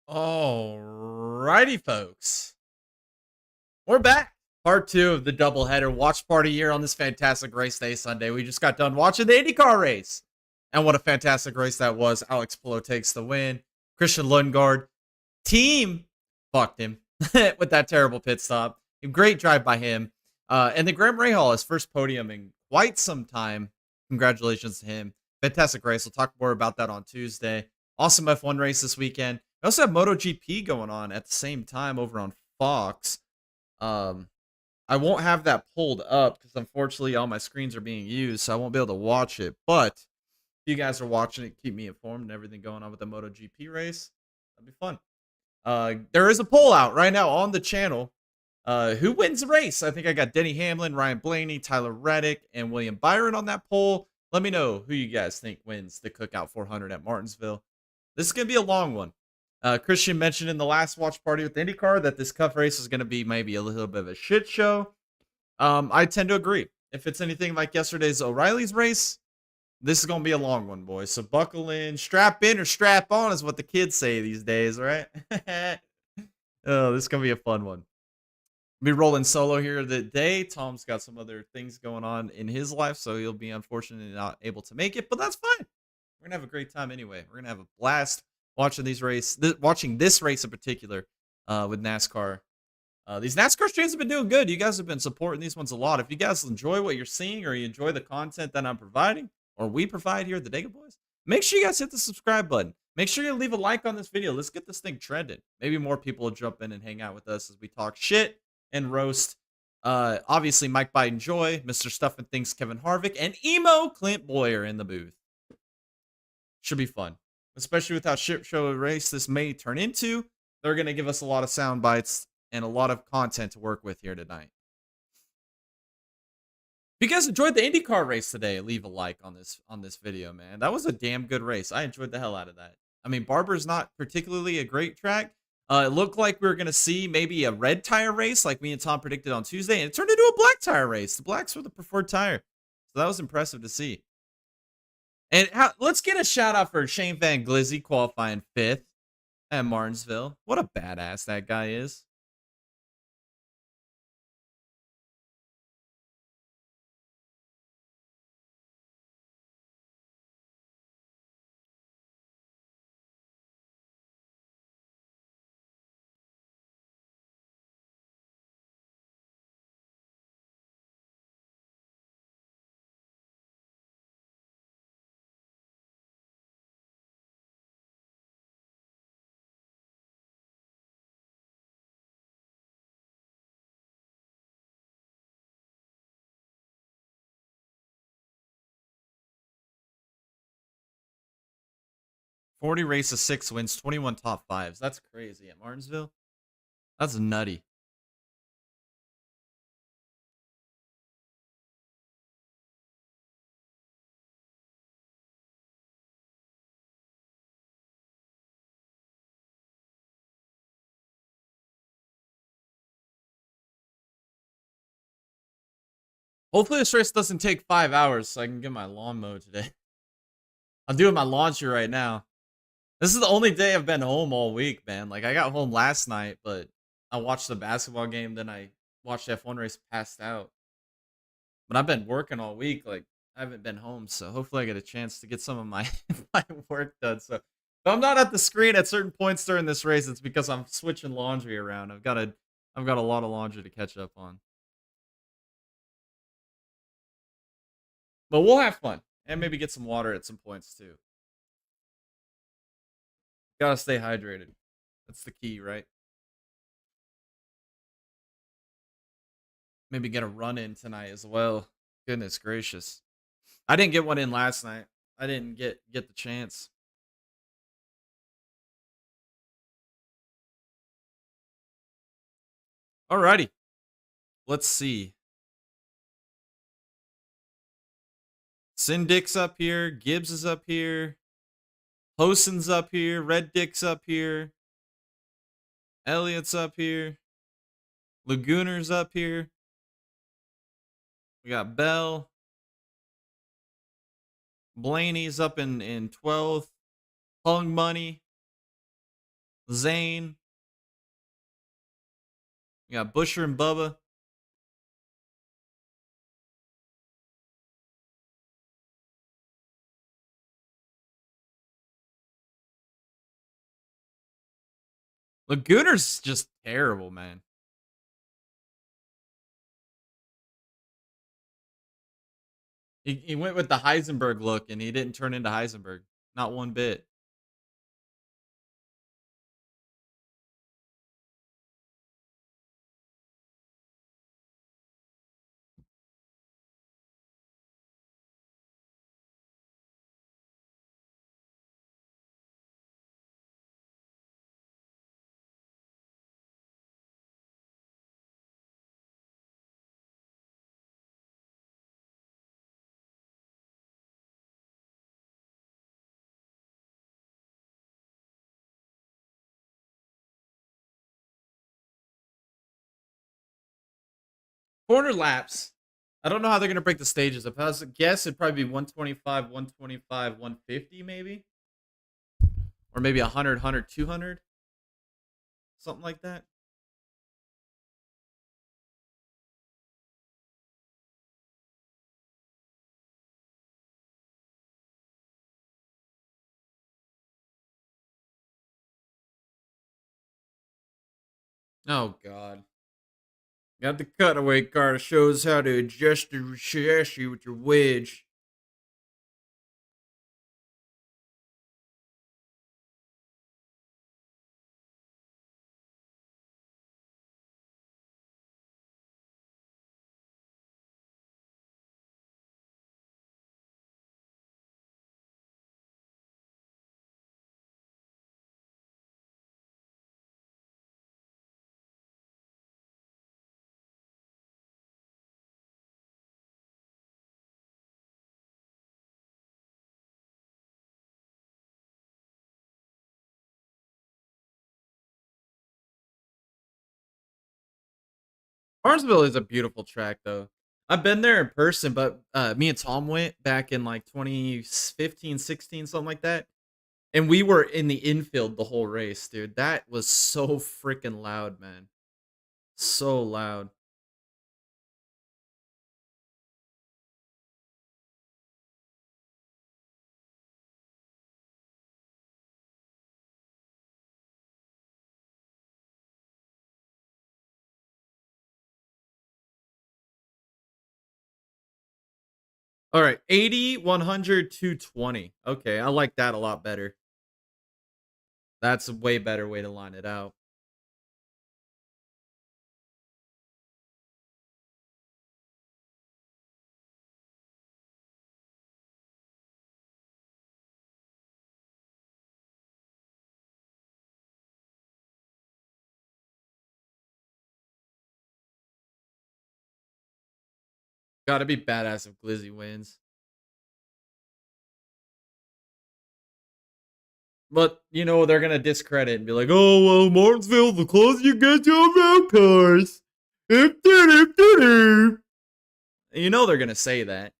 Alrighty, folks. We're back. Part two of the doubleheader watch party here on this fantastic race day Sunday. We just got done watching the IndyCar race. And what a fantastic race that was. Alex Palou takes the win. Christian Lundgaard, team, fucked him with that terrible pit stop. A great drive by him. And then Graham Rahal, his first podium in quite some time. Congratulations to him. Fantastic race. We'll talk more about that on Tuesday. Awesome F1 race this weekend. We also have MotoGP going on at the same time over on Fox. I won't have that pulled up because unfortunately all my screens are being used, so I won't be able to watch it. But if you guys are watching it, keep me informed and everything going on with the MotoGP race. That'd be fun. There is a poll out right now on the channel. Who wins the race? I think I got Denny Hamlin, Ryan Blaney, Tyler Reddick, and William Byron on that poll. Let me know who you guys think wins the Cookout 400 at Martinsville. This is going to be a long one. Christian mentioned in the last watch party with IndyCar that this Cup race is going to be maybe a little bit of a shit show. I tend to agree. If it's anything like yesterday's O'Reilly's race, this is going to be a long one, boys. So buckle in, or strap on is what the kids say these days, right? Oh, this is going to be a fun one. Be rolling solo here today. Tom's got some other things going on in his life, so he'll be unfortunately not able to make it, but that's fine. We're going to have a great time anyway. We're going to have a blast watching this race in particular with NASCAR. These NASCAR streams have been doing good. You guys have been supporting these ones a lot. If you guys enjoy what you're seeing or you enjoy the content that I'm providing or we provide here at the Dega Boys, make sure you guys hit the subscribe button. Make sure you leave a like on this video. Let's get this thing trending. Maybe more people will jump in and hang out with us as we talk shit and roast. Obviously, Mike Biden Joy, Mr. Stuff and Things Kevin Harvick, and emo Clint Boyer in the booth. Should be fun. Especially with how shit show a race this may turn into. They're going to give us a lot of sound bites and a lot of content to work with here tonight. If you guys enjoyed the IndyCar race today, leave a like on this video, man. That was a damn good race. I enjoyed the hell out of that. I mean, Barber's not particularly a great track. It looked like we were going to see maybe a red tire race like me and Tom predicted on Tuesday, and it turned into a black tire race. The blacks were the preferred tire. So that was impressive to see. And let's get a shout out for Shane Van Glizzy qualifying 5th at Martinsville. What a badass that guy is. "40 races, 6 wins, 21 top 5s. That's crazy at Martinsville. That's nutty. Hopefully this race doesn't take 5 hours so I can get my lawn mowed today. I'm doing my laundry right now. This is the only day I've been home all week, man. Like, I got home last night, but I watched the basketball game, then I watched the F1 race, passed out. But I've been working all week. Like, I haven't been home, so hopefully I get a chance to get some of my my work done. So if I'm not at the screen at certain points during this race, it's because I'm switching laundry around. I've got a lot of laundry to catch up on. But we'll have fun and maybe get some water at some points too. Gotta stay hydrated. That's the key, right? Maybe get a run in tonight as well. Goodness gracious. I didn't get one in last night. I didn't get the chance. Alrighty. Let's see. Syndick's up here. Gibbs is up here. Hosen's up here. Red Dick's up here. Elliott's up here. Lagooner's up here. We got Bell. Blaney's up in 12th. Hung Money. Zane. You got Busher and Bubba. Lagooner's just terrible, man. He went with the Heisenberg look, and he didn't turn into Heisenberg. Not one bit. Corner laps. I don't know how they're going to break the stages. If I was to guess, it'd probably be 125, 125, 150 maybe. Or maybe 100, 100, 200. Something like that. Oh, God. Got the cutaway car that shows how to adjust the chassis with your wedge. Martinsville is a beautiful track, though. I've been there in person, but me and Tom went back in like 2015, 16, something like that. And we were in the infield the whole race, dude. That was so freaking loud, man. So loud. All right, 80, 100, 220. Okay, I like that a lot better. That's a way better way to line it out. Gotta be badass if Glizzy wins. But, you know, they're gonna discredit and be like, oh, well, Martinsville, the closer you get to road cars. You know they're gonna say that.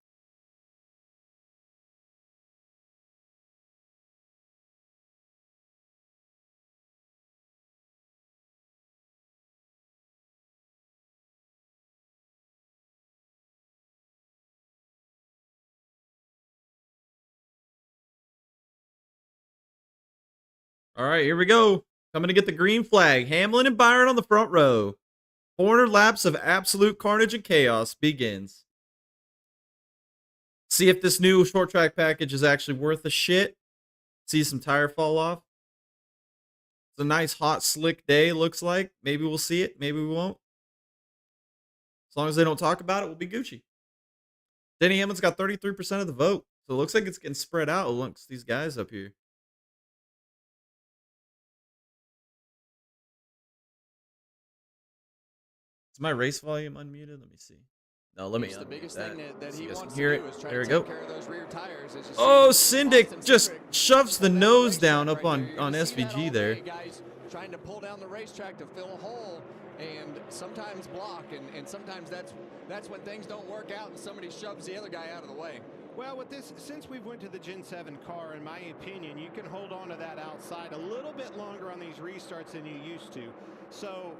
All right, here we go. Coming to get the green flag. Hamlin and Byron on the front row. 400 laps of absolute carnage and chaos begins. See if this new short track package is actually worth the shit. See some tire fall off. It's a nice, hot, slick day, looks like. Maybe we'll see it. Maybe we won't. As long as they don't talk about it, we'll be Gucci. Denny Hamlin's got 33% of the vote. So it looks like it's getting spread out amongst these guys up here. Is my race volume unmuted? Let me see. No, let me unmute that so you guys can hear it. There we go. Oh, Syndic just shoves the nose down up on SVG there. Guys trying to pull down the racetrack to fill a hole and sometimes block, and sometimes that's when things don't work out and somebody shoves the other guy out of the way. Well, with this, since we went to the Gen 7 car, in my opinion, you can hold on to that outside a little bit longer on these restarts than you used to. So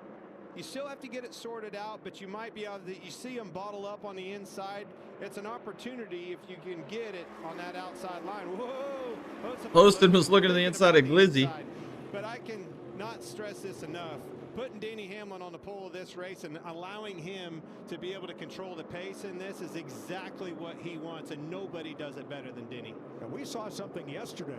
you still have to get it sorted out, but you might be able to, you see them bottle up on the inside. It's an opportunity if you can get it on that outside line. Whoa! Poston was looking to the inside of Glizzy. But I can not stress this enough. Putting Denny Hamlin on the pole of this race and allowing him to be able to control the pace in this is exactly what he wants, and nobody does it better than Denny. And we saw something yesterday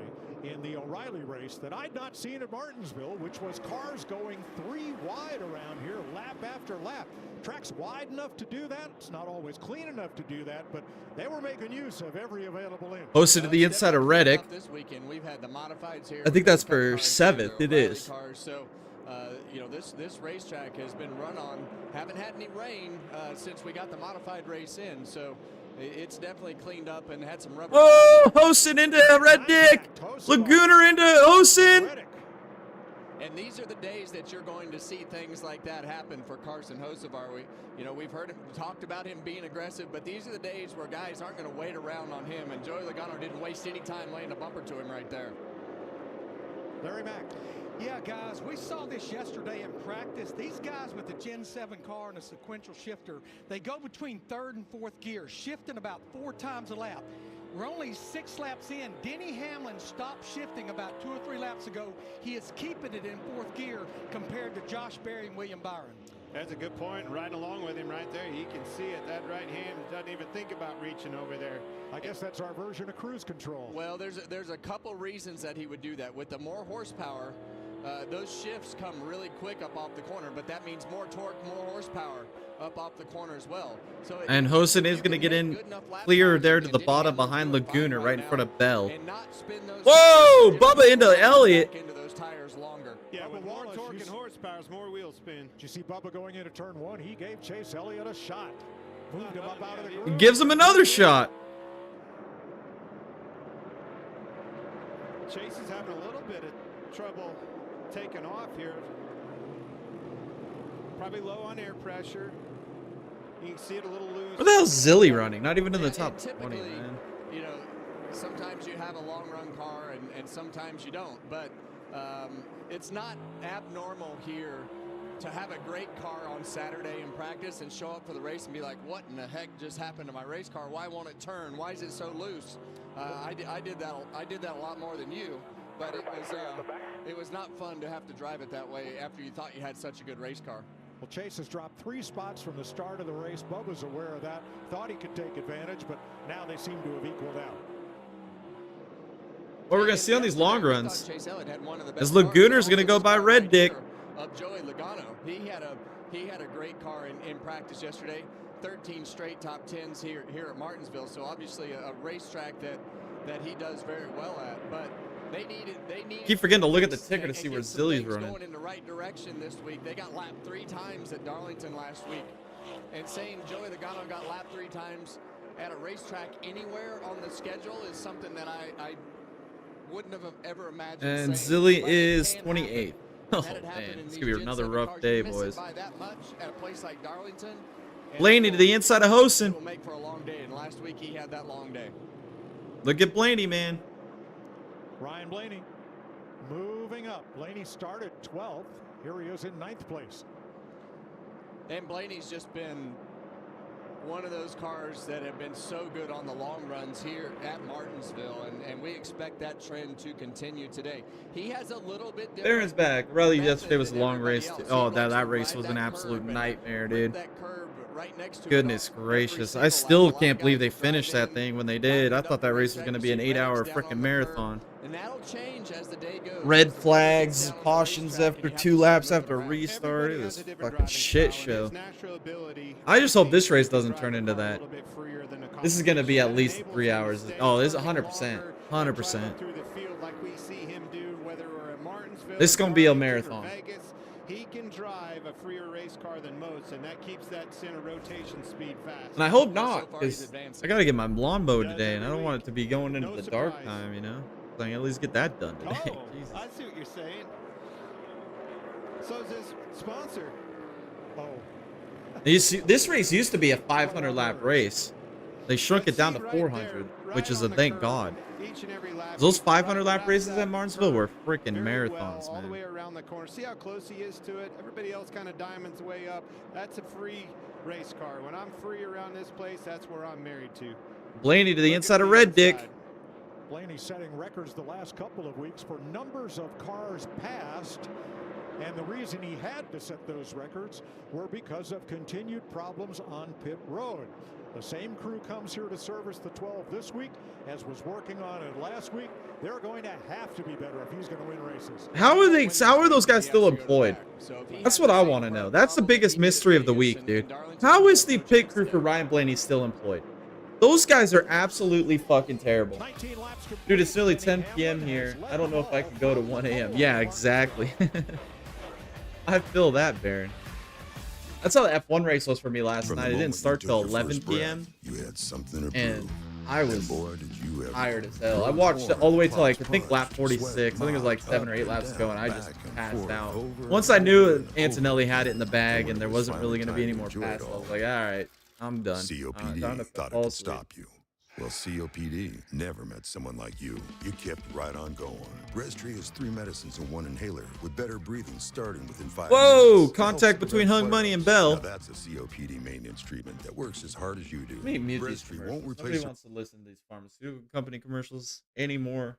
in the O'Reilly race that I'd not seen at Martinsville, which was cars going 3 wide around here lap after lap. Track's wide enough to do that. It's not always clean enough to do that, but they were making use of every available inch. Posted to the inside of Reddick. This weekend we've had the modifieds here. I think that's for 7th. It is. So, you know, this racetrack has been run on. Haven't had any rain since we got the modified race in. So it's definitely cleaned up and had some rubber. Whoa! Hosen into Reddick. Lagooner into Hosen. And these are the days that you're going to see things like that happen for Carson Hocevar. We've heard him talked about him being aggressive, but these are the days where guys aren't going to wait around on him. And Joey Logano didn't waste any time laying a bumper to him right there. Larry Mack. Yeah, guys, we saw this yesterday in practice. These guys with the Gen 7 car and a sequential shifter, they go between 3rd and 4th gear, shifting about 4 times a lap. We're only 6 laps in. Denny Hamlin stopped shifting about 2 or 3 laps ago. He is keeping it in 4th gear compared to Josh Berry and William Byron. That's a good point. Right along with him right there. He can see it. That right hand doesn't even think about reaching over there. I guess that's our version of cruise control. Well, there's a couple reasons that he would do that. With the more horsepower, those shifts come really quick up off the corner, but that means more torque, more horsepower up off the corner as well. So And Hosen is going to get in clear there to the bottom behind Lagooner right in front of Bell. Whoa! Bubba into Elliott. Into those tires longer. Yeah, with more torque and horsepower, more wheel spin. Did you see Bubba going into turn 1? He gave Chase Elliott a shot. Moved him up out of the He groove. gives him another shot. Chase is having a little bit of trouble taking off here. Probably low on air pressure. You can see it a little loose. Where the hell's Zilly running? Not even in the top Typically, 20, man. you know, sometimes you have a long run car and sometimes you don't, but it's not abnormal here to have a great car on Saturday in practice and show up for the race and be like, what in the heck just happened to my race car? Why won't it turn? Why is it so loose? I did that a lot more than you, but it was not fun to have to drive it that way after you thought you had such a good race car. Well, Chase has dropped 3 spots from the start of the race. Bubba's aware of that. Thought he could take advantage, but now they seem to have equaled out. What we're going to see on these long runs Chase Elliott had one of the is best Lagooner's cars. going to go by Reddick. Of Joey Logano. He had a great car in practice yesterday. 13 straight top 10s here at Martinsville. So obviously a racetrack that he does very well at. But they needed. Keep forgetting to look at the ticker to see where Zilly's running. Going in the right direction this week. They got lapped 3 times at Darlington last week. And saying Joey Logano got lapped 3 times at a racetrack anywhere on the schedule is something that I wouldn't have ever imagined. And saying. Zilly But is it can 28. happen. Oh, That had happened man. in It's these going to be Gen another 7 rough cars. day, You miss it boys. by that much at a place like Darlington, and Blaney to the inside of it Hosen. will make for a long day, and last week he had that long day. Look at Blaney, man. Ryan Blaney moving up. Blaney started 12th. Here he is in 9th place. And Blaney's just been one of those cars that have been so good on the long runs here at Martinsville, and we expect that trend to continue today. He has a little bit different. Barron's back. Raleigh method yesterday was a than long everybody race. else. He Oh, likes to that race ride was an that absolute curve and nightmare, rip dude. that curve right next to it Goodness off every gracious. I single still lap. A lot can't of believe they guys will drive finished that in, thing when they did. I wind thought up that the race was racetrack, going to you be an see 8-hour wrecks down freaking on the marathon. curve, and that'll change as the day goes. Red As the flags, down on the cautions racetrack, after and you have 2 to laps start after moving around. restart. It Everybody was has a a different fucking driving shit style, and show. his natural ability, I just hope this race to doesn't drive turn the into car a that. little bit freer than the This is going to be at competition, least able 3 to hours. stay Oh, this is longer 100%. and 100%. travel through the field like we see him do, whether we're at Martinsville, This is going to be a Darlington, or marathon. Vegas. He can drive a freer race car than most, and that keeps that center rotation speed fast. And I hope Well, so not, far he's because advancing. I got to get my lawn mowed Does today, and I every don't want it to be going into No the dark surprise. time, you know? So I can at least get that done today. Oh, Jesus. I see what you're saying. So is his sponsor. Oh, You see, this race used to be a 500 lap race. They shrunk it down to See right 400. there, which is a on the thank curve God. each and every lap. Those He's 500 lap right races around at that Martinsville were curve freaking very marathons, all the way man. around the corner. See how close he is to it? Everybody else kind of diamonds way up. That's a free race car. When I'm free around this place, that's where I'm married to. Blaney to the Look at inside of Reddick. inside. Blaney setting records the last couple of weeks for numbers of cars passed. And the reason he had to set those records were because of continued problems on pit road. The same crew comes here to service the 12 this week as was working on it last week. They're going to have to be better if he's going to win races. How are those guys still employed? That's what I want to know. That's the biggest mystery of the week, dude. How is the pit crew for Ryan Blaney still employed? Those guys are absolutely fucking terrible. Dude, it's nearly 10 p.m. here. I don't know if I can go to 1 a.m. Yeah, exactly. I feel that, Baron. That's how the F1 race was for me last night. It didn't start till 11 p.m. You had something to and prove. I was Boy, did you ever tired as hell. I watched it all the way till like, I think lap 46. I think it was like 7 or 8 laps ago, and I just passed out. Once I knew Antonelli had it in the bag and there wasn't really going to be any more passes, I was like, all right, I'm done. COPD thought it could stop you. Well, COPD never met someone like you. You kept right on going. Breztri has 3 medicines and 1 inhaler with better breathing starting within 5 Whoa! minutes. Contact between Hung Money and Bell. Now that's a COPD maintenance treatment that works as hard as you do. Let me mute these Breztri commercials. won't Nobody replace wants to listen to these pharmaceutical company commercials anymore.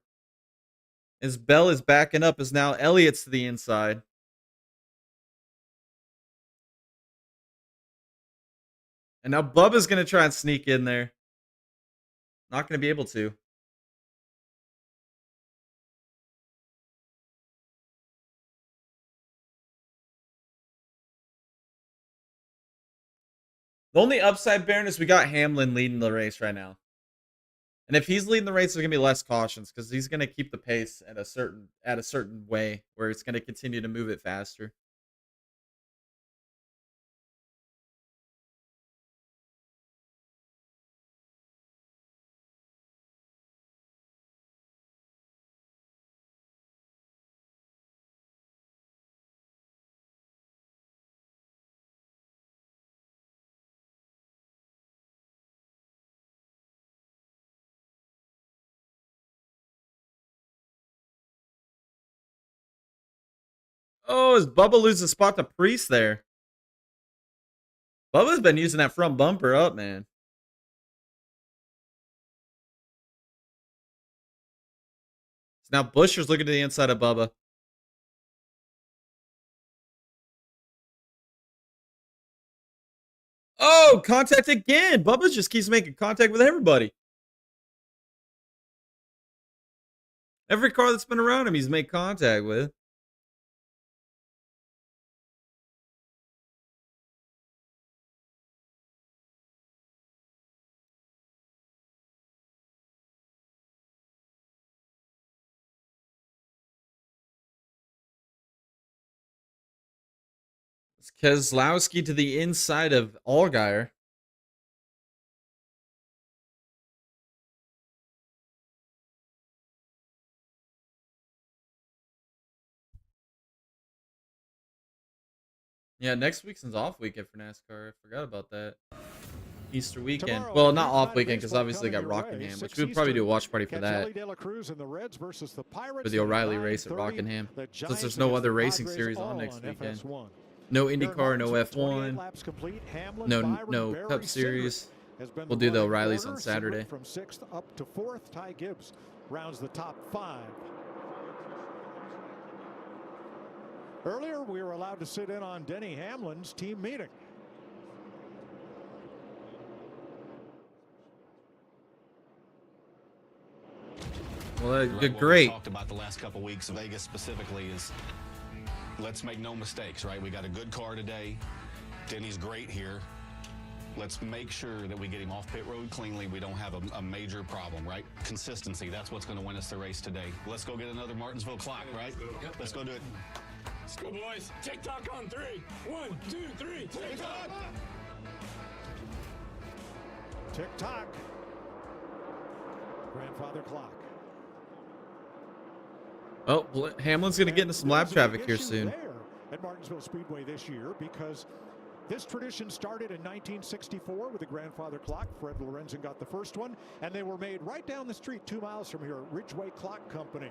As Bell is backing up, as now Elliott's to the inside. And now Bubba's going to try and sneak in there. Not going to be able to. The only upside, Baron, is we got Hamlin leading the race right now. And if he's leading the race, there's going to be less cautions because he's going to keep the pace at a certain way where it's going to continue to move it faster. Oh, is Bubba lose a spot to Priest there? Bubba's been using that front bumper up, man. So now Buscher's looking to the inside of Bubba. Oh, contact again. Bubba just keeps making contact with everybody. Every car that's been around him, he's made contact with. It's Keselowski to the inside of Allgaier. Yeah, next week's an off weekend for NASCAR. I forgot about that. Easter weekend. Tomorrow, Well, not Green off Flag weekend because Baseball obviously got coming your way, Rockingham, which 6 we would probably do a Eastern. watch party for Catch that. Ellie De La Cruz and the Reds versus the Pirates For the at O'Reilly race at 9:30. Rockingham. The Since Giants there's no against other the racing Padres, series all on next weekend. FS1. No Here in IndyCar, no Martinsville, 28 F1, laps complete. Hamlin, no Byron, Berry, Cup Series. Cindric has been We'll the do the running O'Reillys on order. Saturday. Cindric from 6th up to 4th. Ty Gibbs rounds the top 5. Earlier, we were allowed to sit in on Denny Hamlin's team meeting. Well, What great. we talked about the last couple weeks, Vegas specifically, is let's make no mistakes, right? We got a good car today. Denny's great here. Let's make sure that we get him off pit road cleanly. We don't have a major problem, right? Consistency, that's what's going to win us the race today. Let's go get another Martinsville clock, right? Let's go do it. Let's go, boys. TikTok on 3. 1, 2, 3. TikTok. Tick-tock. Grandfather clock. Oh, Hamlin's going to get into some lap traffic here soon. There at Martinsville Speedway this year because This tradition started in 1964 with the grandfather clock. Fred Lorenzen got the first one, and they were made right down the street 2 miles from here at Ridgeway Clock Company.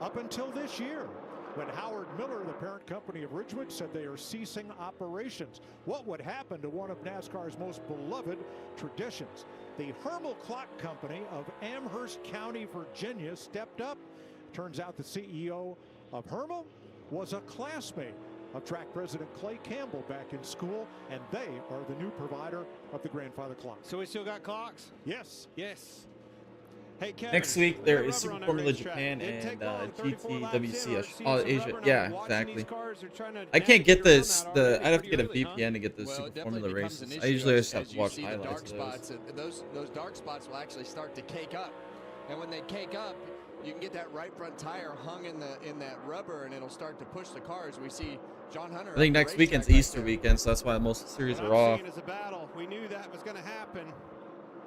Up until this year, when Howard Miller, the parent company of Ridgewood, said they are ceasing operations. What would happen to one of NASCAR's most beloved traditions? The Hermel Clock Company of Amherst County, Virginia, stepped up. Turns out the CEO of Hermel was a classmate of track president Clay Campbell back in school, and they are the new provider of the grandfather clock. So we still got clocks? Yes. Yes. Hey, Kevin, Next week there is Super Formula Japan and GTWC Asia. Yeah, exactly. I can't get this. I'd have to get a VPN to get the Super Formula races. I usually just have to watch highlights of those. Those dark spots will actually start to cake up, and when they cake up, you can get that right front tire hung in that rubber, and it'll start to push the cars. We see John Hunter. I think next weekend's Easter weekend, so that's why most of the series are off. Is a battle. We knew that was going to happen.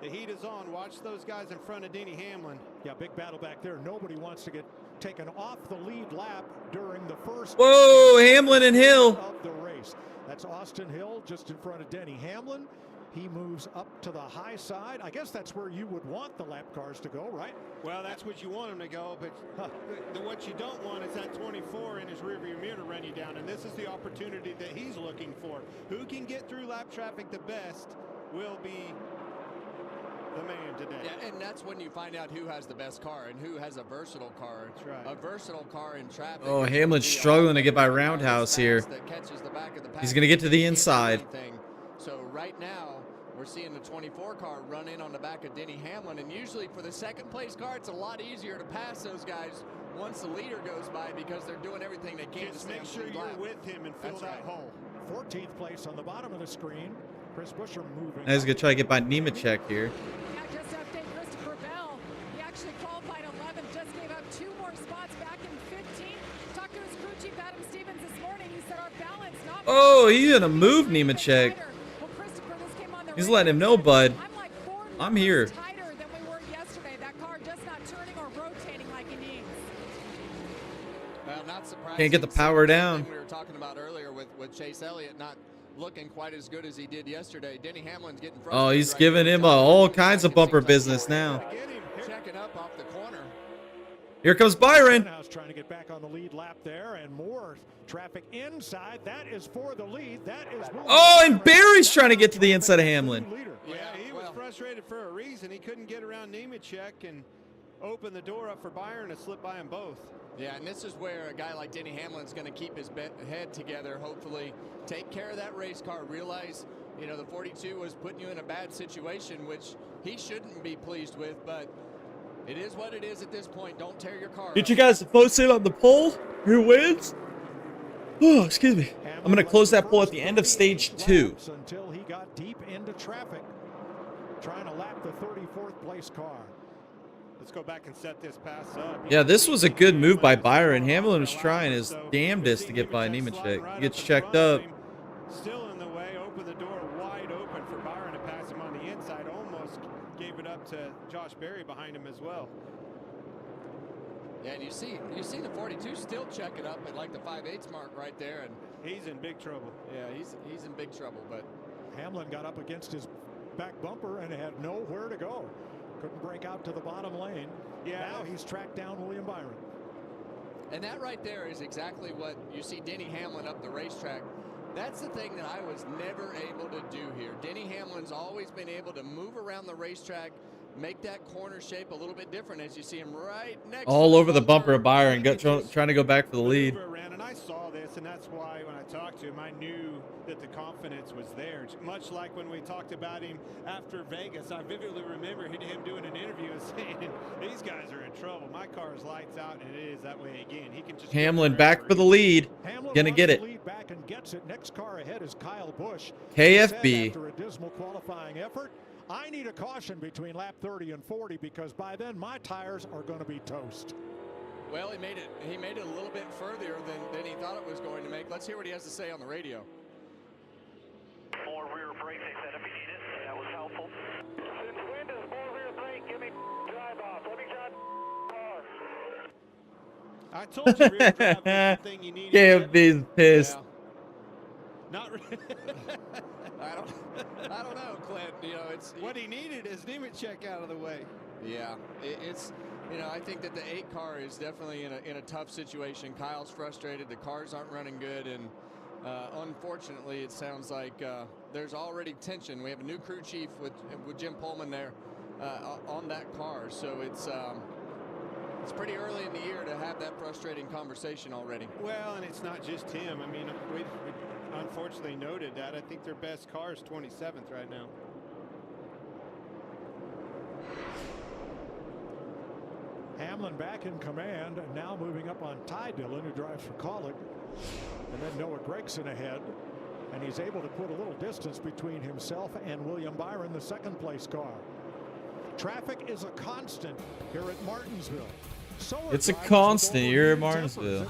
The heat is on. Watch those guys in front of Denny Hamlin. Yeah, big battle back there. Nobody wants to get taken off the lead lap during the first. Whoa, Hamlin and Hill. Of the race. That's Austin Hill just in front of Denny Hamlin. He moves up to the high side. I guess that's where you would want the lap cars to go, right? Well, that's what you want them to go, but what you don't want is that 24 in his rearview mirror to run you down, and this is the opportunity that he's looking for. Who can get through lap traffic the best will be the man today. Yeah, and that's when you find out who has the best car and who has a versatile car. That's right. A versatile car in traffic. Oh, Hamlin's struggling to get by Roundhouse here. He's going to get to the inside. So right now, we're seeing the 24 car run in on the back of Denny Hamlin, and usually for the second place car, it's a lot easier to pass those guys once the leader goes by because they're doing everything they can Just to make sure you're with him and fill that hole. 14th place on the bottom of the screen. Chris Buescher moving. Now he's going to try to get by Nemechek here. Yeah, just to update Christopher Bell. He actually qualified 11th, just gave up 2 more spots back in 15th. Talked to his crew chief Adam Stevens this morning. He said our balance not. Oh, he's going to move Nemechek. He's letting him know, bud. I'm here. Tighter than we were yesterday. That car just not turning or rotating like he needs. Well, not surprising. Can't get the power down. We were talking about earlier with Chase Elliott not looking quite as good as he did yesterday. Denny Hamlin's getting frustrated. Oh, he's giving him all kinds of bumper business now. Checking up off the corner. Here comes Byron. Trying to get back on the lead lap there, and more traffic inside. That is for the lead. That is. Oh, and Barry's trying to get to the inside of Hamlin. Yeah, he was frustrated for a reason. He couldn't get around Nemechek and open the door up for Byron to slip by them both. Yeah, and this is where a guy like Denny Hamlin's going to keep his head together, hopefully take care of that race car, realize, you know, the 42 was putting you in a bad situation, which he shouldn't be pleased with, but it is what it is at this point. Don't tear your car Did up. you guys vote in on the poll? Who wins? Oh, excuse me. I'm going to close that poll at the end of stage 2. Until he got deep into traffic, trying to lap the 34th place car. Let's go back and set this pass up. Yeah, this was a good move by Byron. Hamlin was trying his damnedest to get by Nemechek. He gets checked up. Still in the way, open the door wide open for Byron to pass him on the inside. Almost gave it up to Josh Berry behind him as well. Yeah, and you see the 42 still checking up at like the 5/8 mark right there, and he's in big trouble. Yeah, he's in big trouble. But Hamlin got up against his back bumper and had nowhere to go. Couldn't break out to the bottom lane. Yeah, now he's tracked down William Byron. And that right there is exactly what you see Denny Hamlin up the racetrack. That's the thing that I was never able to do here. Denny Hamlin's always been able to move around the racetrack, make that corner shape a little bit different as you see him right next all over the bumper of Byron, trying to go back for the lead. And I saw this, and that's why when I talked to him, I knew that the confidence was there. Much like when we talked about him after Vegas, I vividly remember him doing an interview and saying, these guys are in trouble. My car is lights out, and it is that way again. He can just Hamlin back for the lead. Gonna get it. Lead back and gets it. Next car ahead is Kyle Busch. KFB. After a dismal qualifying effort, I need a caution between lap 30 and 40 because by then my tires are going to be toast. Well, he made it a little bit further than he thought it was going to make. Let's hear what he has to say on the radio. More rear brake set if you need it. That was helpful. Since when does more rear brake give me drive off? Let me drive car. I told you rear drive was the thing you needed. KFB's pissed. Yeah. Not really. I don't know, Clint. You know, it's what he needed is Nemechek out of the way. Yeah, it's you know, I think that the 8 car is definitely in a tough situation. Kyle's frustrated. The cars aren't running good, and unfortunately, it sounds like there's already tension. We have a new crew chief with Jim Pullman there on that car, so it's pretty early in the year to have that frustrating conversation already. Well, and it's not just him. I mean, we unfortunately noted that. I think their best car is 27th right now. Hamlin back in command, and now moving up on Ty Dillon, who drives for Collick. And then Noah Gregson ahead. And he's able to put a little distance between himself and William Byron, the second-place car. Traffic is a constant here at Martinsville. It's a constant here at Martinsville.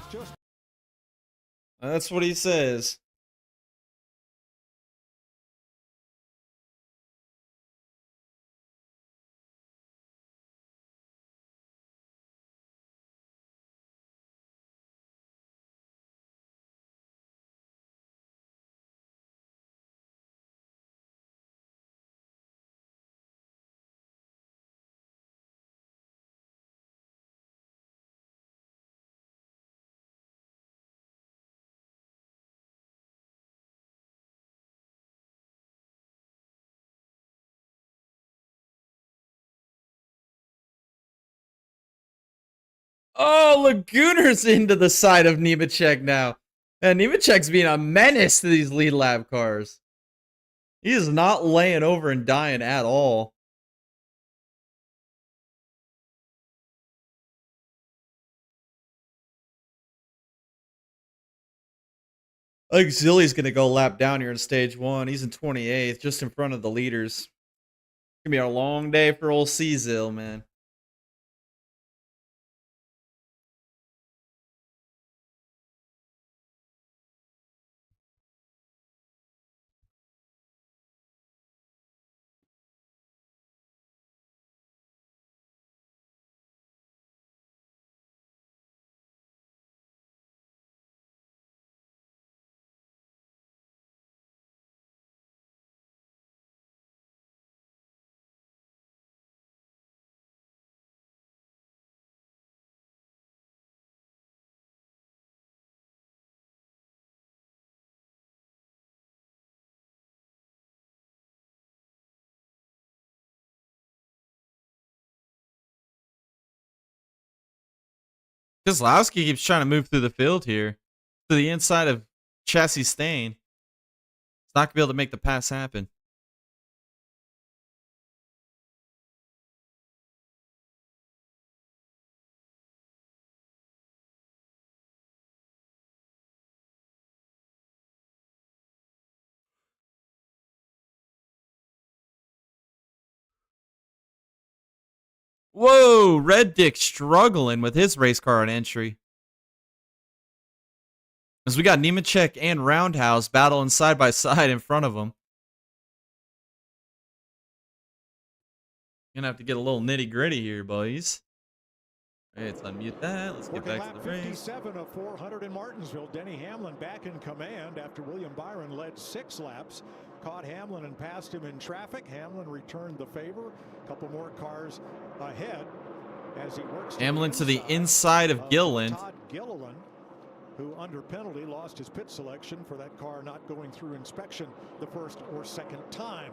That's what he says. Oh, Lagooner's into the side of Nemechek now. And Nemechek's being a menace to these lead lap cars. He is not laying over and dying at all. I think Zilly's going to go lap down here in stage 1. He's in 28th, just in front of the leaders. It's going to be a long day for old C-Zill, man. Keselowski keeps trying to move through the field here to the inside of Chassis Stain. He's not going to be able to make the pass happen. Whoa, Reddick struggling with his race car on entry. As we got Nemechek and Roundhouse battling side by side in front of him. Gonna have to get a little nitty gritty here, boys. All right, let's unmute that. Let's get back to the race. 57 of 400 in Martinsville. Denny Hamlin back in command after William Byron led 6 laps. Caught Hamlin and passed him in traffic. Hamlin returned the favor. A couple more cars ahead as he works. Hamlin to the inside of Gilliland. Todd Gilliland, who under penalty lost his pit selection for that car not going through inspection the first or second time.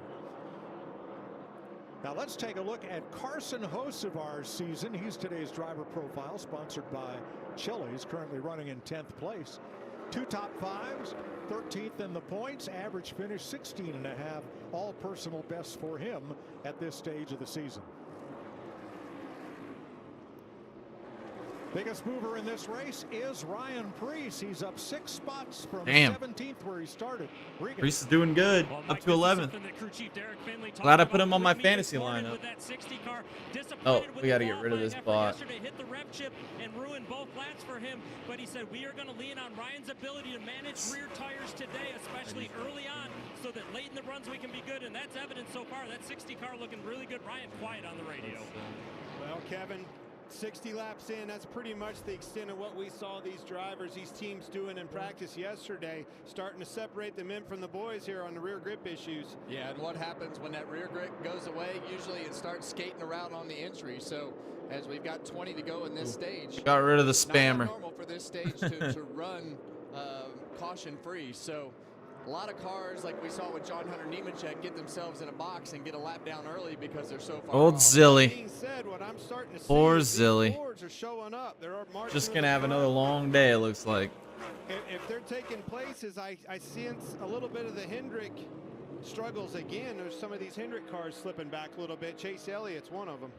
Now let's take a look at Carson Hocevar's season. He's today's driver profile, sponsored by Chili's, currently running in 10th place. 2 top 5s, 13th in the points, average finish 16.5, all personal bests for him at this stage of the season. Biggest mover in this race is Ryan Preece. He's up 6 spots from 17th where he started. Preece is doing good, up to 11th. Glad I put him on my fantasy lineup. Oh, we got to get rid of this bot. Hit the rev chip and ruin both laps for him, but he said we are going to lean on Ryan's ability to manage rear tires today, especially early on, so that late in the runs we can be good, and that's evidence so far. That 60 car looking really good. Ryan quiet on the radio. Well, Kevin, 60 laps in, that's pretty much the extent of what we saw these drivers, these teams doing in practice yesterday, starting to separate the men from the boys here on the rear grip issues. Yeah, and what happens when that rear grip goes away? Usually it starts skating around on the entry. So as we've got 20 to go in this stage, Got rid of the spammer. Not normal for this stage to run caution free. So a lot of cars, like we saw with John Hunter Nemechek, get themselves in a box and get a lap down early because they're so far Old off. Zilly. Poor These Zilly. Fords are showing up. There are marching Just in gonna the have front. another long day, it looks like. If they're taking places, I sense a little bit of the Hendrick struggles again. There's some of these Hendrick cars slipping back a little bit. Chase Elliott's one of them.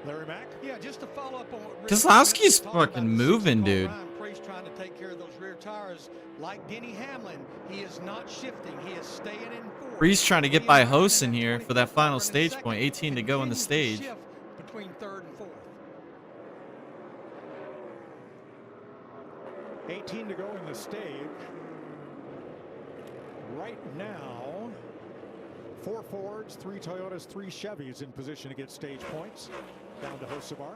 Larry Mack? Yeah, just to follow up on what Rick Keselowski's talked about, fucking the moving, 6-car dude. Ryan Preece trying to take care of those rear tires. Like Denny Hamlin, he is not shifting. He is staying in fourth. Breeze trying to get He by is running Hosen in here that for that 24th final and in stage second, point. 18 to go in the continues stage. shift between third and fourth. 18 to go in the stage. Right now, 4 Fords, 3 Toyotas, 3 Chevys in position to get stage points. Down to Hocevar.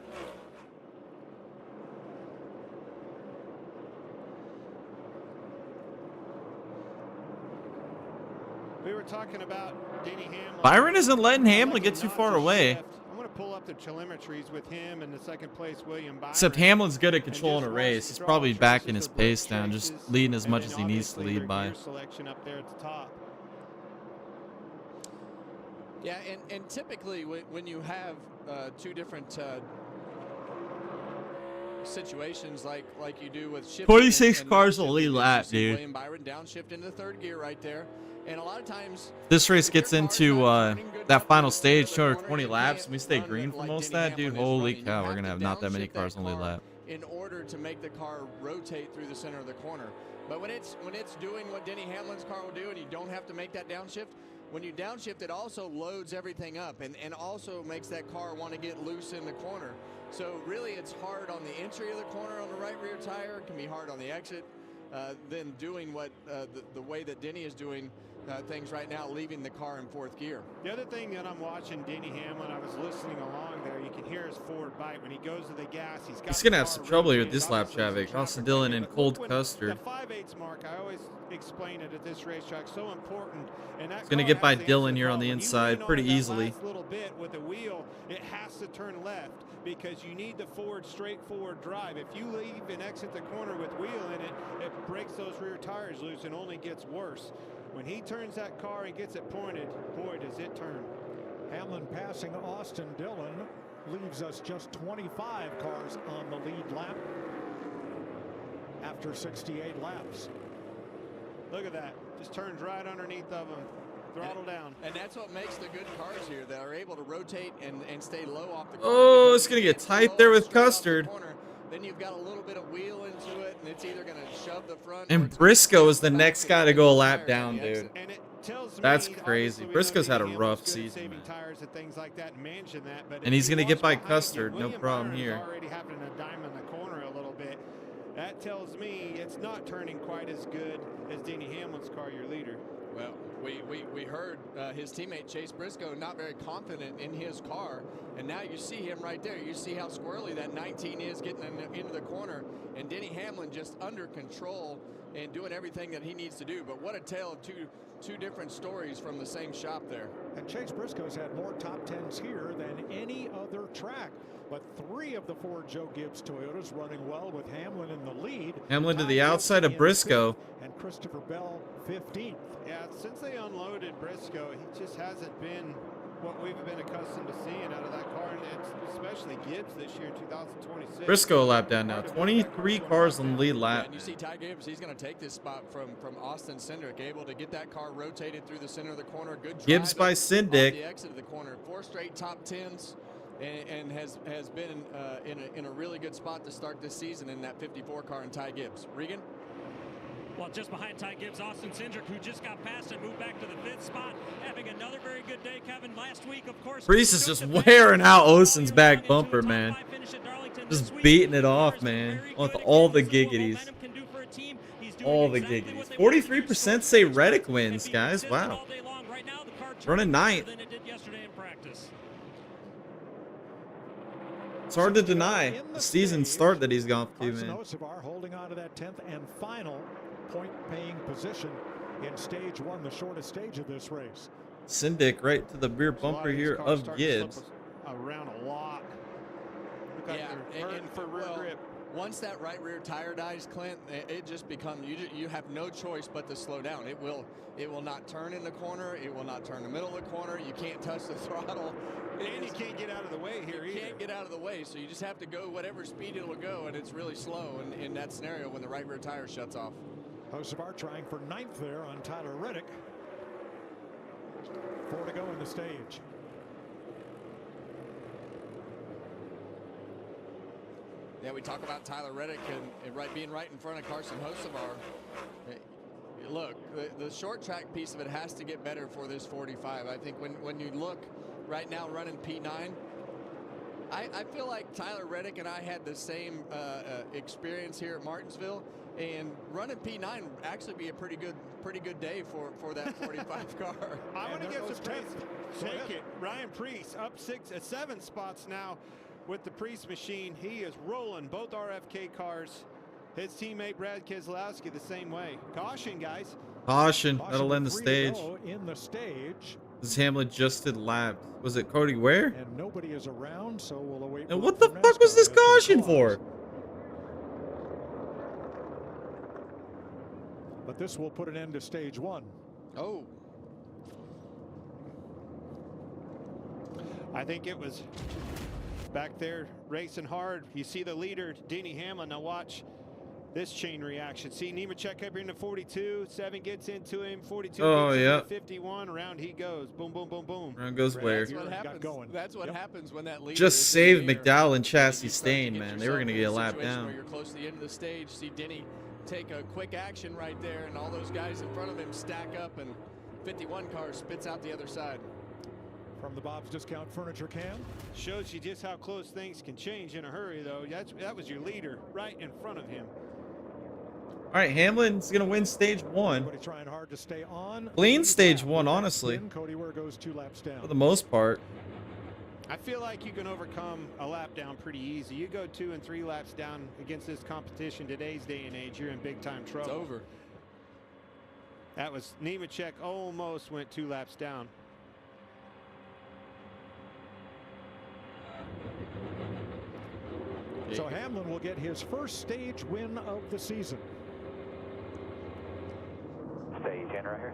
We were talking about Denny Hamlin. Byron isn't letting Hamlin get too far away. I'm going to pull up the telemetries with him and the second place William Byron. Except Hamlin's good at controlling a race. He's probably backing his pace down, just leading as much as he needs to lead by. Selection up there at the top. Yeah, and typically when you have two different situations like you do with shifting 26 and cars non-shifting, only you lap, see dude. William Byron downshift into third gear right there, and a lot of times This race if your gets car's into not turning good that enough final to the center stage, of the corner, 220 you laps, can't and we stay run green for like most of Denny that, dude. Hamlin is Holy running. cow, You we're gonna to have not that many downshift cars only car lap. in order to make the car rotate through the center of the corner. But when it's doing what Denny Hamlin's car will do, and you don't have to make that downshift, when you downshift, it also loads everything up and also makes that car want to get loose in the corner. So really it's hard on the entry of the corner on the right rear tire. It can be hard on the exit. Then doing what the way that Denny is doing things right now, leaving the car in fourth gear. The other thing that I'm watching Denny Hamlin, I was listening along there, you can hear his forward bite. When he goes to the gas, he's Gonna have some trouble here with this lap traffic. Austin Dillon and Cold Custard. The 5/8 mark, I always explain it at this racetrack, so important. And that He's gonna car get by has to answer Dillon the here call. on the When you inside lean on pretty that easily. last little bit with the wheel, it has to turn left because you need the forward, straightforward drive. If you leave and exit the corner with wheel in it, it breaks those rear tires loose and only gets worse. When he turns that car and gets it pointed, boy, does it turn. Hamlin passing Austin Dillon leaves us just 25 cars on the lead lap after 68 laps. Look at that. Just turns right underneath of him. Throttle down. And that's what makes the good cars here. That are able to rotate and stay low off the corner. Oh, because it's gonna if you get get tight low there and with straight off the Custard. corner, then you've got a little bit of wheel into it, and it's either going to shove the front. or And it's gonna Briscoe shove is the back next and guy to hit go a the lap tires down, on the dude. exit. And it tells That's me, crazy. obviously, we know Briscoe's had a Denny rough Hamlin's good at season, saving man. tires and things like that, and managing that, but And if he's you gonna get watch by behind Custard, you, no William problem Byron's here. already having a dime in the corner a little bit. That tells me it's not turning quite as good as Denny Hamlin's car, your leader. Well, we heard his teammate Chase Briscoe not very confident in his car, and now you see him right there. You see how squirrely that 19 is getting into the corner, and Denny Hamlin just under control and doing everything that he needs to do. But what a tale of two different stories from the same shop there. And Chase Briscoe's had more top 10s here than any other track. But 3 of the 4 Joe Gibbs Toyotas running well with Hamlin in the lead. Hamlin to the Ty outside Gibson of in Briscoe. 5th, and Christopher Bell 15th. Yeah, since they unloaded Briscoe, he just hasn't been what we've been accustomed to seeing out of that car, and it's especially Gibbs this year in 2026. Briscoe a lap down now. 23 cars on the lead lap. And you see Ty Gibbs, he's going to take this spot from Austin Cindric, able to get that car rotated through the center of the corner. Good drive Gibbs by off Cindric. the exit of the corner. 4 straight top 10s, and has been in a really good spot to start this season in that 54 car in Ty Gibbs. Regan? Well, just behind Ty Gibbs, Austin Cindric, who just got past and moved back to the 5th spot, having another very good day. Kevin, last week, of course, Brees is just wearing out Osen's back bumper, man. Just beating it off, man. With all the giggities. All the giggities. 43% say Reddick wins, guys. Wow. Running 9th. It's hard to deny the season start that he's gone to, man. Hocevar holding on to that 10th and final point-paying position in stage 1, the shortest stage of this race. Syndic right to the rear bumper here of Gibbs. Around a lot. Yeah, and for rear grip. Once that right rear tire dies, Clint, it just becomes you have no choice but to slow down. It will not turn in the corner. It will not turn in the middle of the corner. You can't touch the throttle. And you can't get out of the way here either. You can't get out of the way, so you just have to go whatever speed it will go, and it's really slow in that scenario when the right rear tire shuts off. Hocevar trying for 9th there on Tyler Reddick. 4 to go in the stage. Yeah, we talk about Tyler Reddick and being right in front of Carson Hocevar. Look, the short track piece of it has to get better for this 45. I think when you look right now running P9, I feel like Tyler Reddick and I had the same experience here at Martinsville, and running P9 would actually be a pretty good day for that 45 car. I want to give some praise. Take it, Ryan Preece up 7 spots now with the Preece machine. He is rolling both RFK cars. His teammate Brad Keselowski the same way. Caution, guys. Caution. That'll end the stage. In the stage. This Hamlin just did lap. Was it Cody Ware? And nobody is around, so we'll await. And what the fuck was this caution for? But this will put an end to stage 1. Oh. I think it was back there racing hard. You see the leader, Denny Hamlin. Now watch this chain reaction. See Nemechek up here in the 42. 7 gets into him. 42 gets into 51. Around he goes. Boom, boom, boom, boom. Around goes Ware. That's what happens. That's what happens when that leader just saved McDowell and Chassis Stain, man. They were going to get a lap down. Where you're close to the end of the stage. See Denny take a quick action right there, and all those guys in front of him stack up, and 51 car spits out the other side. From the Bob's Discount Furniture Cam. Shows you just how close things can change in a hurry, though. That was your leader right in front of him. All right, Hamlin's going to win stage 1. Everybody trying hard to stay on. Clean stage 1, honestly. Cody Ware goes 2 laps down. For the most part. I feel like you can overcome a lap down pretty easy. You go 2 and 3 laps down against this competition today's day and age, you're in big time trouble. It's over. That was Nemechek almost went 2 laps down. So Hamlin will get his first stage win of the season. Stage in right here.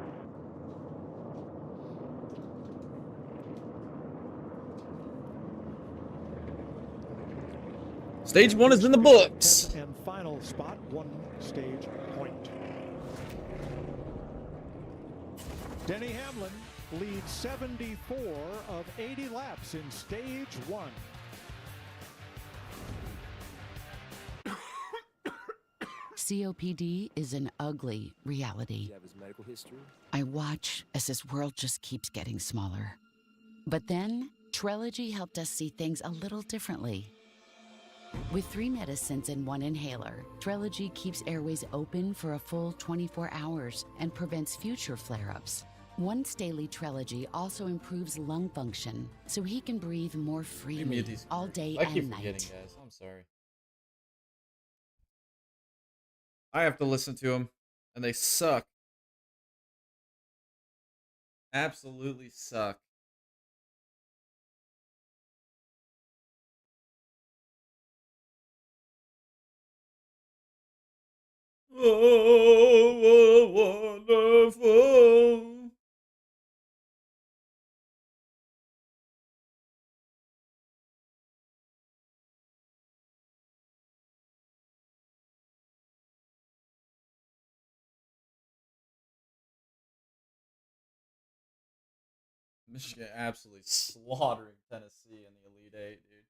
Stage 1 is in the books. And final spot, 1 stage point. Denny Hamlin leads 74 of 80 laps in stage 1. COPD is an ugly reality. Do you have his medical history? I watch as this world just keeps getting smaller. But then, Trelegy helped us see things a little differently. With 3 medicines and 1 inhaler, Trelegy keeps airways open for a full 24 hours and prevents future flare-ups. Once daily Trelegy also improves lung function, so he can breathe more freely all day and night. Guys. I'm sorry. I have to listen to them, and they suck. Absolutely suck. Oh, wonderful. Michigan absolutely slaughtering Tennessee in the Elite Eight, dude.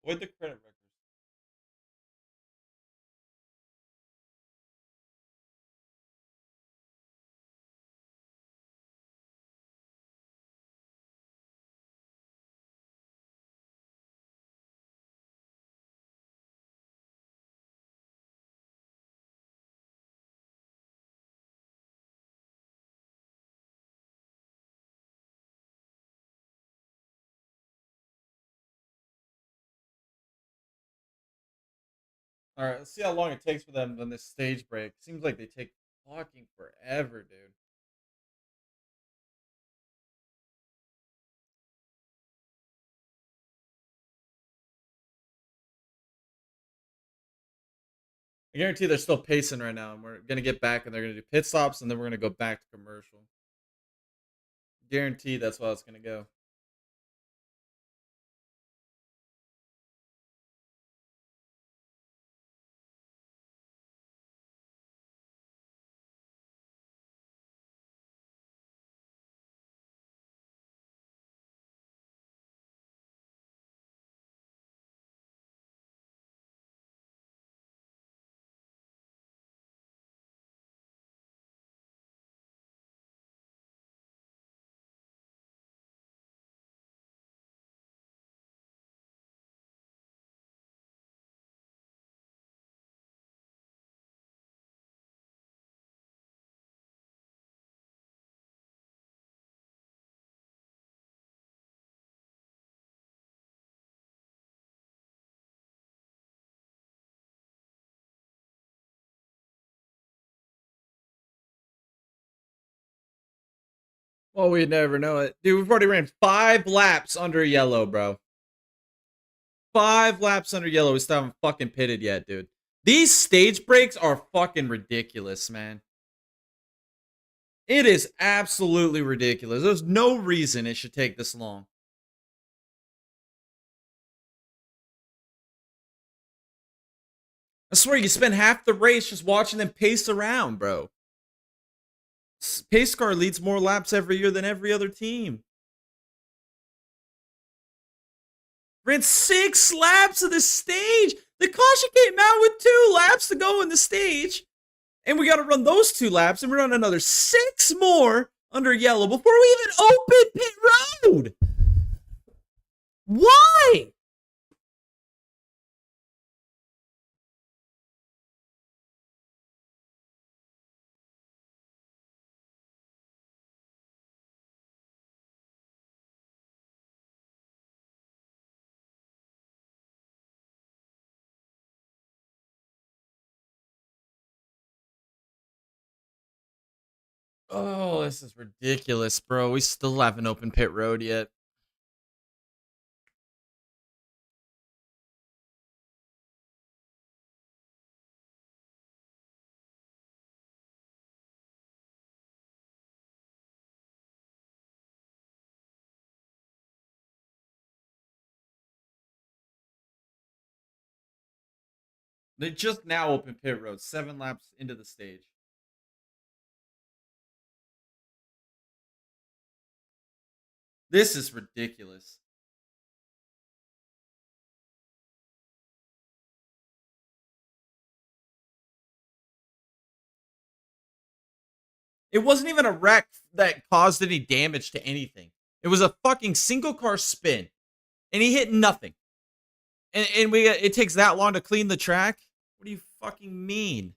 Avoid the credit records. All right, let's see how long it takes for them on this stage break. Seems like they take fucking forever, dude. I guarantee they're still pacing right now, and we're gonna get back, and they're gonna do pit stops, and then we're gonna go back to commercial. Guaranteed, that's how it's gonna go. Well, we'd never know it. Dude, we've already ran 5 laps under yellow, bro. 5 laps under yellow. We still haven't fucking pitted yet, dude. These stage breaks are fucking ridiculous, man. It is absolutely ridiculous. There's no reason it should take this long. I swear you spend half the race just watching them pace around, bro. Pace car leads more laps every year than every other team. Ran 6 laps of the stage. The caution came out with 2 laps to go in the stage. And we got to run those 2 laps. And we run another 6 more under yellow before we even open pit road. Why? Oh, this is ridiculous, bro. We still haven't opened pit road yet. They just now opened pit road, 7 laps into the stage. This is ridiculous. It wasn't even a wreck that caused any damage to anything. It was a fucking single car spin, and he hit nothing. And it takes that long to clean the track? What do you fucking mean?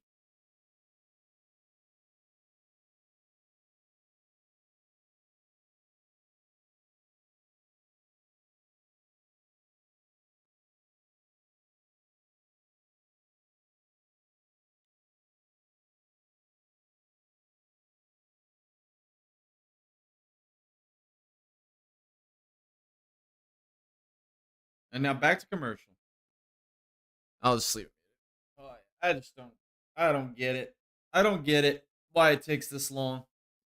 And now back to commercial. I'll just sleep. Oh, I don't get it. I don't get it. Why it takes this long.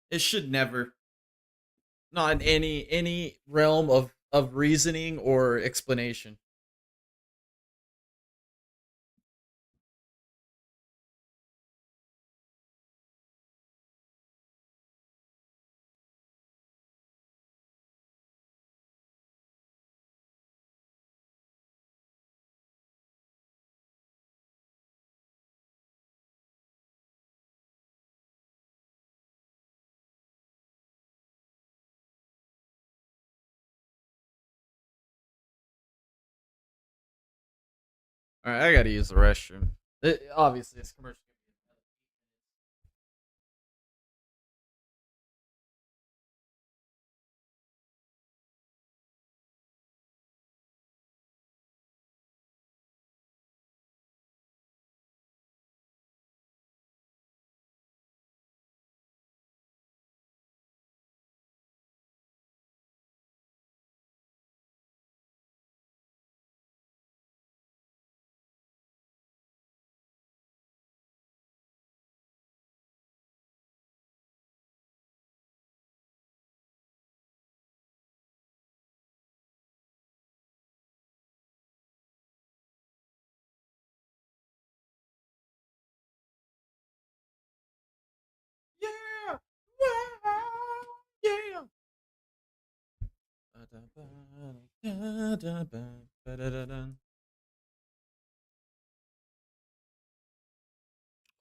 It should never. Not in any realm of reasoning or explanation. All right, I gotta use the restroom. Obviously, this commercial. Yeah! Wow! Yeah!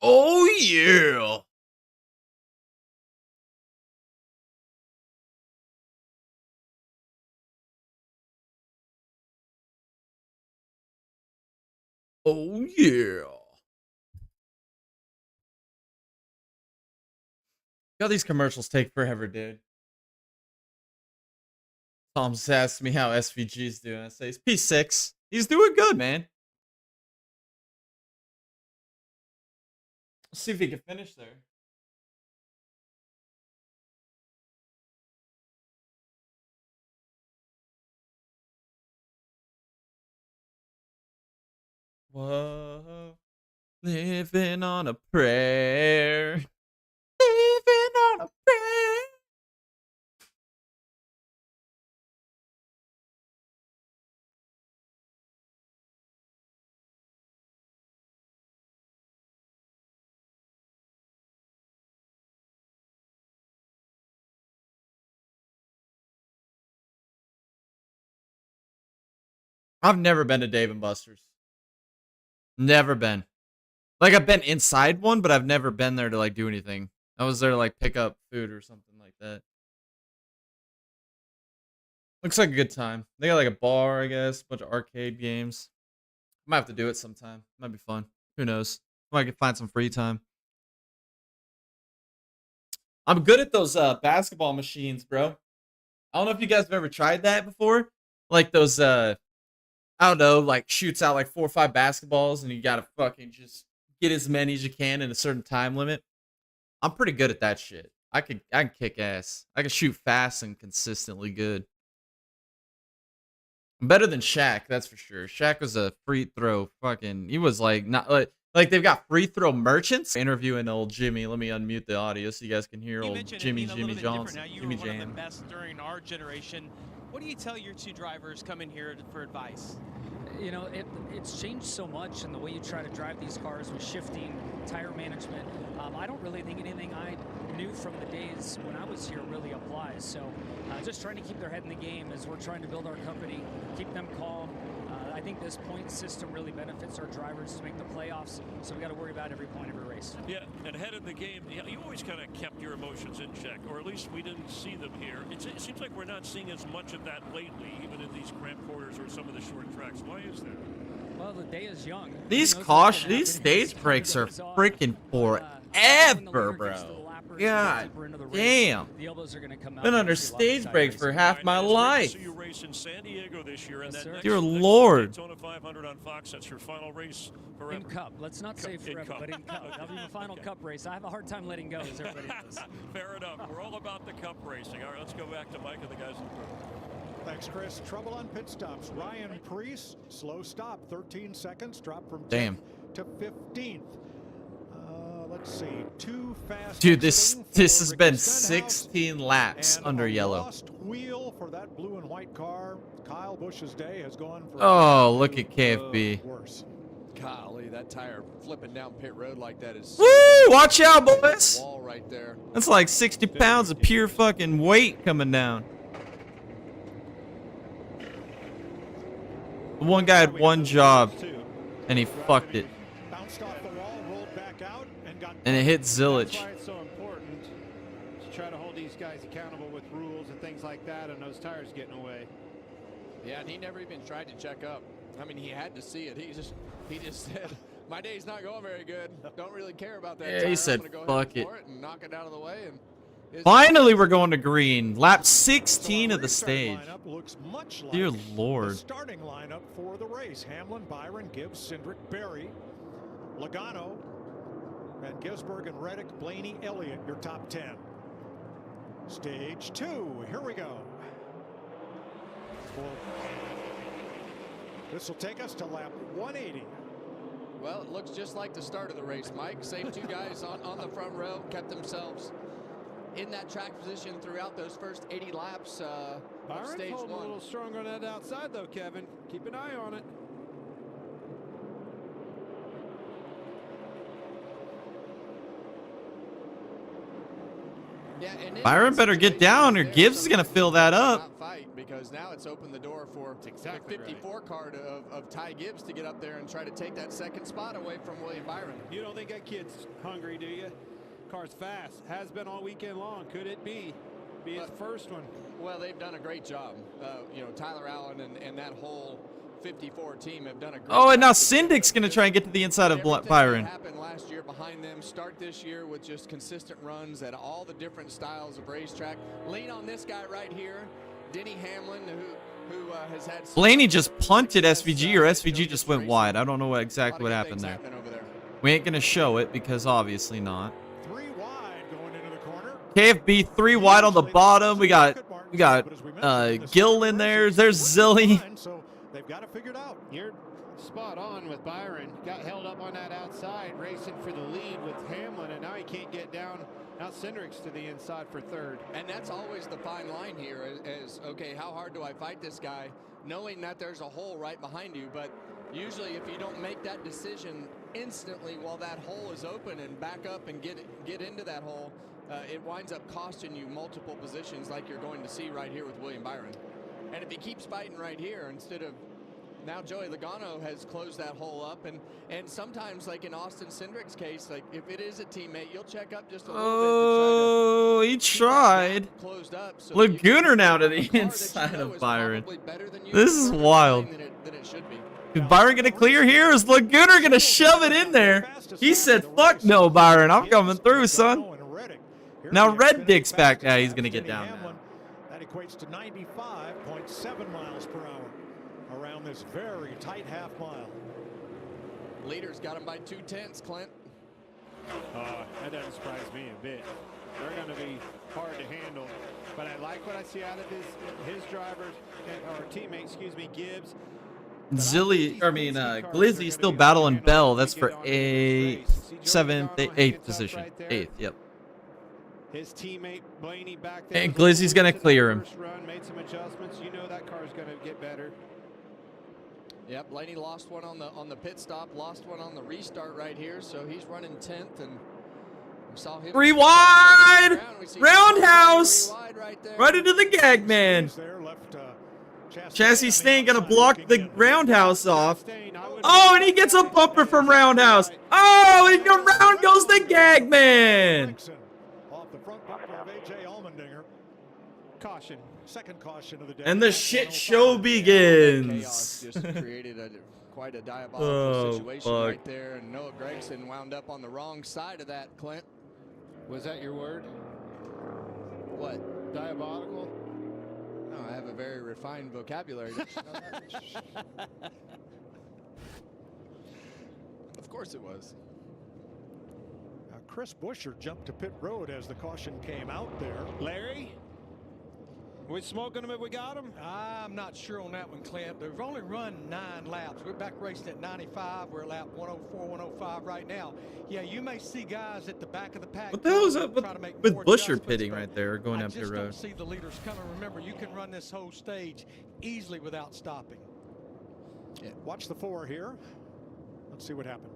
Oh yeah! Oh yeah! God, these commercials take forever, dude. Tom just asked me how SVG's doing. I say he's P6. He's doing good, man. Let's see if he can finish there. Whoa. Living on a prayer. Living on a prayer. I've never been to Dave & Buster's. Never been. Like, I've been inside one, but I've never been there to, like, do anything. I was there to, like, pick up food or something like that. Looks like a good time. They got, like, a bar, I guess. A bunch of arcade games. Might have to do it sometime. Might be fun. Who knows? Might find some free time. I'm good at those basketball machines, bro. I don't know if you guys have ever tried that before. Like those, I don't know, like shoots out like 4 or 5 basketballs and you gotta fucking just get as many as you can in a certain time limit. I'm pretty good at that shit. I can kick ass. I can shoot fast and consistently good. I'm better than Shaq, that's for sure. Shaq was a free throw fucking. He was like not like they've got free throw merchants interviewing old Jimmy. Let me unmute the audio so you guys can hear old Jimmy Johnson. Jimmy One of Jam. the best during our generation. What do you tell your 2 drivers coming here for advice? You know, it's changed so much in the way you try to drive these cars with shifting, tire management. I don't really think anything I knew from the days when I was here really applies. So just trying to keep their head in the game as we're trying to build our company, keep them calm. I think this point system really benefits our drivers to make the playoffs, so we got to worry about every point every race. Yeah, and ahead of the game, you always kind of kept your emotions in check, or at least we didn't see them here. It seems like we're not seeing as much of that lately, even in these cramped quarters or some of the short tracks. Why is that? Well, the day is young. These stage breaks are freaking forever, bro. God damn. Been under stage breaks for half my life. You race in San Diego this year, and that Dear Lord. Daytona 500 on Fox. That's your final race forever. In Cup. Let's not say forever, but in Cup. That'll be the final Cup race. I have a hard time letting go, as everybody knows. Fair enough. We're all about the Cup racing. All right, let's go back to Mike and the guys in the group. Thanks, Chris. Trouble on pit stops. Ryan Preece, slow stop, 13 seconds, drop from 10th Damn. to 15th. Let's see, 2 fast. Dude, this has been 16 laps under yellow. Lost wheel for that blue and white car. Kyle Busch's day has gone for. Oh, look at KFB. Worse. Golly, that tire flipping down pit road like that is. Woo! Watch out, boys. Wall right there. That's like 60 pounds of pure fucking weight coming down. One guy had one job, and he fucked it. Bounced off the wall, rolled back out, and it hit Zillage. That's why it's so important to try to hold these guys accountable with rules and things like that, and those tires getting away. Yeah, and he never even tried to check up. I mean, he had to see it. He just said, my day's not going very good. Don't really care about that. Yeah, tire. he said, I'm gonna go fuck ahead it. for it and knock it out of the way. And Finally, we're going to green. Lap 16 of the stage. Lineup looks much like Dear the Lord. starting lineup for the race. Hamlin, Byron, Gibbs, Cindric, Berry, Logano, Van Gisbergen, Reddick, Blaney, Elliott, your top 10. Stage 2, here we go. This will take us to lap 180. Well, it looks just like the start of the race, Mike. Same two guys on the front row, kept themselves in that track position throughout those first 80 laps of stage holding 1. a little stronger on that outside, though, Kevin. Keep an eye on it. Yeah, and Byron better get down or Gibbs is going to fill that up. Fight, because now it's opened the door for the 54 car of Ty Gibbs to get up there and try to take that second spot away from William Byron. You don't think that kid's hungry, do you? Car's fast. Has been all weekend long. Could it be his first one? Well, they've done a great job. You know, Tyler Allen and that whole 54 team have done a great Oh, and now job. Syndic's going to try and get to the inside of Byron. What happened last year behind them, start this year with just consistent runs at all the different styles of racetrack. Lean on this guy right here, Denny Hamlin, who has had Blaney just punted SVG, or SVG just went wide. I don't know exactly what happened there. We ain't going to show it because obviously not. 3 wide going into the corner. KFB 3 wide on the bottom. We got Gill in there. There's Zilly. So they've got it figured out. You're spot on with Byron. Got held up on that outside, racing for the lead with Hamlin, and now he can't get down. Now Cindric's to the inside for third. And that's always the fine line here is, okay, how hard do I fight this guy, knowing that there's a hole right behind you? But usually if you don't make that decision instantly while that hole is open and back up and get into that hole, it winds up costing you multiple positions like you're going to see right here with William Byron. And if he keeps fighting right here instead of now Joey Logano has closed that hole up, and sometimes like in Austin Cindric's case, like if it is a teammate, you'll check up just a little Oh, he tried. closed up. So Lagooner now to the inside of Byron. This is wild. Is Byron going to clear here? Is Lagooner going to shove it in there? He said, fuck no, Byron. I'm coming through, son. Now Reddick's back. Yeah, he's going to get down now. That equates to 95.7 miles per hour around this very tight half mile. Leader's got him by 2/10, Clint. That doesn't surprise me a bit. They're going to be hard to handle. But I like what I see out of his drivers, or teammate, excuse me, Gibbs. Glizzy's still battling Bell. That's for a 7th, 8th position. 8th, yep. His teammate Blaney back there. And Glizzy's going to clear him. Run, made some adjustments. You know that car's going to get better. Yeah, Blaney lost one on the pit stop, lost one on the restart right here, so he's running 10th, and we saw him 3 wide, roundhouse, right into the gag man. Chassis Stain gonna block the roundhouse off. Oh, and he gets a bumper from roundhouse. Oh, and around goes the gag man. Off the front bumper of AJ Allmendinger. Caution. Second caution of the day. And the shit show begins. Just created quite a diabolical situation right there, and Noah Gragson wound up on the wrong side of that, Clint. Was that your word? What? Diabolical? No, I have a very refined vocabulary. Did you know that? Of course it was. Chris Buescher jumped to pit road as the caution came out there. Larry? We smoking them if we got them? I'm not sure on that one, Clint. They've only run 9 laps. We're back racing at 95. We're at lap 104, 105 right now. Yeah, you may see guys at the back of the pack. What the hell is up with Buescher pitting right there, going up the road? I just don't see the leaders coming. Remember, you can run this whole stage easily without stopping. Yeah. Watch the 4 here. Let's see what happened.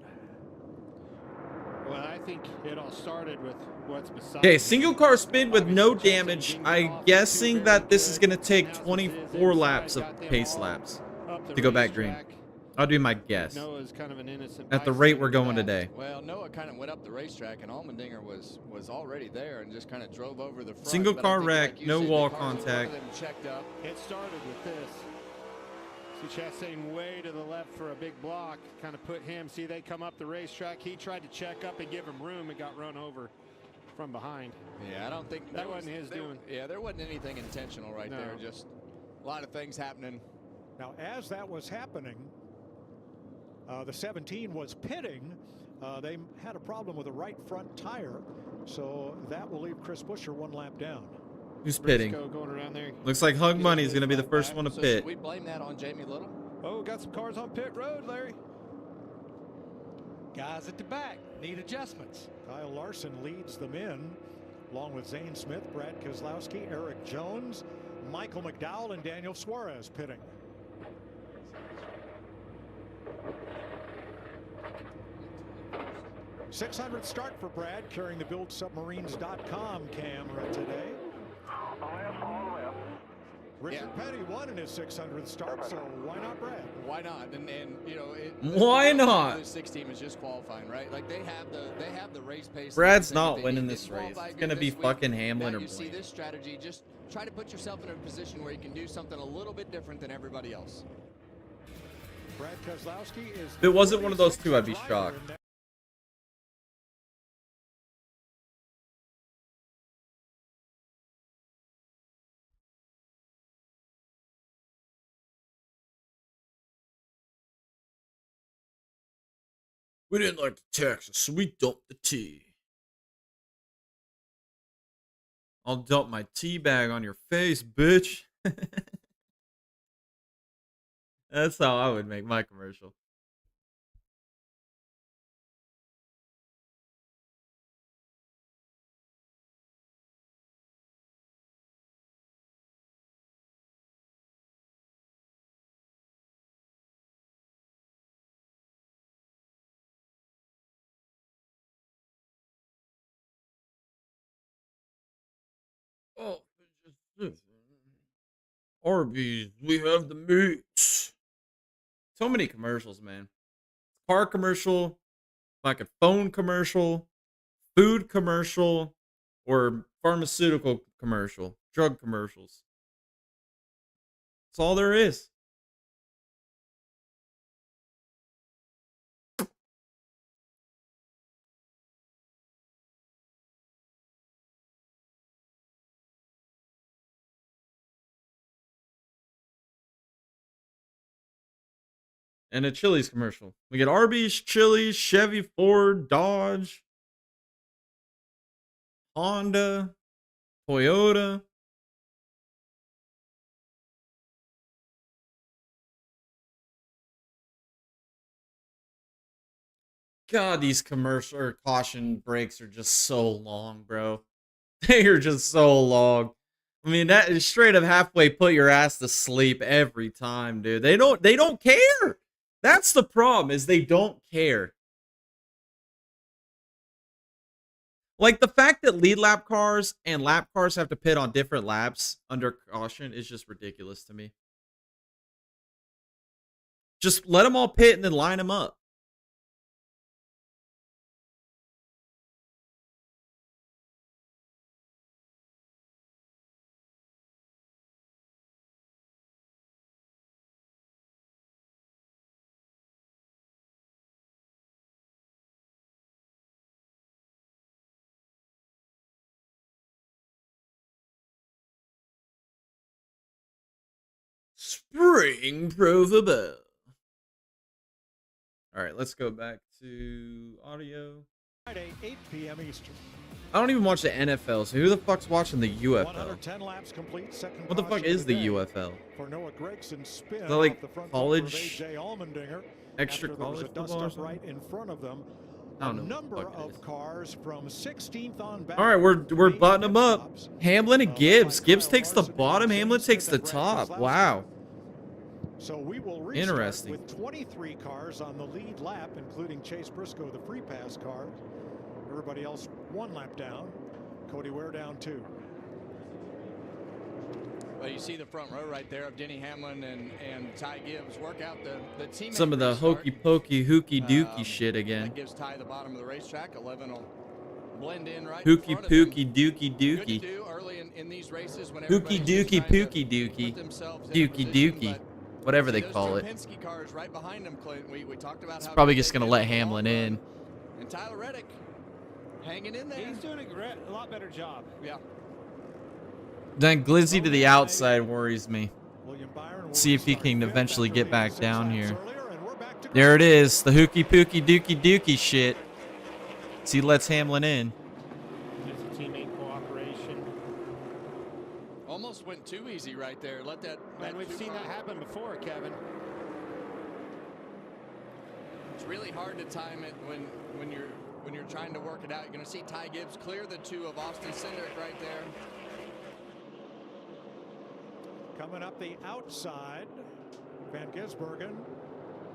Well, I think it all started with what's beside. Okay, single car spin with no damage. I'm guessing that this is going to take 24 laps of pace laps to go back green. I'll do my guess. Noah's kind of an innocent at the rate we're going today. Well, Noah kind of went up the racetrack, and Allmendinger was already there and just kind of drove over the front. Single car wreck, no wall contact. It started with this. See Chastain way to the left for a big block, kind of put him. See, they come up the racetrack. He tried to check up and give him room and got run over from behind. Yeah, I don't think that wasn't his doing. Yeah, there wasn't anything intentional right there. Just a lot of things happening. Now, as that was happening, the 17 was pitting. They had a problem with the right front tire, so that will leave Chris Buescher 1 lap down. Who's pitting? Going around there. Looks like Hug Money is going to be the first one to pit. Should we blame that on Jamie Little? Oh, got some cars on pit road, Larry. Guys at the back need adjustments. Kyle Larson leads them in, along with Zane Smith, Brad Keselowski, Eric Jones, Michael McDowell, and Daniel Suarez pitting. .600 start for Brad, carrying the BuildSubmarines.com camera today. Richard Petty won in his 600th start, so why not Brad? Why not? And you know, why not? The 6 team is just qualifying, right? Like they have the race pace. Brad's not winning this race. It's gonna be fucking Hamlin or Blaney. You see Blaney. this strategy? Just try to put yourself in a position where you can do something a little bit different than everybody else. Brad Keselowski is. If it wasn't one of those two, I'd be shocked. We didn't like the Texas, so we dumped the tea. I'll dump my tea bag on your face, bitch. That's how I would make my commercial. Oh, Arby's, we have the meats. So many commercials, man. Car commercial, like a phone commercial, food commercial, or pharmaceutical commercial, drug commercials. That's all there is. And a Chili's commercial. We get Arby's, Chili's, Chevy, Ford, Dodge, Honda, Toyota. God, these commercial or caution breaks are just so long, bro. They are just so long. I mean, that is straight up halfway put your ass to sleep every time, dude. They don't care. That's the problem, is they don't care. Like, the fact that lead lap cars and lap cars have to pit on different laps under caution is just ridiculous to me. Just let them all pit and then line them up. Spring Provable. All right, let's go back to audio. Friday, 8 p.m. Eastern. I don't even watch the NFL, so who the fuck's watching the UFL? 110 laps complete. Second What the fuck is the UFL? For Noah Gregson spin Is that like off the front college? AJ Allmendinger Extra after there was college a dust football or up something? right in front of them. I don't A know number what the fuck it of is. cars from 16th on back. All right, we're buttoning them up. Hamlin and Gibbs. Gibbs takes the bottom. Hamlin takes the top. Wow. So we will restart Interesting. with 23 cars on the lead lap, including Chase Briscoe, the free pass car. Everybody else 1 lap down. Cody Ware down 2. Well, you see the front row right there of Denny Hamlin and Ty Gibbs work out the teammate. Some of the restart. hokey pokey hooky dookie shit again. That gives Ty the bottom of the racetrack. 11 will blend in right Hooky in front of him. pooky dookie Good to dookie. do early in these races when Hooky everybody's dookie just trying to pooky dookie. put themselves in a Dookie position, dookie. whatever See they those call two it. Penske cars right behind him, Clint. We talked about It's how probably good just they've gonna been let on the long Hamlin run. in. And Tyler Reddick hanging in there. He's doing a lot better job. Yeah. Then Glizzy to the outside worries me. See if he can eventually get back down here. There it is, the hooky pooky dookie dookie shit. So he lets Hamlin in. Just a teammate cooperation. Almost went too easy right there. Let that. And we've seen that happen before, Kevin. It's really hard to time it when you're trying to work it out. You're going to see Ty Gibbs clear the two of Austin Cindric right there. Coming up the outside, Van Gisbergen,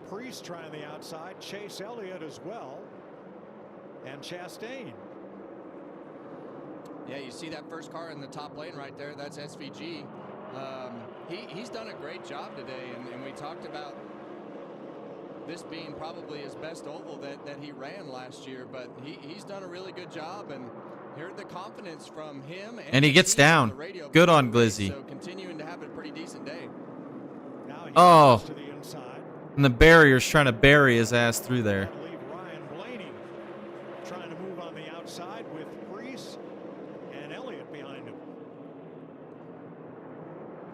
Priest trying the outside, Chase Elliott as well, and Chastain. Yeah, you see that first car in the top lane right there. That's SVG. He's done a great job today, and we talked about this being probably his best oval that he ran last year, but he's done a really good job, and heard the confidence from him. And he gets down. Good on Glizzy. So continuing to have a pretty decent day. Oh, and the barrier's trying to bury his ass through there. Ryan Blaney trying to move on the outside with Priest and Elliott behind him.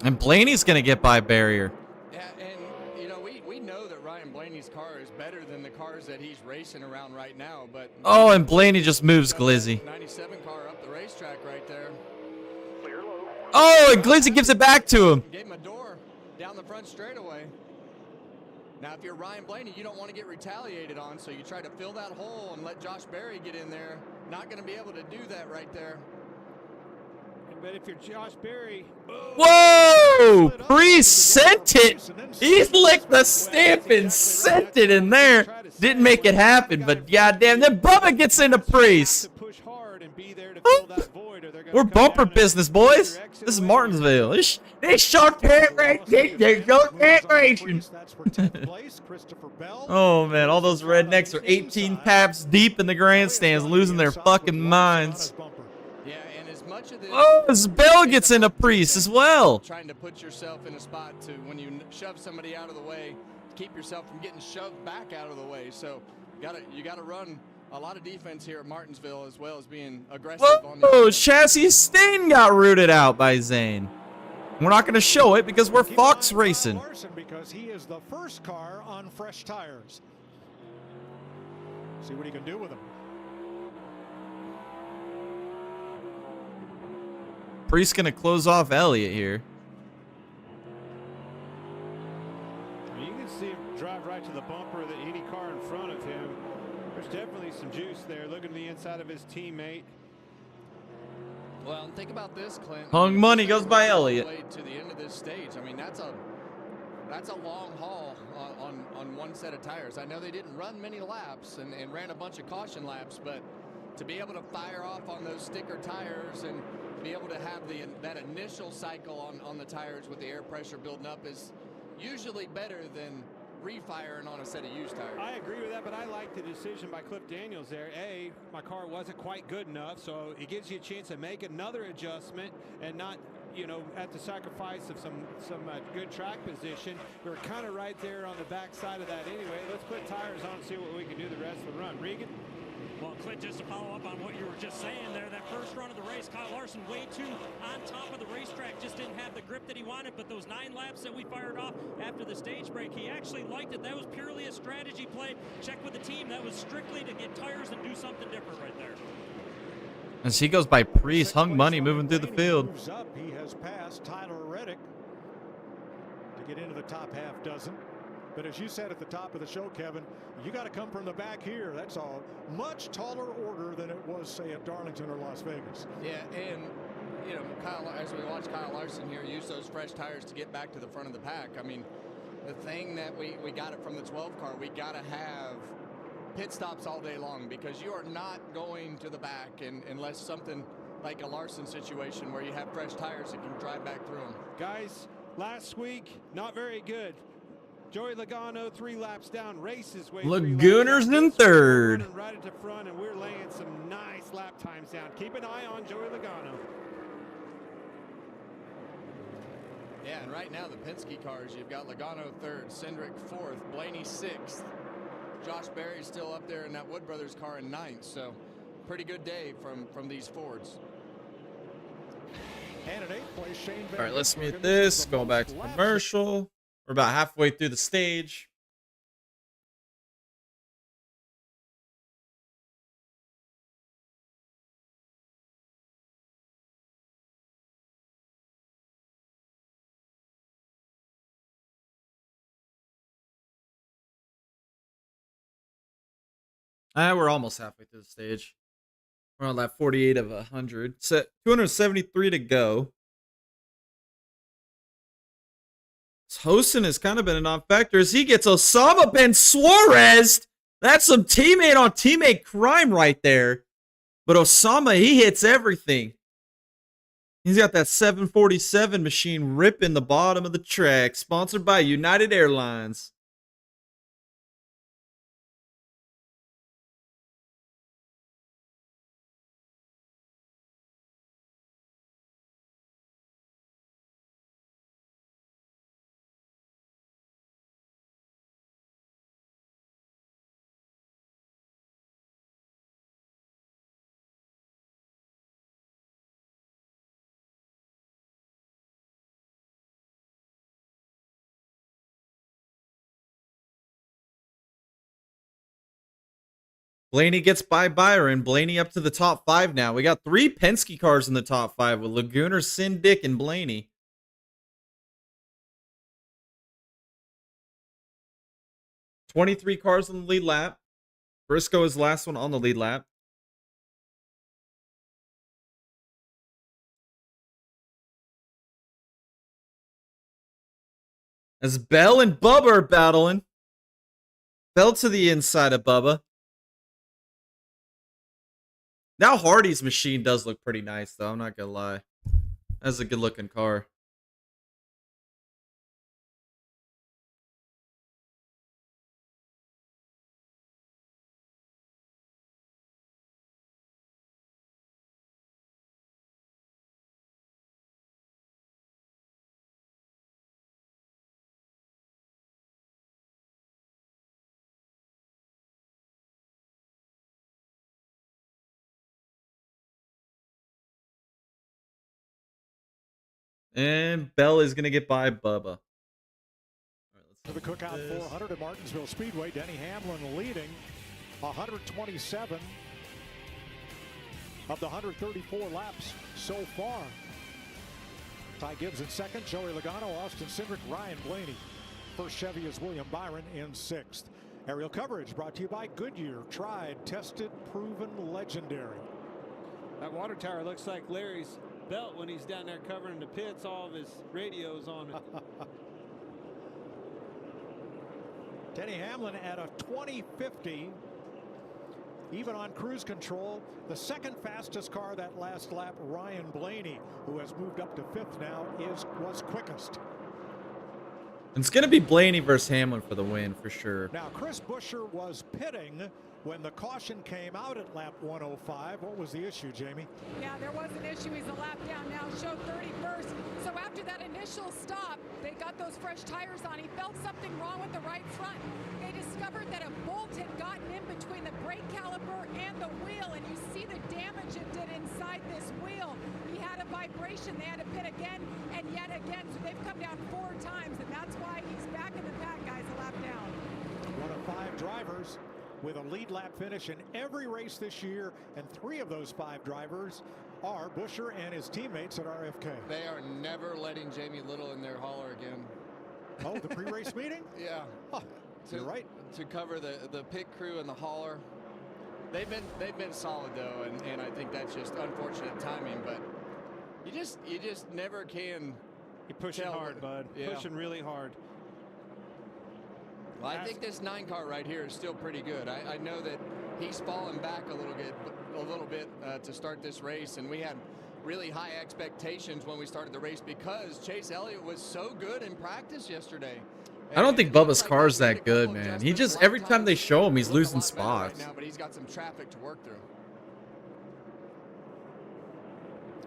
And Blaney's gonna get by barrier. Yeah, and you know we know that Ryan Blaney's car is better than the cars that he's racing around right now, but Oh, and Blaney just moves Glizzy. 97 car up the racetrack right there. Oh, and Glizzy gives it back to him. Gave him a door down the front straightaway. Now, if you're Ryan Blaney, you don't want to get retaliated on, so you try to fill that hole and let Josh Berry get in there. Not going to be able to do that right there. But if you're Josh Berry, Whoa! Priest sent it. He licked the stamp and sent it in there. Didn't make it happen, but goddamn, then Bubba gets into Priest. We're bumper business, boys. This is Martinsville. They short track racing. They short track racing. Oh man, all those rednecks are 18 paps deep in the grandstands, losing their fucking minds. Yeah, and as much of this. Oh, this Bell gets into Priest as well. Trying to put yourself in a spot to when you shove somebody out of the way, keep yourself from getting shoved back out of the way. So you gotta run a lot of defense here at Martinsville as well as being aggressive. Whoa, Chassis Stain got rooted out by Zane. We're not going to show it because we're Fox Racing. Because he is the first car on fresh tires. See what he can do with them. Priest going to close off Elliott here. You can see him drive right to the bumper of any car in front of him. There's definitely some juice there. Looking to the inside of his teammate. Well, think about this, Clint. Hung money goes by Elliott. To the end of this stage. I mean, that's a long haul on one set of tires. I know they didn't run many laps and ran a bunch of caution laps, but to be able to fire off on those sticker tires and be able to have that initial cycle on the tires with the air pressure building up is usually better than refiring on a set of used tires. I agree with that, but I like the decision by Cliff Daniels there. My car wasn't quite good enough, so it gives you a chance to make another adjustment and not, at the sacrifice of some good track position. We're kind of right there on the back side of that anyway. Let's put tires on and see what we can do the rest of the run. Regan? Well, Clint, just to follow up on what you were just saying there, that first run of the race, Kyle Larson way too on top of the racetrack, just didn't have the grip that he wanted, but those 9 laps that we fired off after the stage break, he actually liked it. That was purely a strategy play. Check with the team. That was strictly to get tires and do something different right there. As he goes by Priest, Hung money moving through the field. Moves up. He has passed Tyler Reddick to get into the top half dozen. But as you said at the top of the show, Kevin, you got to come from the back here. That's a much taller order than it was, say, at Darlington or Las Vegas. Yeah, and as we watch Kyle Larson here use those fresh tires to get back to the front of the pack. I mean, the thing that we got it from the 12 car, we got to have pit stops all day long because you are not going to the back unless something like a Larson situation where you have fresh tires that can drive back through them. Guys, last week, not very good. Joey Logano 3 laps down, races way. Lagooners in third. Right at the front, and we're laying some nice lap times down. Keep an eye on Joey Logano. Yeah, Yeah, and right now the Penske cars, you've got Logano 3rd, Cindric 4th, Blaney 6th. Josh Berry's still up there in that Wood Brothers car in 9th. So pretty good day from these Fords. And in 8th place, Shane All right, let's mute this. Going back to commercial. We're about halfway through the stage. We're almost halfway through the stage. We're on that 48 of 100. Set 273 to go. Hosen has kind of been a non-factor as he gets Osama Ben Suarez. That's some teammate on teammate crime right there. But Osama, he hits everything. He's got that 747 machine ripping the bottom of the track. Sponsored by United Airlines. Blaney gets by Byron. Blaney up to the top 5 now. We got 3 Penske cars in the top 5 with Lagooner, Cindric, and Blaney. $23 cars on the lead lap. Briscoe is the last one on the lead lap. As Bell and Bubba are battling. Bell to the inside of Bubba. Now Hardy's machine does look pretty nice, though. I'm not going to lie. That's a good-looking car. And Bell is going to get by Bubba. For the Cookout 400 at Martinsville Speedway, Denny Hamlin leading 127 of the 134 laps so far. Ty Gibbs in second, Joey Logano, Austin Cindric, Ryan Blaney. First Chevy is William Byron in 6th. Aerial coverage brought to you by Goodyear. Tried, tested, proven, legendary. That water tower looks like Larry's belt when he's down there covering the pits. All of his radios on it. Denny Hamlin at a 20.50, even on cruise control. The second fastest car that last lap, Ryan Blaney, who has moved up to 5th now, was quickest. It's going to be Blaney versus Hamlin for the win, for sure. Now, Chris Buescher was pitting when the caution came out at lap 105. What was the issue, Jamie? Yeah, there was an issue. He's a lap down now, showed 31st. So after that initial stop, they got those fresh tires on. He felt something wrong with the right front. They discovered that a bolt had gotten in between the brake caliper and the wheel, and you see the damage it did inside this wheel. He had a vibration. They had to pit again and yet again. So they've come down 4 times, and that's why he's back in the pack, guys, a lap down. One of 5 drivers with a lead lap finish in every race this year, and 3 of those 5 drivers are Buescher and his teammates at RFK. They are never letting Jamie Little in their hauler again. Oh, the pre-race meeting? Yeah. Oh, you're right. To cover the pit crew and the hauler. They've been solid though, and I think that's just unfortunate timing, but you just never can. You're pushing hard, bud. Yeah. Pushing really hard. Well, I think this 9 car right here is still pretty good. I know that he's fallen back a little bit to start this race, and we had really high expectations when we started the race because Chase Elliott was so good in practice yesterday. I don't think Bubba's car is that good, man. He just, every time they show him, he's losing spots. Right now, but he's got some traffic to work through.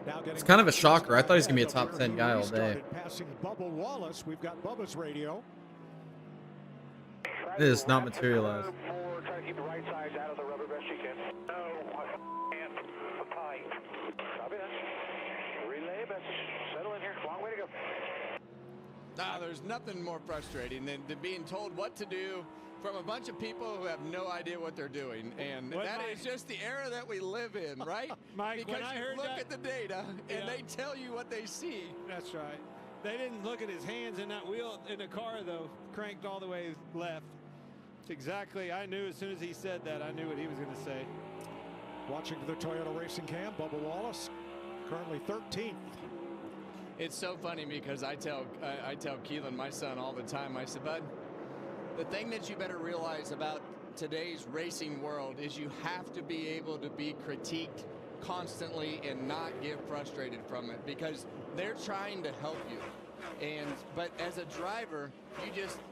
Now It's kind of a shocker. I thought he was going to be a top 10 guy all day. Passing Bubba Wallace. We've got Bubba's radio. It is not materialized. Try to keep the right sides out of the rubber best you can. No, and tight. Copy that. Relay message. Settle in here. Long way to go. Nah, there's nothing more frustrating than being told what to do from a bunch of people who have no idea what they're doing. And that is just the era that we live in, right? Mike, because when I heard you look that, at the data and they tell you what they see. That's right. They didn't look at his hands in that wheel in the car, though, cranked all the way left. It's exactly, I knew as soon as he said that, I knew what he was going to say. Watching the Toyota Racing Cam, Bubba Wallace, currently 13th. It's so funny because I tell Keelan, my son, all the time, I said, bud, the thing that you better realize about today's racing world is you have to be able to be critiqued constantly and not get frustrated from it, because they're trying to help you. But as a driver,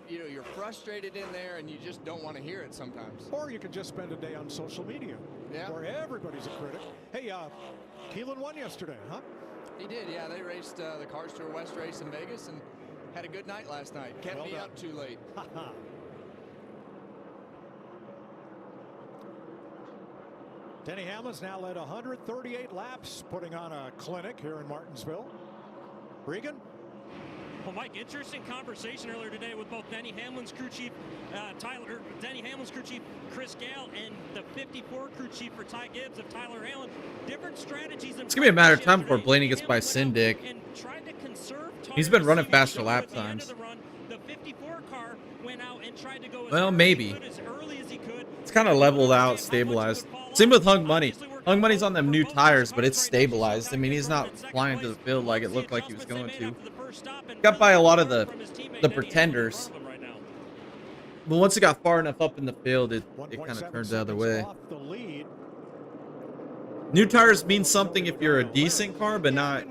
you're frustrated in there and you just don't want to hear it sometimes. Or you can just spend a day on social media, where everybody's a critic. Hey, Keelan won yesterday, huh? He did, yeah. They raced the Cars Tour West race in Vegas and had a good night last night. Kept me up too late. Denny Hamlin's now led 138 laps, putting on a clinic here in Martinsville. Regan? Well, Mike, interesting conversation earlier today with both Denny Hamlin's crew chief, Denny Hamlin's crew chief, Chris Gale, and the 54 crew chief for Ty Gibbs of Tyler Allen. Different strategies. It's going to be a matter of time before Blaney gets by Syndic. He's been running faster lap times. The 54 car went out and tried to go Well, maybe. as early as he could. It's kind of leveled out, stabilized. Same with Hung Money. Hung Money's on them new tires, but it's stabilized. I mean, he's not flying to the field like it looked like he was going to. Got by a lot of the pretenders. But once it got far enough up in the field, it kind of turns the other way. New tires mean something if you're a decent car, but not.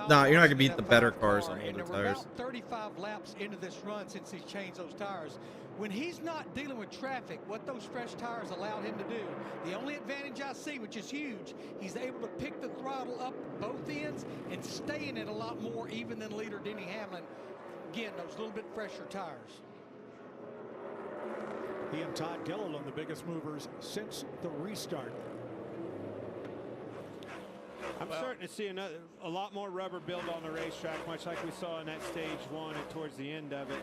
Nah, you're not gonna beat the better cars on older tires. About 35 laps into this run since he's changed those tires. When he's not dealing with traffic, what those fresh tires allowed him to do, the only advantage I see, which is huge, he's able to pick the throttle up both ends and stay in it a lot more even than leader Denny Hamlin. Again, those little bit fresher tires. He and Todd Gilliland, the biggest movers since the restart. I'm starting to see a lot more rubber build on the racetrack, much like we saw in that stage one and towards the end of it.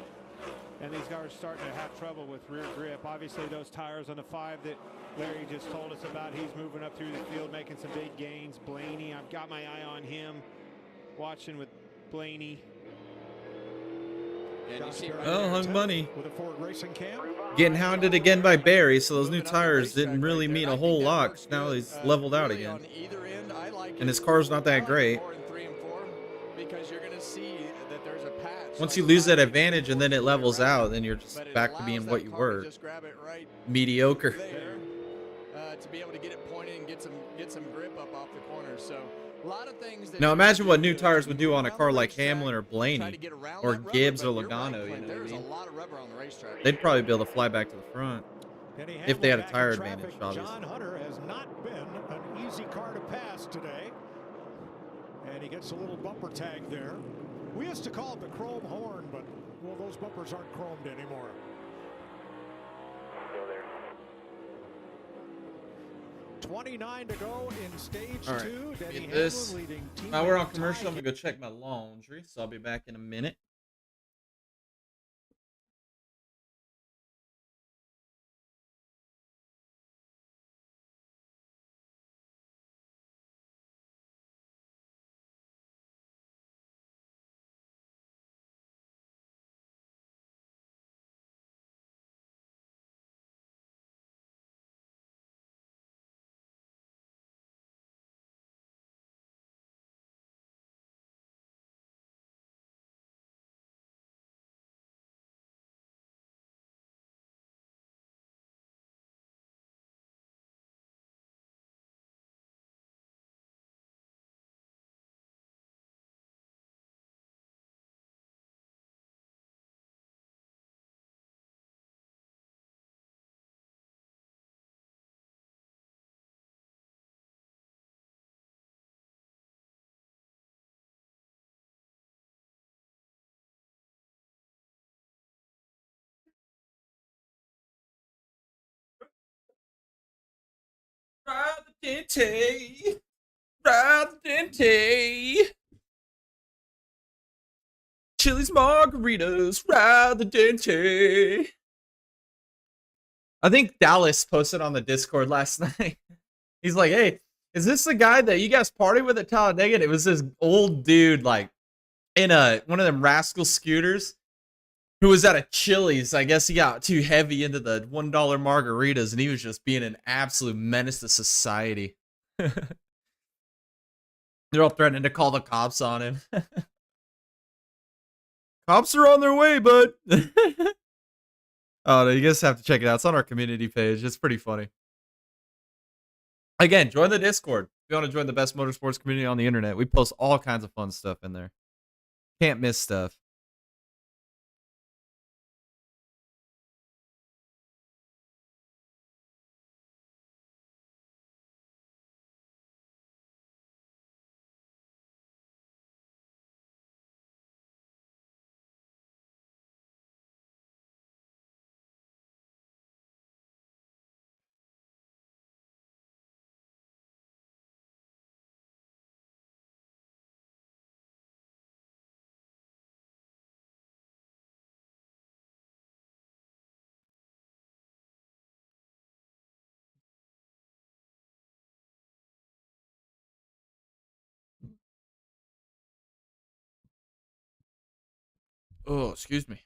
And these guys are starting to have trouble with rear grip. Obviously, those tires on the 5 that Larry just told us about, he's moving up through the field, making some big gains. Blaney, I've got my eye on him, watching with Blaney. Well, Hung Money getting hounded again by Barry, so those new tires didn't really mean a whole lot. 'Cause now he's leveled out again, and his car's not that great. Because you're going to see that there's a patch. Once you lose that advantage and then it levels out, then you're just back to being what you were. Mediocre. To be able to get it pointed and get some grip up off the corner. So a lot of things. Now imagine what new tires would do on a car like Hamlin or Blaney or Gibbs or Logano. You know what I mean? A lot of rubber on the racetrack. They'd probably be able to fly back to the front if they had a tire advantage, obviously. John Hunter has not been an easy car to pass today. And he gets a little bumper tag there. We used to call it the chrome horn, but, well, those bumpers aren't chromed anymore. Go there. 29 to go in stage All right, 2. Denny get this. Hamlin leading team. Now we're on commercial. I'm gonna go check my laundry, so I'll be back in a minute. Dente. Ride the Dente. Chili's margaritas. Ride the Dente. I think Dallas posted on the Discord last night. He's like, hey, is this the guy that you guys party with at Talladega? And it was this old dude, like, in one of them rascal scooters, who was at a Chili's. I guess he got too heavy into the $1 margaritas, and he was just being an absolute menace to society. They're all threatening to call the cops on him. Cops are on their way, bud. Oh, no, you guys have to check it out. It's on our community page. It's pretty funny. Again, join the Discord if you want to join the best motorsports community on the internet. We post all kinds of fun stuff in there. Can't miss stuff. Oh, excuse me.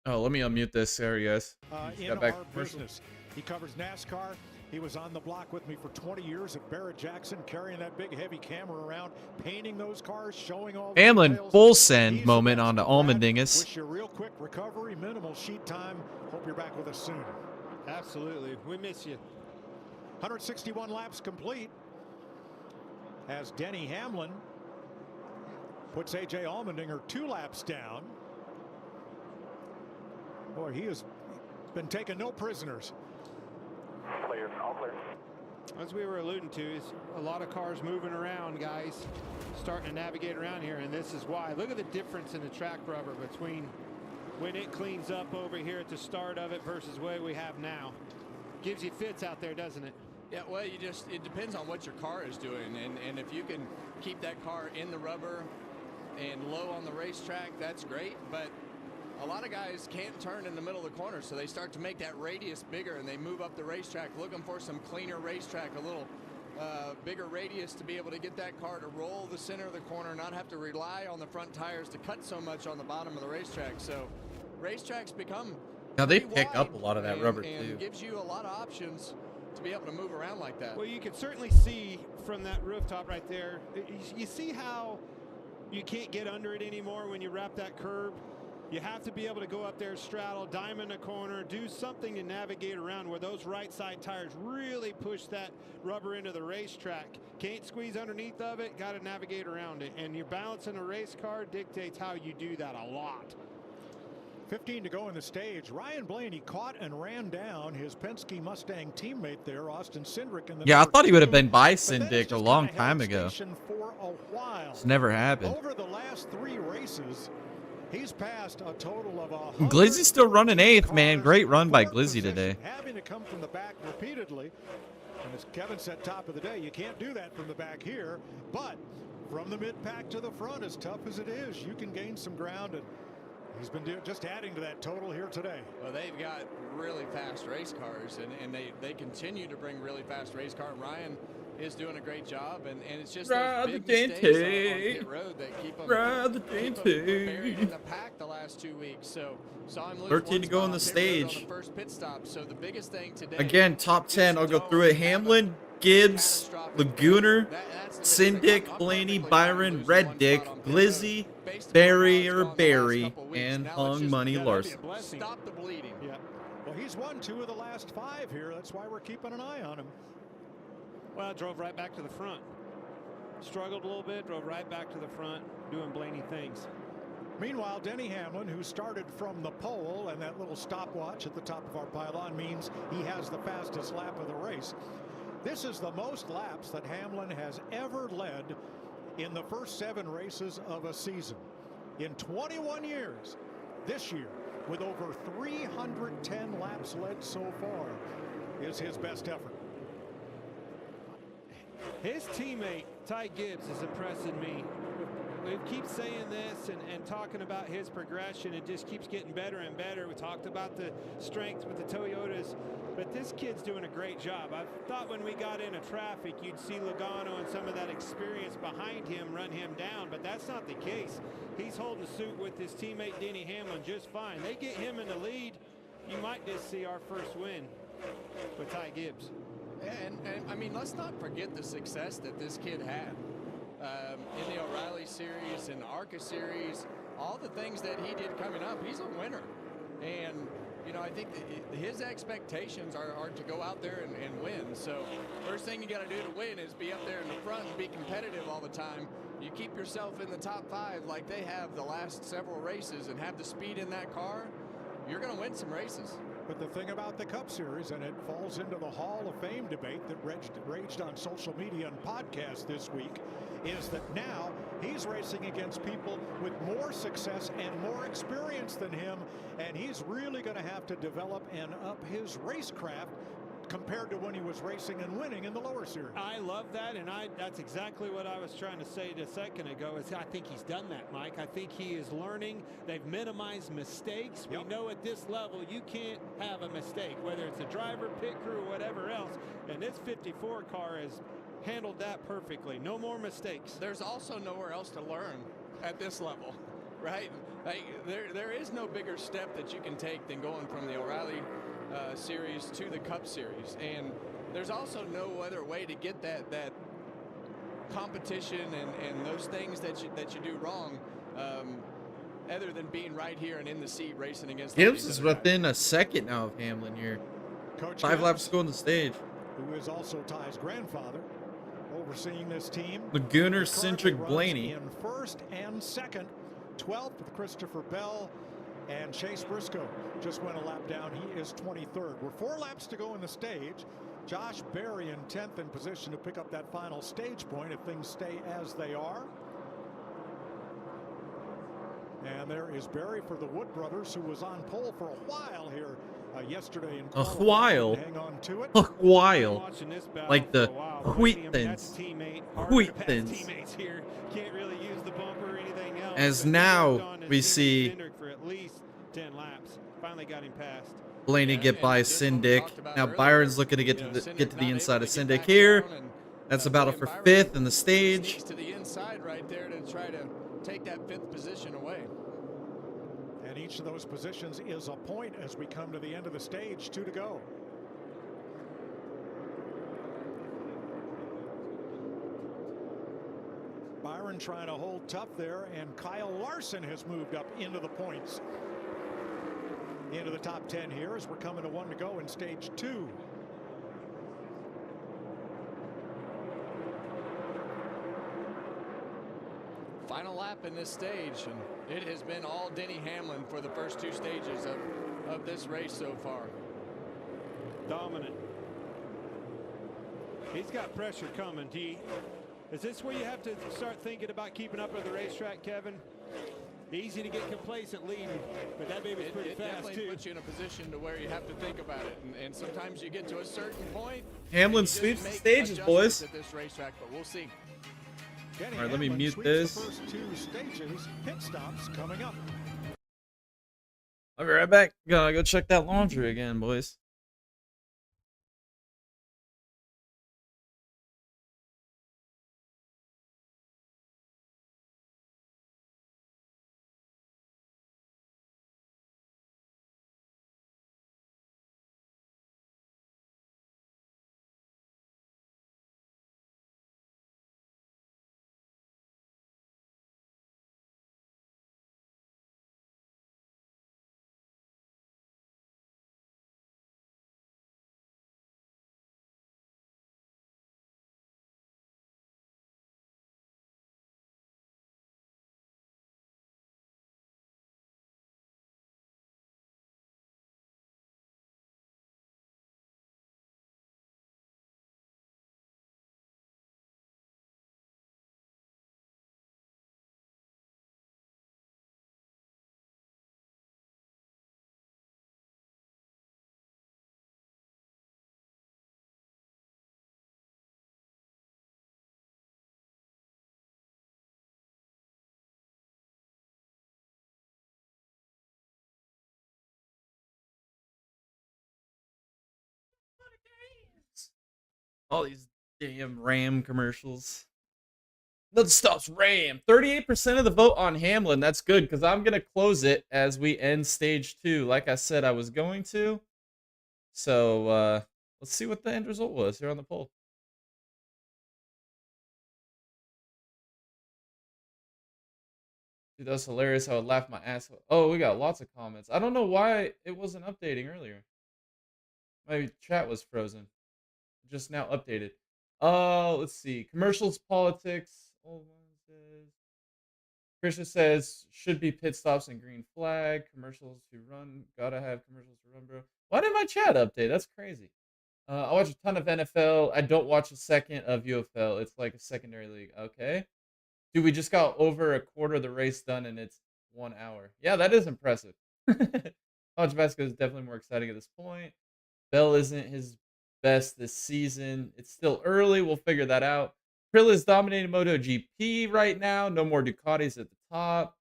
Oh, let me unmute this. There, you guys. In our business. He covers NASCAR. He was on the block with me for 20 years at Barrett-Jackson, carrying that big, heavy camera around, painting those cars, showing all the Hamlin details. full send moment on the Allmendingus. Wish you a real quick recovery, minimal sheet time. Hope you're back with us soon. Absolutely. We miss you. 161 laps complete as Denny Hamlin puts A.J. Allmendinger 2 laps down. Boy, he has been taking no prisoners. Clear, all clear. As we were alluding to, is a lot of cars moving around, guys, starting to navigate around here, and this is why. Look at the difference in the track rubber between when it cleans up over here at the start of it versus what we have now. Gives you fits out there, doesn't it? Yeah, well, it depends on what your car is doing, and if you can keep that car in the rubber and low on the racetrack, that's great, but a lot of guys can't turn in the middle of the corner, so they start to make that radius bigger, and they move up the racetrack looking for some cleaner racetrack, a little bigger radius to be able to get that car to roll the center of the corner, not have to rely on the front tires to cut so much on the bottom of the racetrack. So racetracks become Now they pick up a lot of that rubber and too. gives you a lot of options to be able to move around like that. Well, you can certainly see from that rooftop right there, you see how you can't get under it anymore when you wrap that curb. You have to be able to go up there, straddle, diamond a corner, do something to navigate around where those right side tires really push that rubber into the racetrack. Can't squeeze underneath of it, got to navigate around it. And your balance in a race car dictates how you do that a lot. 15 to go in the stage. Ryan Blaney caught and ran down his Penske Mustang teammate there, Austin Cindric. In the Yeah, I thought he would have been by Syndic a long time ago. For a while. It's never happened. Over the last 3 races, he's passed a total of Glizzy's still running 8th, man. Great run by Glizzy today. Having to come from the back repeatedly. And as Kevin said, top of the day, you can't do that from the back here. But from the mid-pack to the front, as tough as it is, you can gain some ground. And he's been just adding to that total here today. Well, they've got really fast race cars, and they continue to bring really fast race cars. Ryan is doing a great job, and it's just those big mistakes on pit road that keep them buried in the pack the last 2 weeks. So saw him lose 13 to go on the stage. on the first pit stop. So the biggest thing today. Again, top 10. I'll go through it. Hamlin, Gibbs, Lagooner, Syndic, Blaney, Byron, Reddick, Glizzy, Barry, and Hung Money Larson. Stop the bleeding. Yeah. Well, he's won 2 of the last 5 here. That's why we're keeping an eye on him. Well, drove right back to the front. Struggled a little bit, drove right back to the front, doing Blaney things. Meanwhile, Denny Hamlin, who started from the pole, and that little stopwatch at the top of our pylon means he has the fastest lap of the race. This is the most laps that Hamlin has ever led in the first 7 races of a season. In 21 years, this year, with over 310 laps led so far, is his best effort. His teammate, Ty Gibbs, is impressing me. We keep saying this and talking about his progression. It just keeps getting better and better. We talked about the strength with the Toyotas, but this kid's doing a great job. I thought when we got into traffic, you'd see Logano and some of that experience behind him run him down, but that's not the case. He's holding suit with his teammate Denny Hamlin just fine. They get him in the lead, you might just see our first win with Ty Gibbs. And I mean, let's not forget the success that this kid had in the O'Reilly Series and ARCA Series, all the things that he did coming up. He's a winner. And, you know, I think his expectations are to go out there and win. So first thing you got to do to win is be up there in the front and be competitive all the time. You keep yourself in the top 5 like they have the last several races and have the speed in that car, you're going to win some races. But the thing about the Cup Series, and it falls into the Hall of Fame debate that raged on social media and podcasts this week, is that now he's racing against people with more success and more experience than him, and he's really going to have to develop and up his racecraft compared to when he was racing and winning in the lower series. I love that, and that's exactly what I was trying to say a second ago. Is I think he's done that, Mike. I think he is learning. They've minimized mistakes. Yep. We know at this level you can't have a mistake, whether it's a driver, pit crew, or whatever else. And this 54 car has handled that perfectly. No more mistakes. There's also nowhere else to learn at this level, right? Like, there is no bigger step that you can take than going from the O'Reilly Series to the Cup Series, and there's also no other way to get that competition and those things that you do wrong, other than being right here and in the seat racing against. Gibbs is within a second now of Hamlin here. Coach 5 Gibbs, laps to go on the stage. who is also Ty's grandfather, overseeing this team. Lagooner-centric Currently runs Blaney. in first and second, 12th with Christopher Bell, and Chase Briscoe just went a lap down. He is 23rd. We're 4 laps to go in the stage. Josh Berry in 10th, in position to pick up that final stage point if things stay as they are. And there is Berry for the Wood brothers, who was on pole for a while here yesterday in A qualifying. while. Hang on to it. A while. Watching this battle Like the for a while. wheat Blaney, I mean, that's thins. a teammate. Wheat Harder to pass thins. teammates here. Can't really use the bumper or anything else. As but he now worked on his we teammate see Hendrick for at least 10 laps. Finally got him passed. Blaney Yeah, get and by just what we Syndic. talked about Now earlier, Byron's looking to get you to know, the Syndic not inside able of to get Syndic back here. down, and, That's a battle and for Byron 5th in the stage. sneaks to the inside right there to try to take that 5th position away. And each of those positions is a point as we come to the end of the stage. 2 to go. Byron trying to hold tough there, and Kyle Larson has moved up into the points. Into the top 10 here as we're coming to 1 to go in stage 2. Final lap in this stage, and it has been all Denny Hamlin for the first 2 stages of this race so far. Dominant. He's got pressure coming. Is this where you have to start thinking about keeping up with the racetrack, Kevin? Easy to get complacent leading, but that baby's pretty It fast definitely too. puts you in a position to where you have to think about it, and sometimes you get to a certain point. Hamlin and you just sweeps the make stages, adjustments boys. At this racetrack, but we'll see. Denny All right, let me Hamlin mute sweeps this. The first 2 stages. Pit stops coming up. I'll be right back. Gotta go check that laundry again, boys. All these damn Ram commercials. Nothing stops Ram. 38% of the vote on Hamlin. That's good because I'm going to close it as we end stage 2. Like I said, I was going to. So let's see what the end result was here on the poll. Dude, that was hilarious how I laughed my ass off. Oh, we got lots of comments. I don't know why it wasn't updating earlier. My chat was frozen. Just now updated. Let's see. Commercials, politics. Old one says. Christian says should be pit stops and green flag. Commercials to run. Gotta have commercials to run, bro. Why did my chat update? That's crazy. I watch a ton of NFL. I don't watch a second of UFL. It's like a secondary league. Okay. Dude, we just got over a quarter of the race done and it's 1 hour. Yeah, that is impressive. College basketball is definitely more exciting at this point. Bell isn't his best this season. It's still early. We'll figure that out. Krill is dominating MotoGP right now. No more Ducatis at the top.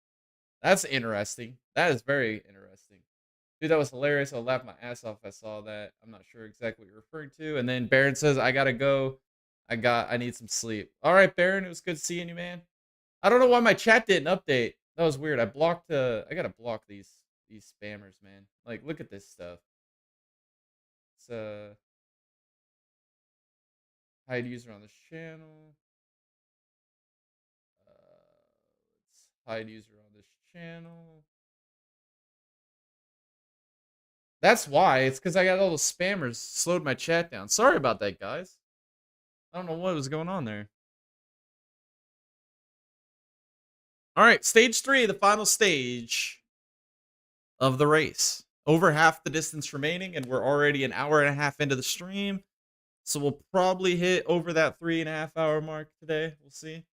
That's interesting. That is very interesting. Dude, that was hilarious. I laughed my ass off if I saw that. I'm not sure exactly what you're referring to. And then Baron says, I gotta go. I need some sleep. All right, Baron. It was good seeing you, man. I don't know why my chat didn't update. That was weird. I gotta block these spammers, man. Like, look at this stuff. It's hide user on this channel. Let's hide user on this channel. That's why. It's because I got all the spammers slowed my chat down. Sorry about that, guys. I don't know what was going on there. All right, stage 3, the final stage of the race. Over half the distance remaining, and we're already an hour and a half into the stream. So we'll probably hit over that 3.5 hour mark today. We'll see.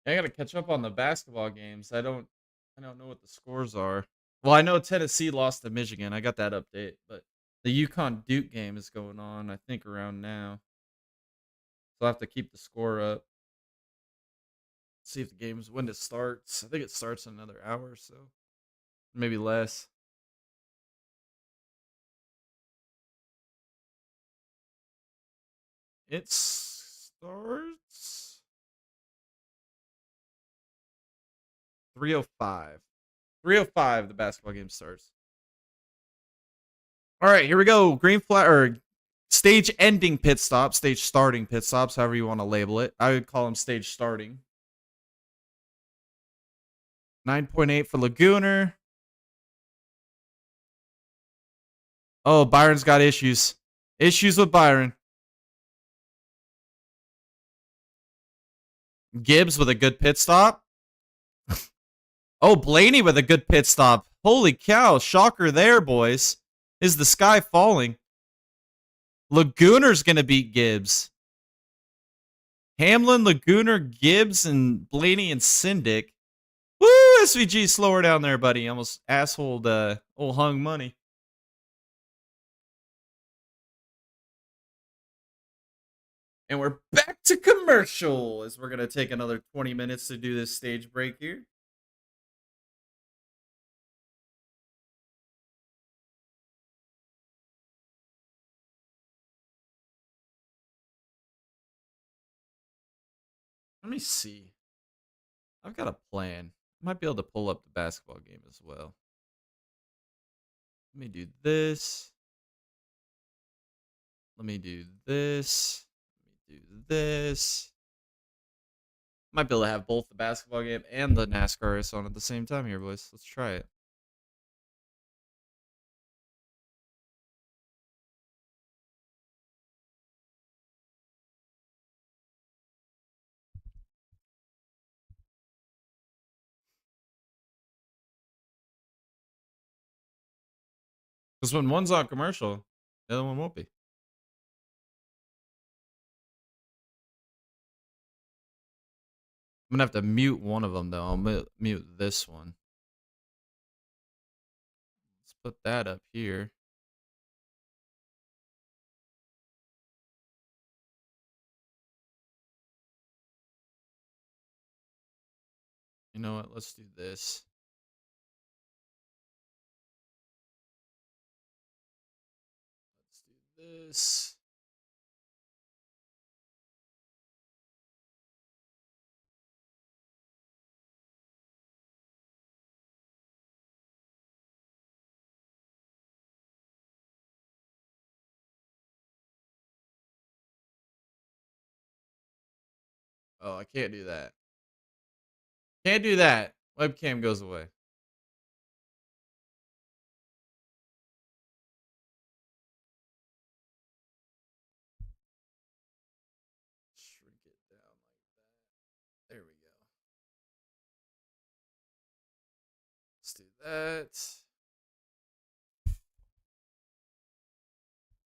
I gotta catch up on the basketball games. I don't know what the scores are. Well, I know Tennessee lost to Michigan. I got that update, but the UConn Duke game is going on, I think, around now. So I'll have to keep the score up. See if the game's when it starts. I think it starts in another hour or so. Maybe less. It starts 3:05. 3:05 the basketball game starts. All right, here we go. Green flag or stage ending pit stops, stage starting pit stops, however you want to label it. I would call them stage starting. 9.8 for Lagooner. Oh, Byron's got issues. Issues with Byron. Gibbs with a good pit stop. Oh, Blaney with a good pit stop. Holy cow. Shocker there, boys. Is the sky falling? Lagooner's going to beat Gibbs. Hamlin, Lagooner, Gibbs, and Blaney and Syndic. Woo, SVG, slower down there, buddy. Almost assholed old Hung Money. And we're back to commercial as we're going to take another 20 minutes to do this stage break here. Let me see. I've got a plan. I might be able to pull up the basketball game as well. Let me do this. Let me do this. Let me do this. Might be able to have both the basketball game and the NASCAR race on at the same time here, boys. Let's try it. Because when one's on commercial, the other one won't be. I'm going to have to mute one of them, though. I'll mute this one. Let's put that up here. You know what? Let's do this. Let's do this. Oh, I can't do that. Can't do that. Webcam goes away. Shrink it down like that. There we go. Let's do that.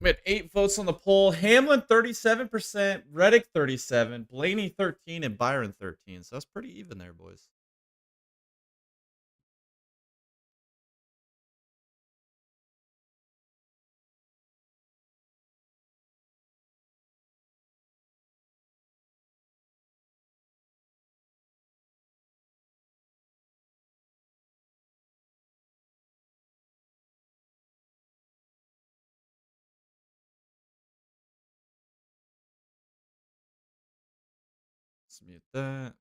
We had 8 votes on the poll. Hamlin 37%, Reddick 37, Blaney 13, and Byron 13. So that's pretty even there, boys. Let's mute that.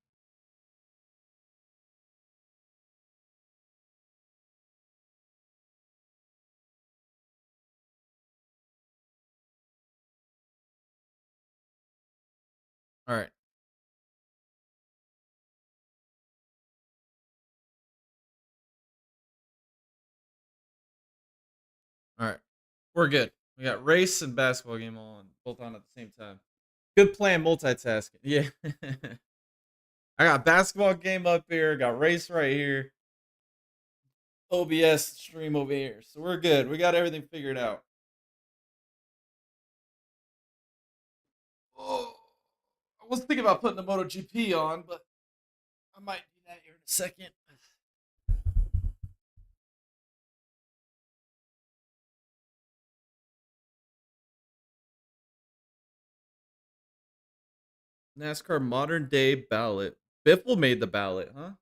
All right. All right. We're good. We got race and basketball game on, both on at the same time. Good plan, multitasking. Yeah. I got basketball game up here, got race right here. OBS stream over here. So we're good. We got everything figured out. Oh, I was thinking about putting the MotoGP on, but I might do that here in a second. NASCAR modern day ballot. Biffle made the ballot, huh?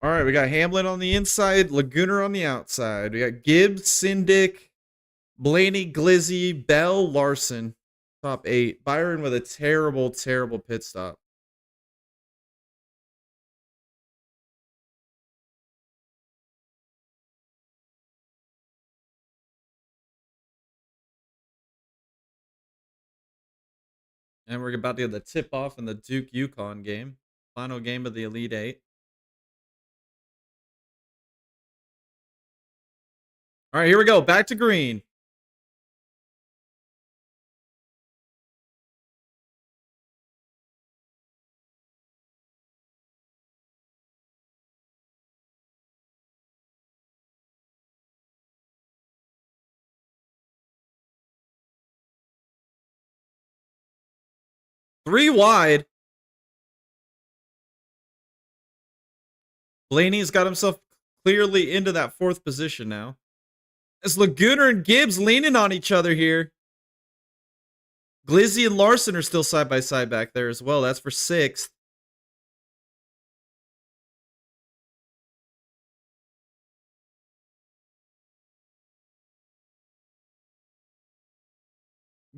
All right, we got Hamlin on the inside, Laguna on the outside. We got Gibbs, Sindick, Blaney, Glizzy, Bell, Larson. Top 8. Byron with a terrible, terrible pit stop. And we're about to get the tip off in the Duke Yukon game. Final game of the Elite 8. All right, here we go. Back to green. Three wide. Blaney's got himself clearly into that 4th position now. It's Laguna and Gibbs leaning on each other here. Glizzy and Larson are still side by side back there as well. That's for 6th.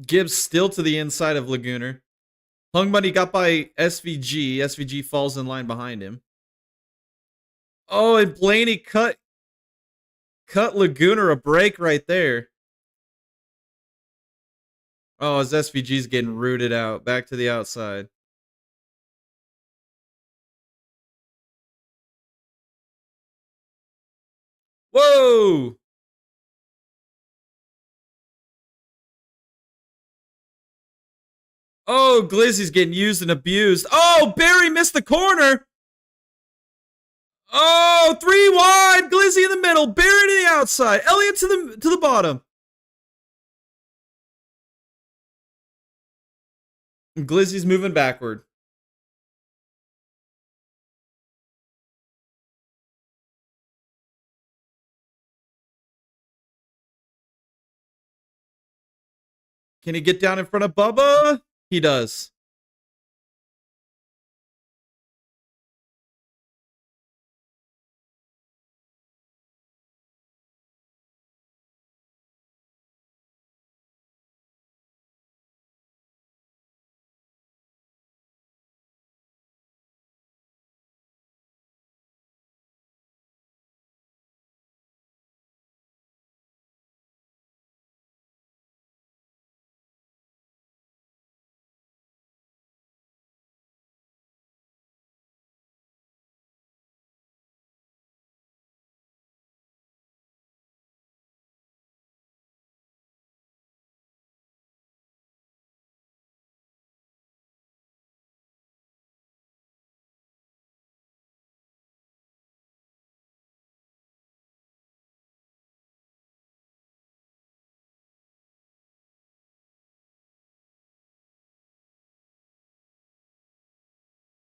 Gibbs still to the inside of Laguna. Hung Money got by SVG. SVG falls in line behind him. Oh, and Blaney cut Laguna a break right there. Oh, his SVG's getting rooted out. Back to the outside. Whoa! Oh, Glizzy's getting used and abused. Oh, Barry missed the corner. Oh, 3 wide. Glizzy in the middle. Barry to the outside. Elliott to the bottom. Glizzy's moving backward. Can he get down in front of Bubba? He does.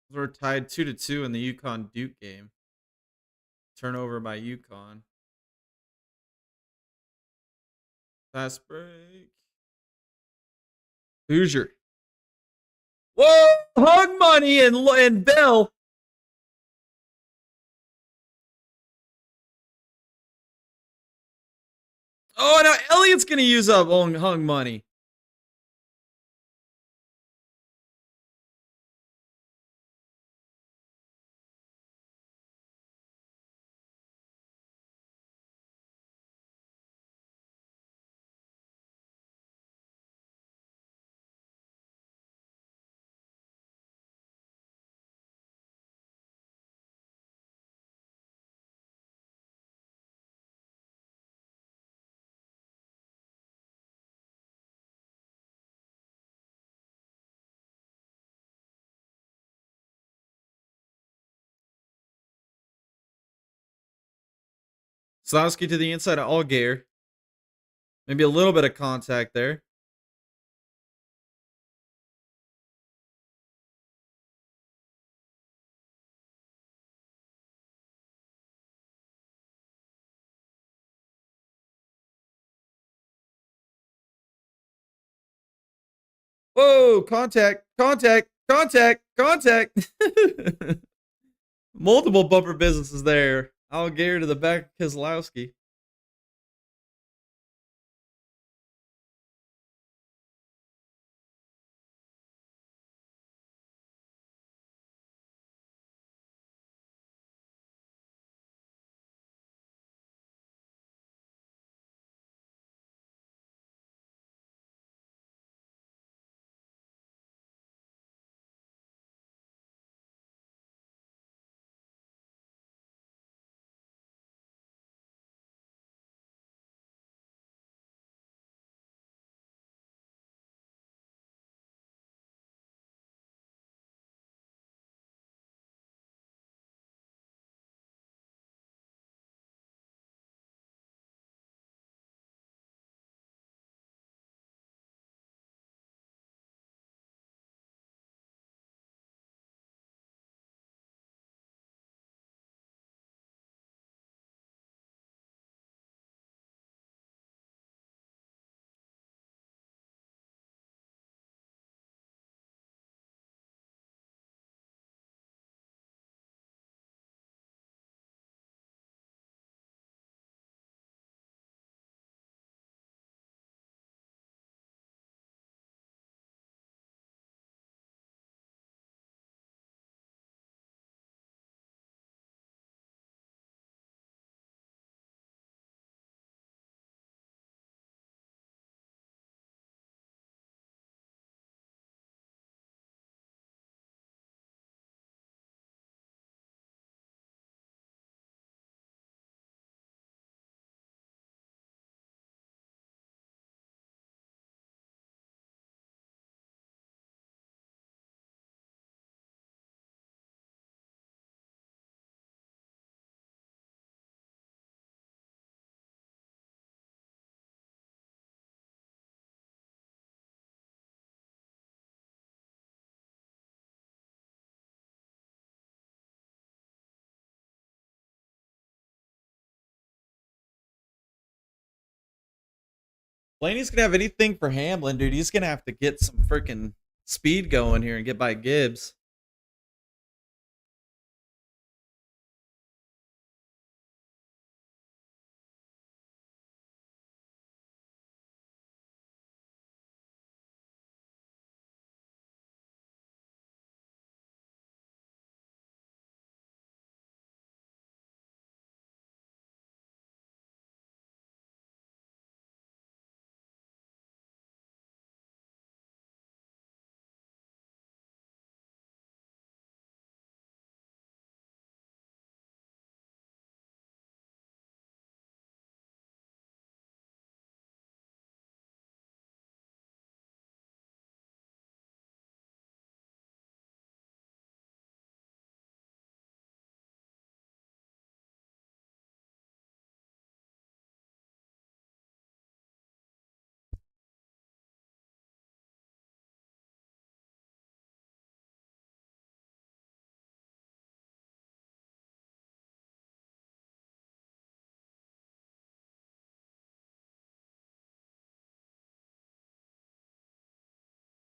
We're tied 2-2 in the Yukon Duke game. Turnover by Yukon. Fast break. Hoosier. Whoa! Hug Money and Bill. Oh, now Elliott's going to use up Hung Money. Slowski to the inside of Allgaier. Maybe a little bit of contact there. Whoa, contact. Multiple bumper businesses there. Allgaier to the back of Keselowski. Blaney's gonna have anything for Hamlin, dude. He's gonna have to get some freaking speed going here and get by Gibbs.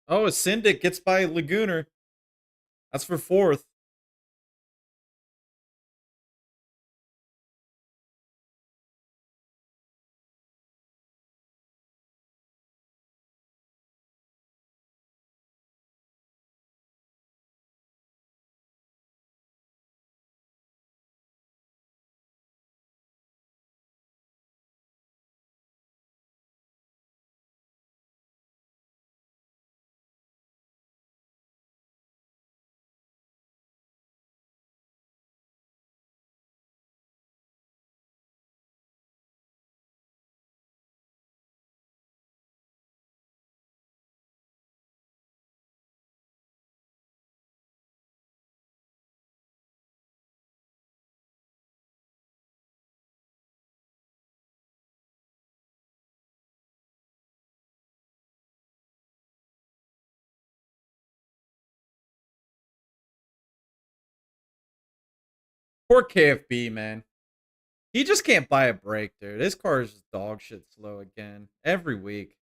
Oh, a Syndic gets by Lagooner. That's for 4th. Poor KFB, man. He just can't buy a break, dude. His car is just dog shit slow again. Every week.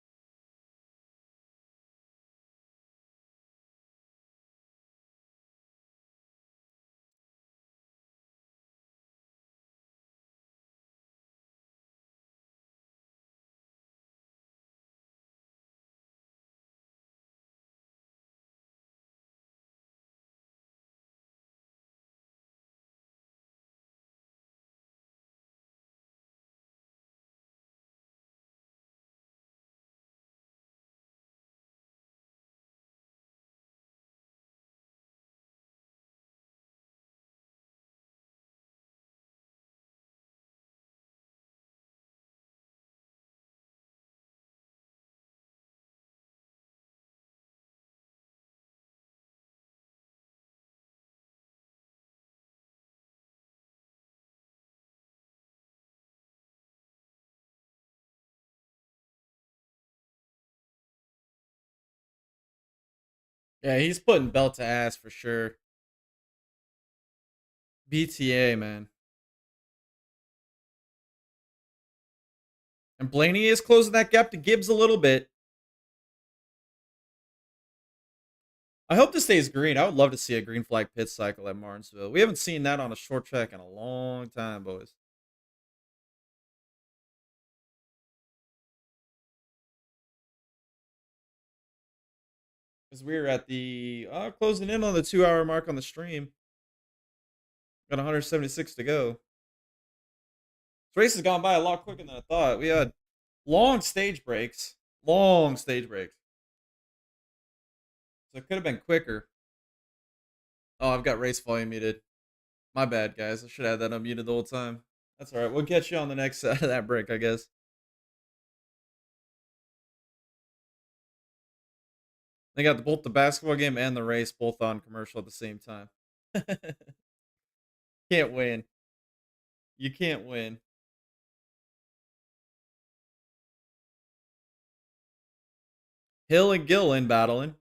Yeah, he's putting belt to ass for sure. BTA, man. And Blaney is closing that gap to Gibbs a little bit. I hope this stays green. I would love to see a green flag pit cycle at Martinsville. We haven't seen that on a short track in a long time, boys. Because we're at the closing in on the 2-hour mark on the stream. Got 176 to go. This race has gone by a lot quicker than I thought. We had long stage breaks. Long stage breaks. So it could have been quicker. Oh, I've got race volume muted. My bad, guys. I should have that unmuted the whole time. That's all right. We'll catch you on the next side of that break, I guess. They got both the basketball game and the race both on commercial at the same time. Can't win. You can't win. Hill and Gillen battling.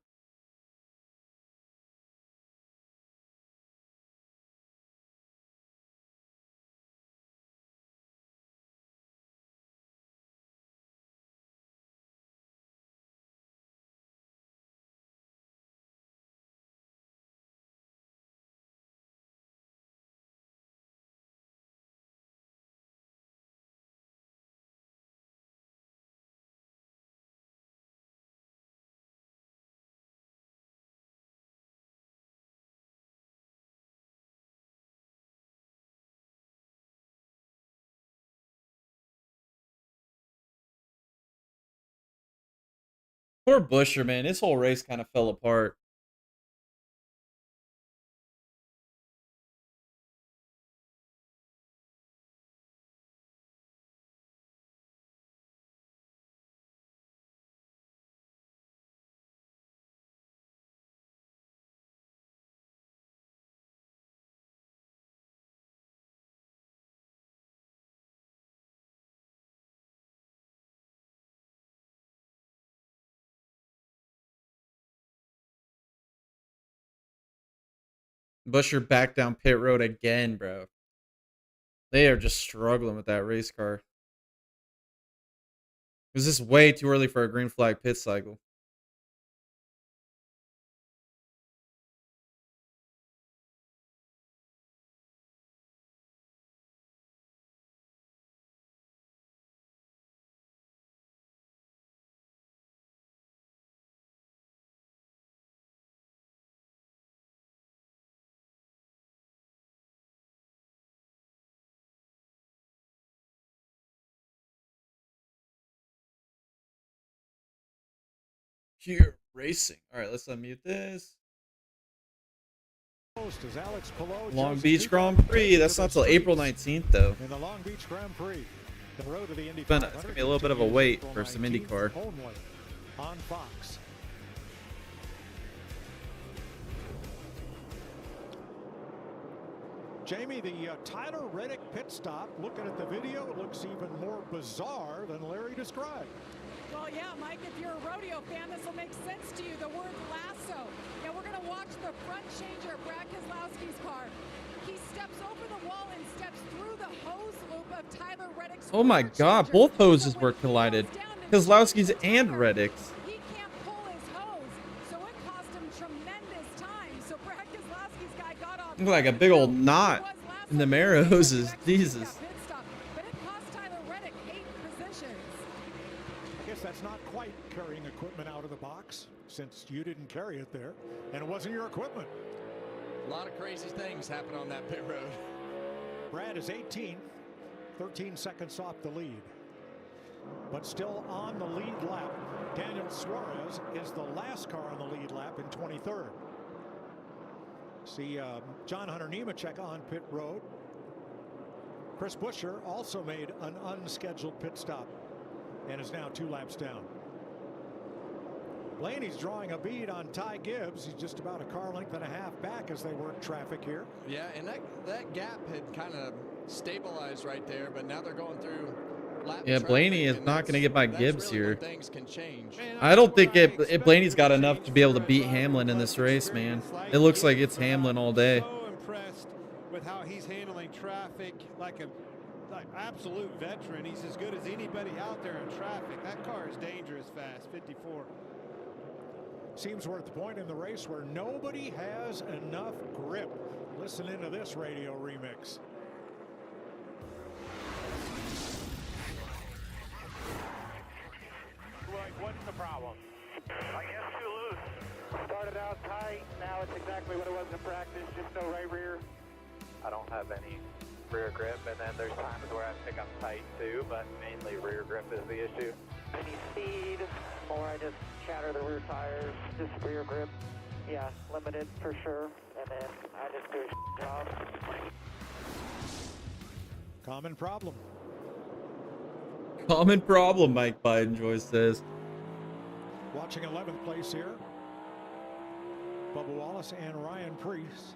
Poor Busher, man. His whole race kind of fell apart. Busher back down pit road again, bro. They are just struggling with that race car. This is way too early for a green flag pit cycle. Here, racing. All right, let's unmute this. Long Beach Grand Prix. That's not till April 19th, though. In the Long Beach Grand Prix, the road to the Indy It's gonna be a little bit of a wait for some IndyCar. Only on Fox. Jamie, the Tyler Reddick pit stop, looking at the video, it looks even more bizarre than Larry described. Well, yeah, Mike, if you're a rodeo fan, this will make sense to you, the word lasso. Now we're going to watch the front changer of Brad Keselowski's car. He steps over the wall and steps through the hose loop of Tyler Reddick's. Oh my God, both hoses were collided. Keselowski's and Reddick's. He can't pull his hose, so it cost him tremendous time. So Brad Keselowski's guy got off. Look like a big old knot in the mirror hoses. Jesus. But it cost Tyler Reddick 8 positions. I guess that's not quite carrying equipment out of the box, since you didn't carry it there, and it wasn't your equipment. A lot of crazy things happen on that pit road. Brad is 18, 13 seconds off the lead, but still on the lead lap. Daniel Suarez is the last car on the lead lap in 23rd. See John Hunter Nemechek on pit road. Chris Buescher also made an unscheduled pit stop and is now 2 laps down. Blaney's drawing a bead on Ty Gibbs. He's just about a car length and a half back as they work traffic here. Yeah, and that gap had kind of stabilized right there, but now they're going through lap Yeah, Blaney is not going to get by Gibbs really here. things can change. I don't think Blaney's got enough to be able to beat Hamlin in this race, man. It looks like it's Hamlin all day. So impressed with how he's handling traffic like an absolute veteran. He's as good as anybody out there in traffic. That car is dangerous fast, 54. Seems we're at the point in the race where nobody has enough grip. Listen into this radio remix. What's the problem? I guess too loose. Started out tight. Now it's exactly what it was in practice. Just no right rear. I don't have any rear grip, and then there's times where I pick up tight too, but mainly rear grip is the issue. Any speed, or I just shatter the rear tires, just rear grip. Yeah, limited for sure, and then I just do a job. Common problem. Common problem, Mike Bidenjoy says. Watching 11th place here. Bubba Wallace and Ryan Preece.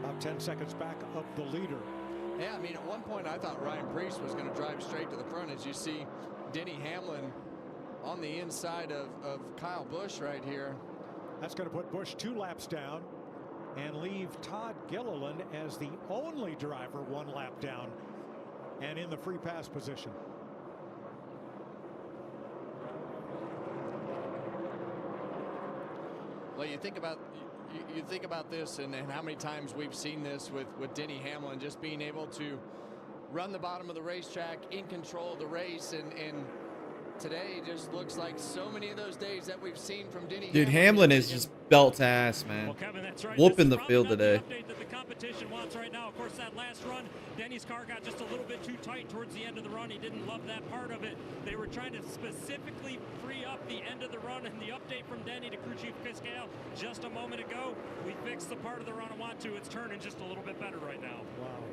About 10 seconds back of the leader. Yeah, I mean, at one point I thought Ryan Preece was going to drive straight to the front, as you see Denny Hamlin on the inside of Kyle Busch right here. That's going to put Busch 2 laps down and leave Todd Gilliland as the only driver 1 lap down and in the free pass position. Well, you think about this and how many times we've seen this with Denny Hamlin just being able to run the bottom of the racetrack, in control of the race, and today just looks like so many of those days that we've seen from Denny. Dude, Hamlin is just belt to ass, man. Well, Kevin, that's right. Whooping This the is field probably today. not the update that the competition wants right now. Of course, that last run, Denny's car got just a little bit too tight towards the end of the run. He didn't love that part of it. They were trying to specifically free up the end of the run, and the update from Denny to crew chief Cascale just a moment ago, we fixed the part of the run I want to. It's turning just a little bit better right now. Wow.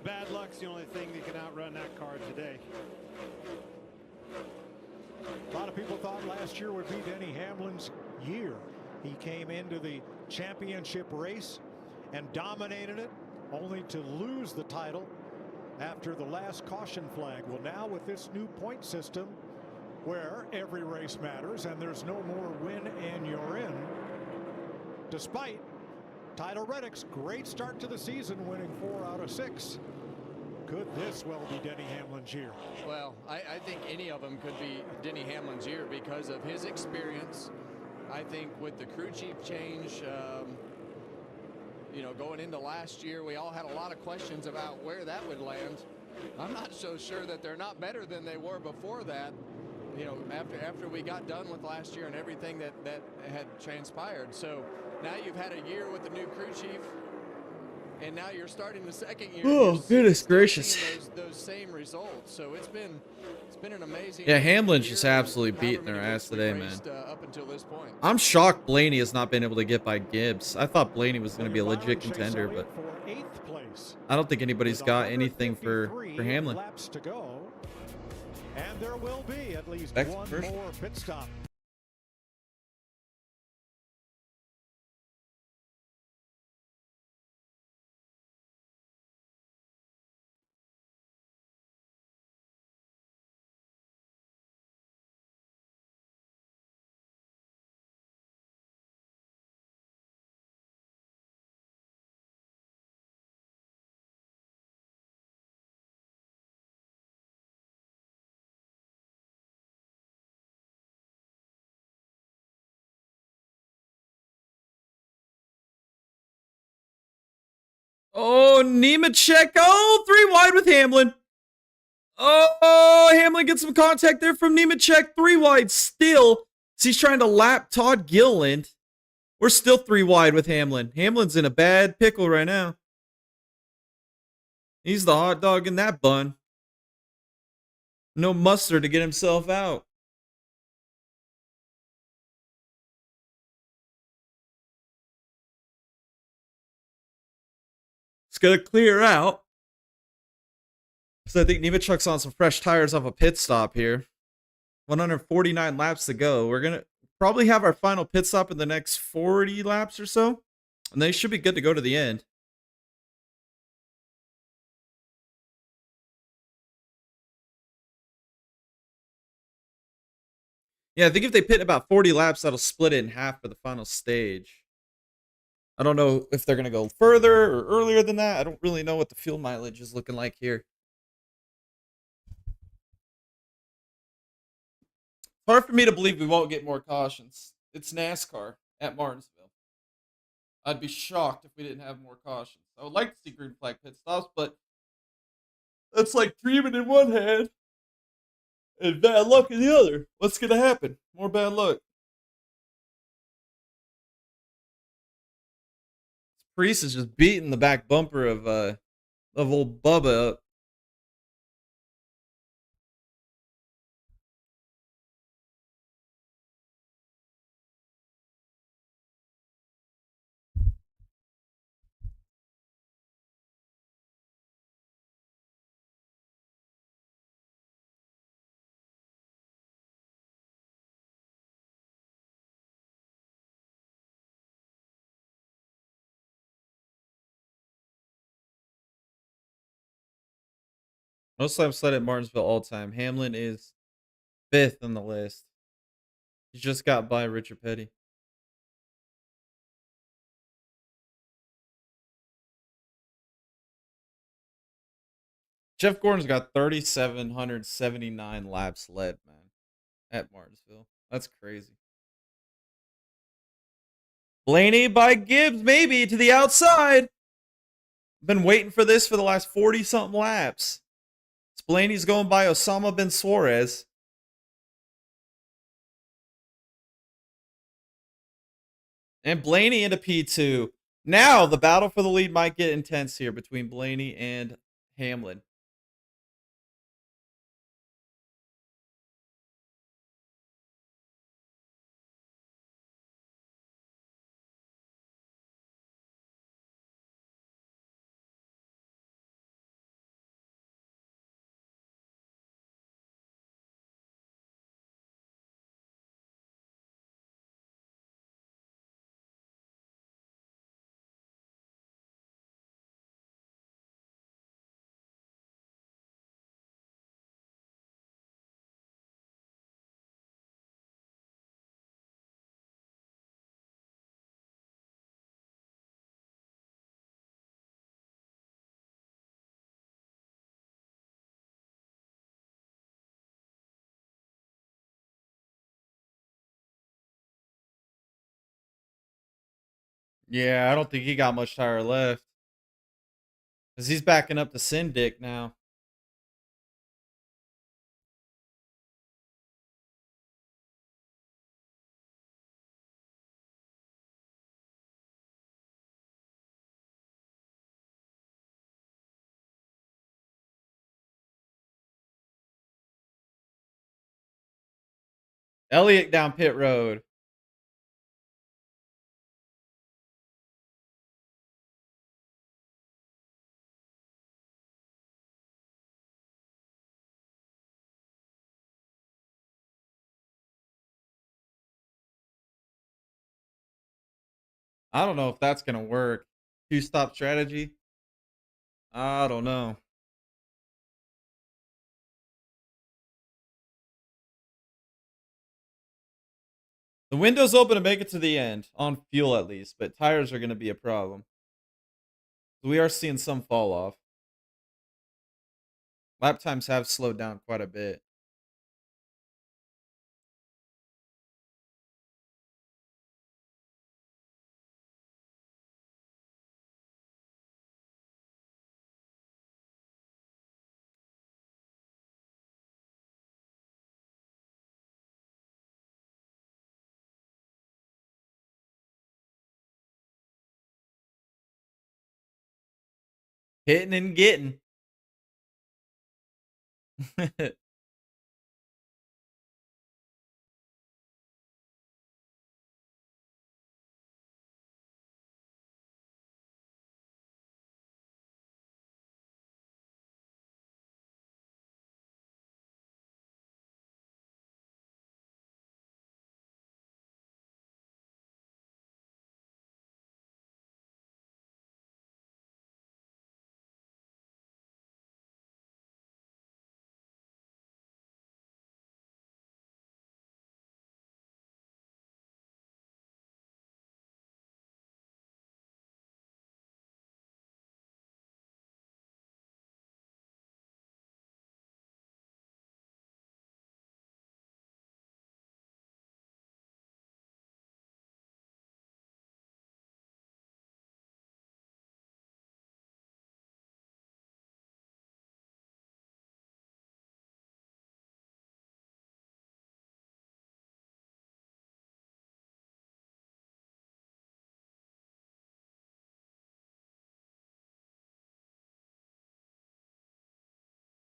Bad luck's the only thing that can outrun that car today. A lot of people thought last year would be Denny Hamlin's year. He came into the championship race and dominated it, only to lose the title after the last caution flag. Well, now with this new point system where every race matters and there's no more win and you're in, despite Tyler Reddick's great start to the season, winning 4 out of 6. Could this well be Denny Hamlin's year? Well, I think any of them could be Denny Hamlin's year because of his experience. I think with the crew chief change, you know, going into last year, we all had a lot of questions about where that would land. I'm not so sure that they're not better than they were before that. You know, after we got done with last year and everything that had transpired. So now you've had a year with the new crew chief, and now you're starting the second year. Oh, goodness gracious. Those same results. So it's been an amazing. Yeah, Hamlin's just absolutely beating their ass today, man. Up until this point. I'm shocked Blaney has not been able to get by Gibbs. I thought Blaney was going to be a legit contender, but I don't think anybody's got anything for Hamlin. Laps to go, and there will be at least Back to one first. more pit stop. Oh, Nemechek. Oh, 3 wide with Hamlin. Oh, Hamlin gets some contact there from Nemechek. 3 wide still. So he's trying to lap Todd Gilliland. We're still 3 wide with Hamlin. Hamlin's in a bad pickle right now. He's the hot dog in that bun. No mustard to get himself out. It's going to clear out. So I think Nemechek's on some fresh tires off a pit stop here. 149 laps to go. We're going to probably have our final pit stop in the next 40 laps or so. And they should be good to go to the end. Yeah, I think if they pit about 40 laps, that'll split it in half for the final stage. I don't know if they're going to go further or earlier than that. I don't really know what the fuel mileage is looking like here. Hard for me to believe we won't get more cautions. It's NASCAR at Martinsville. I'd be shocked if we didn't have more cautions. I would like to see green flag pit stops, but that's like dreaming in one hand and bad luck in the other. What's going to happen? More bad luck. Priest is just beating the back bumper of old Bubba up. No slap sled at Martinsville all time. Hamlin is 5th on the list. He just got by Richard Petty. Jeff Gordon's got 3,779 laps led, man, at Martinsville. That's crazy. Blaney by Gibbs, maybe, to the outside. Been waiting for this for the last 40-something laps. It's Blaney's going by Osama bin Suarez. And Blaney into P2. Now the battle for the lead might get intense here between Blaney and Hamlin. Yeah, I don't think he got much tire left. Because he's backing up the Syndic now. Elliott down pit road. I don't know if that's going to work. Two-stop strategy? I don't know. The window's open to make it to the end, on fuel at least, but tires are going to be a problem. We are seeing some fall off. Lap times have slowed down quite a bit. Hitting and getting.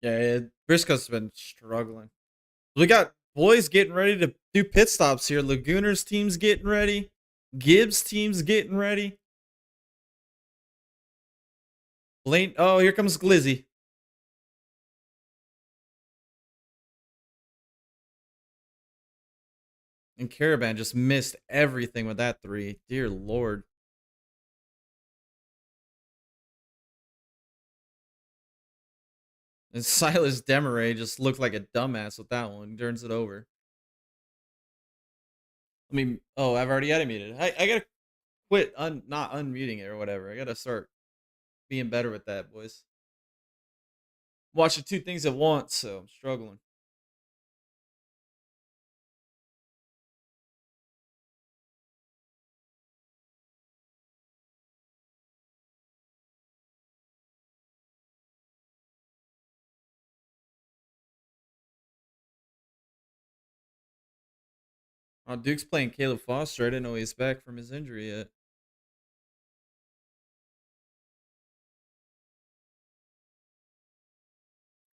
Yeah, Briscoe's been struggling. We got boys getting ready to do pit stops here. Laguna's team's getting ready. Gibbs' team's getting ready. Lane. Oh, here comes Glizzy. And Caravan just missed everything with that 3. Dear Lord. And Silas Demaray just looked like a dumbass with that one. Turns it over. I mean, oh, I've already unmuted. I gotta quit not unmuting it or whatever. I gotta start being better with that, boys. Watching 2 things at once, so I'm struggling. Oh, Duke's playing Caleb Foster. I didn't know he's back from his injury yet.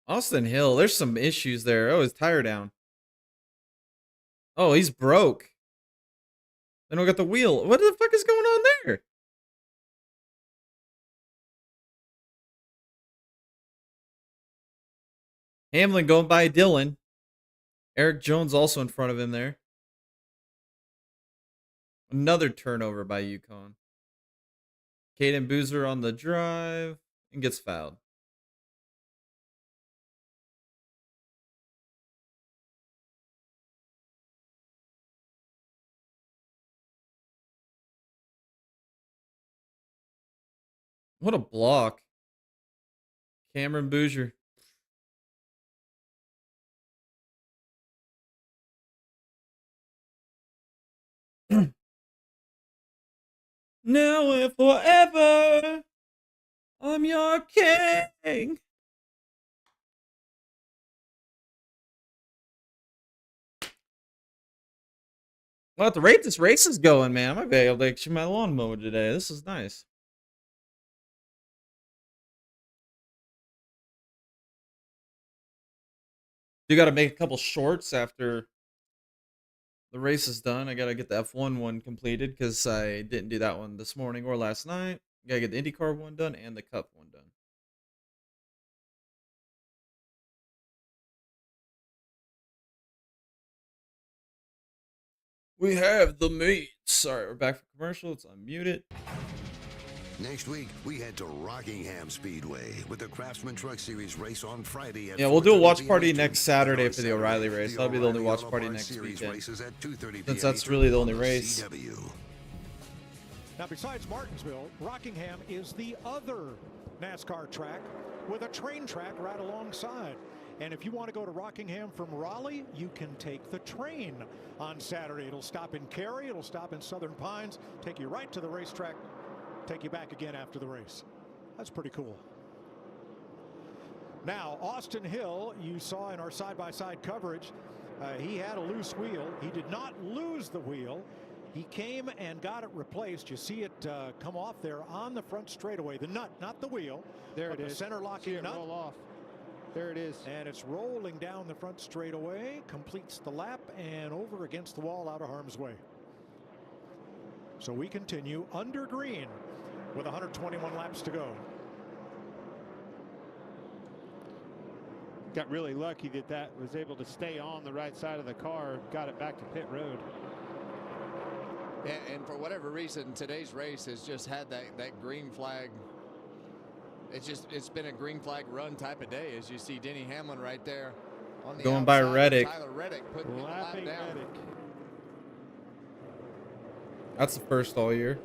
Austin Hill, there's some issues there. Oh, his tire down. Oh, he's broke. Then we got the wheel. What the fuck is going on there? Hamlin going by Dylan. Eric Jones also in front of him there. Another turnover by UConn. Caden Boozer on the drive and gets fouled. What a block. Cameron Boozer. Now and forever, I'm your king. Well, at the rate this race is going, man, I might be able to shoot my lawnmower today. This is nice. You got to make a couple shorts after the race is done. I got to get the F1 one completed because I didn't do that one this morning or last night. Got to get the IndyCar one done and the Cup one done. We have the meats. All right, we're back for commercial. It's unmuted. Next week, we head to Rockingham Speedway with the Craftsman Truck Series race on Friday. At yeah, we'll do a watch 4:30 party p.m. next Saturday for the Saturday, O'Reilly race. That'll be the only watch party O'Reilly next Series weekend. races at 2:30 Since that's really the only race. CW. Now, besides Martinsville, Rockingham is the other NASCAR track with a train track right alongside. And if you want to go to Rockingham from Raleigh, you can take the train on Saturday. It'll stop in Cary, it'll stop in Southern Pines, take you right to the racetrack, take you back again after the race. That's pretty cool. Now, Austin Hill, you saw in our side-by-side coverage, he had a loose wheel. He did not lose the wheel. He came and got it replaced. You see it come off there on the front straightaway. The nut, not the wheel. There it the is. Center locking nut. Roll off. There it is. And it's rolling down the front straightaway, completes the lap, and over against the wall out of harm's way. So we continue under green with 121 laps to go. Got really lucky that was able to stay on the right side of the car, got it back to pit road. And for whatever reason, today's race has just had that green flag. It's been a green flag run type of day, as you see Denny Hamlin right there on the Going by outside. Reddick. Tyler Reddick putting the lap down. Reddick. That's the first all year.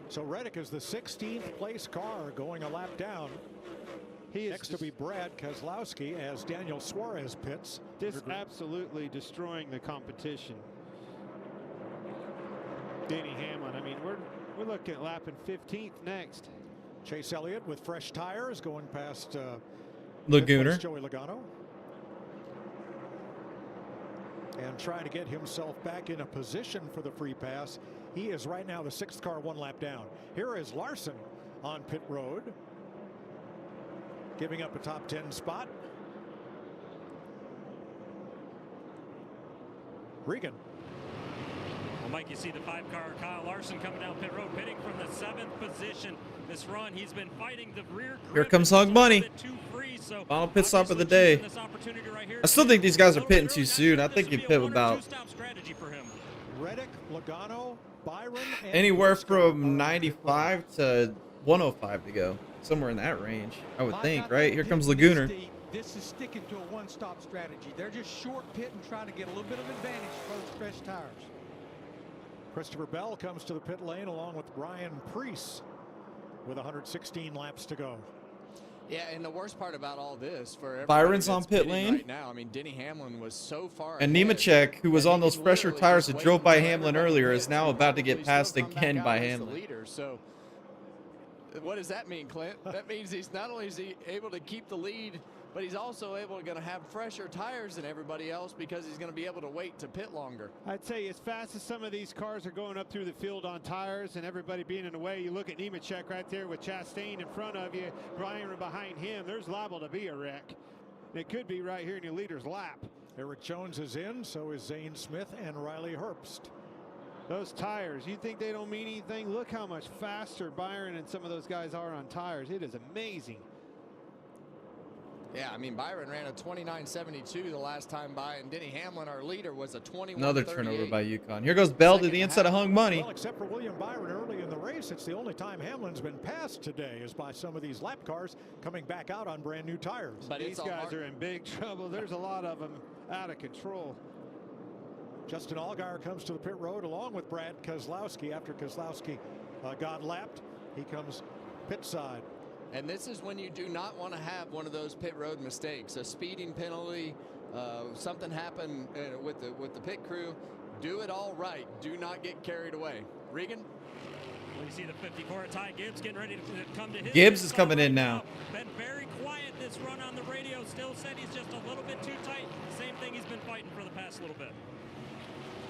So Reddick is the 16th place car going a lap down. He is next to be Brad Keselowski as Daniel Suarez pits. Absolutely destroying the competition. Denny Hamlin. I mean, we're looking at lapping 15th next. Chase Elliott with fresh tires going past Lagooner. Joey Logano. And trying to get himself back in a position for the free pass. He is right now the 6th car 1 lap down. Here is Larson on pit road, giving up a top 10 spot. Regan. Well, Mike, you see the 5-car Kyle Larson coming down pit road, pitting from the 7th position. This run, he's been fighting the rear grip. Here comes Hug Bunny. So Final pit stop of the day. I still think these guys are pitting too soon. I think you pit about Reddick, Logano, Byron, and anywhere from 95 to 105 to go. Somewhere in that range, I would think, right? Here comes Lagooner. This is sticking to a one-stop strategy. They're just short pitting, trying to get a little bit of advantage for those fresh tires. Christopher Bell comes to the pit lane along with Ryan Preece with 116 laps to go. Yeah, and the worst part about all this for everybody Byron's that's on pit pitting lane. right now. I mean, Denny Hamlin was so far And ahead Nemechek, who was that on he those could fresher literally tires just that wait drove for by everybody Hamlin to earlier, pit is now and about to get still passed come back again out by as the Hamlin. leader. So what does that mean, Clint? That means he's not only is he able to keep the lead but he's also going to have fresher tires than everybody else because he's going to be able to wait to pit longer. I'd say as fast as some of these cars are going up through the field on tires and everybody being in the way, you look at Nemechek right there with Chastain in front of you, Brian behind him, there's liable to be a wreck. And it could be right here in your leader's lap. Eric Jones is in, so is Zane Smith and Riley Herbst. Those tires, you think they don't mean anything? Look how much faster Byron and some of those guys are on tires. It is amazing. Yeah, I mean, Byron ran a 29.72 the last time by, and Denny Hamlin, our leader, was a 21.38. Another turnover by UConn. Here goes Bell to the inside of Hung Money. Well, except for William Byron early in the race, it's the only time Hamlin's been passed today is by some of these lap cars coming back out on brand new tires. But these guys are in big trouble. There's a lot of them out of control. Justin Allgaier comes to the pit road along with Brad Keselowski. After Keselowski got lapped, he comes pit side. And this is when you do not want to have one of those pit road mistakes, a speeding penalty, something happened with the pit crew. Do it all right. Do not get carried away. Regan? We see the 54 Ty Gibbs getting ready to come to his. Gibbs is coming in now. Been very quiet this run on the radio. Still said he's just a little bit too tight. Same thing he's been fighting for the past little bit.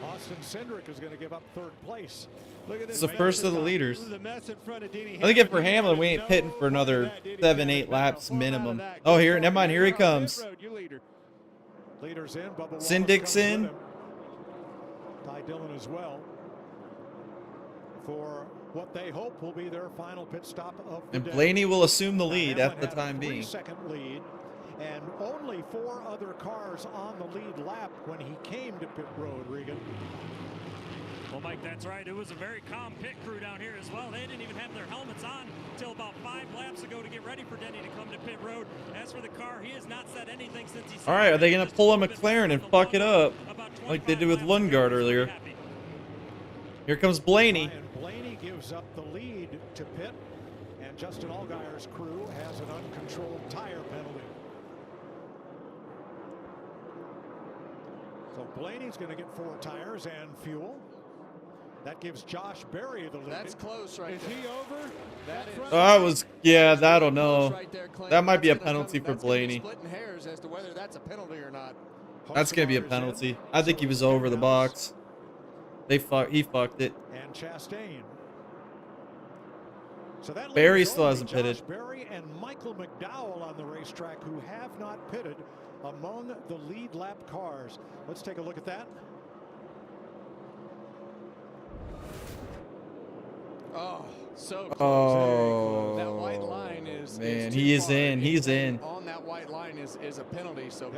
Austin Cindric is going to give up third place. Look at this. It's the first of the leaders. The mess in front of Denny I think if for Hamlin, we ain't pitting for another 7-8 laps minimum. Oh, here, never mind. Here he comes. Leaders in. Bubba Syndic's in. Ty Dillon as well. For what they hope will be their final pit stop of the And day. Blaney will assume the lead at the time being. 3-second lead. And only 4 other cars on the lead lap when he came to pit road, Regan. Well, Mike, that's right. It was a very calm pit crew down here as well. They didn't even have their helmets on until about 5 laps ago to get ready for Denny to come to pit road. As for the car, he has not said anything since he. All right, are they going to pull a McLaren and fuck it up like they did with Lundgaard earlier? Here comes Blaney. Ryan Blaney gives up the lead to pit, and Justin Allgaier's crew has an uncontrolled tire penalty. So Blaney's going to get 4 tires and fuel. That gives Josh Berry the lead. That's close right there. Is he over? That is. That was, yeah, I don't know. That might be a penalty for Blaney. Splitting hairs as to whether that's a penalty or not. That's going to be a penalty. I think he was over the box. He fucked it. And Chastain. So that Barry still hasn't pitted. Josh Berry and Michael McDowell on the racetrack who have not pitted among the lead lap cars. Let's take a look at that. Oh, so close. Oh, that white line is man, is he too is far. in. He's in. On that white line is a penalty. So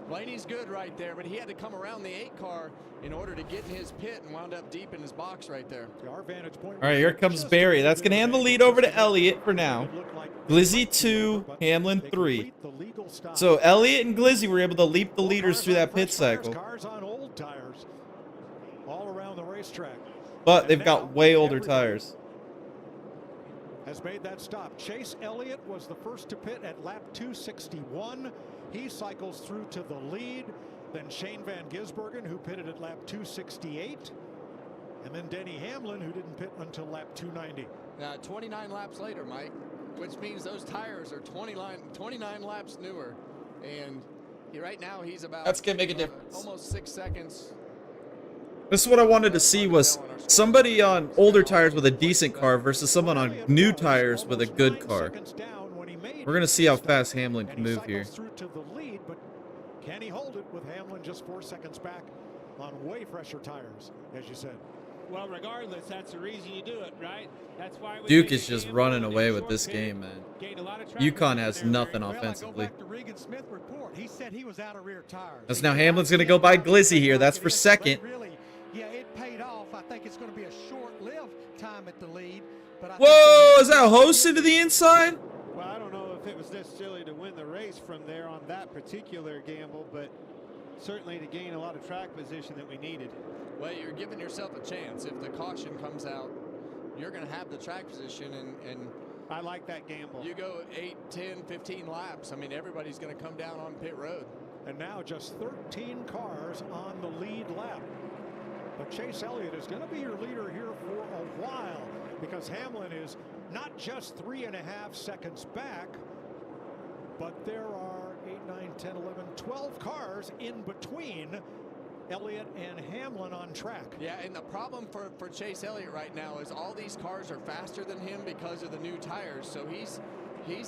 Blaney's good right there, but he had to come around the 8 car in order to get in his pit and wound up deep in his box right there. Our vantage point. All right, here comes Barry. That's going to hand the lead over to Elliott for now. Glizzy 2, Hamlin 3. So Elliott and Glizzy were able to leap the leaders through that pit cycle. Cars on old tires all around the racetrack. But they've got way older tires. Has made that stop. Chase Elliott was the first to pit at lap 261. He cycles through to the lead. Then Shane Van Gisbergen, who pitted at lap 268. And then Denny Hamlin, who didn't pit until lap 290. 29 laps later, Mike, which means those tires are 29 laps newer. And right now he's about. That's going to make a difference. Almost 6 seconds. This is what I wanted to see was somebody on older tires with a decent car versus someone on new tires with a good car. We're going to see how fast Hamlin can move here. Through to the lead, but can he hold it with Hamlin just 4 seconds back on way fresher tires, as you said? Well, regardless, that's the reason you do it, right? That's why Duke is just running away with this game, man. UConn has nothing offensively. Back to Regan Smith report. He said he was out of rear tires. That's now Hamlin's going to go by Glizzy here. That's for second. Really, yeah, it paid off. I think it's going to be a short-lived time at the lead. But Whoa, is that a host into the inside? Well, I don't know if it was necessarily to win the race from there on that particular gamble, but certainly to gain a lot of track position that we needed. Well, you're giving yourself a chance. If the caution comes out, you're going to have the track position, and I like that gamble. You go 8, 10, 15 laps. I mean, everybody's going to come down on pit road. And now just 13 cars on the lead lap. But Chase Elliott is going to be your leader here for a while because Hamlin is not just 3.5 seconds back, but there are 8, 9, 10, 11, 12 cars in between Elliott and Hamlin on track. Yeah, and the problem for Chase Elliott right now is all these cars are faster than him because of the new tires. So he's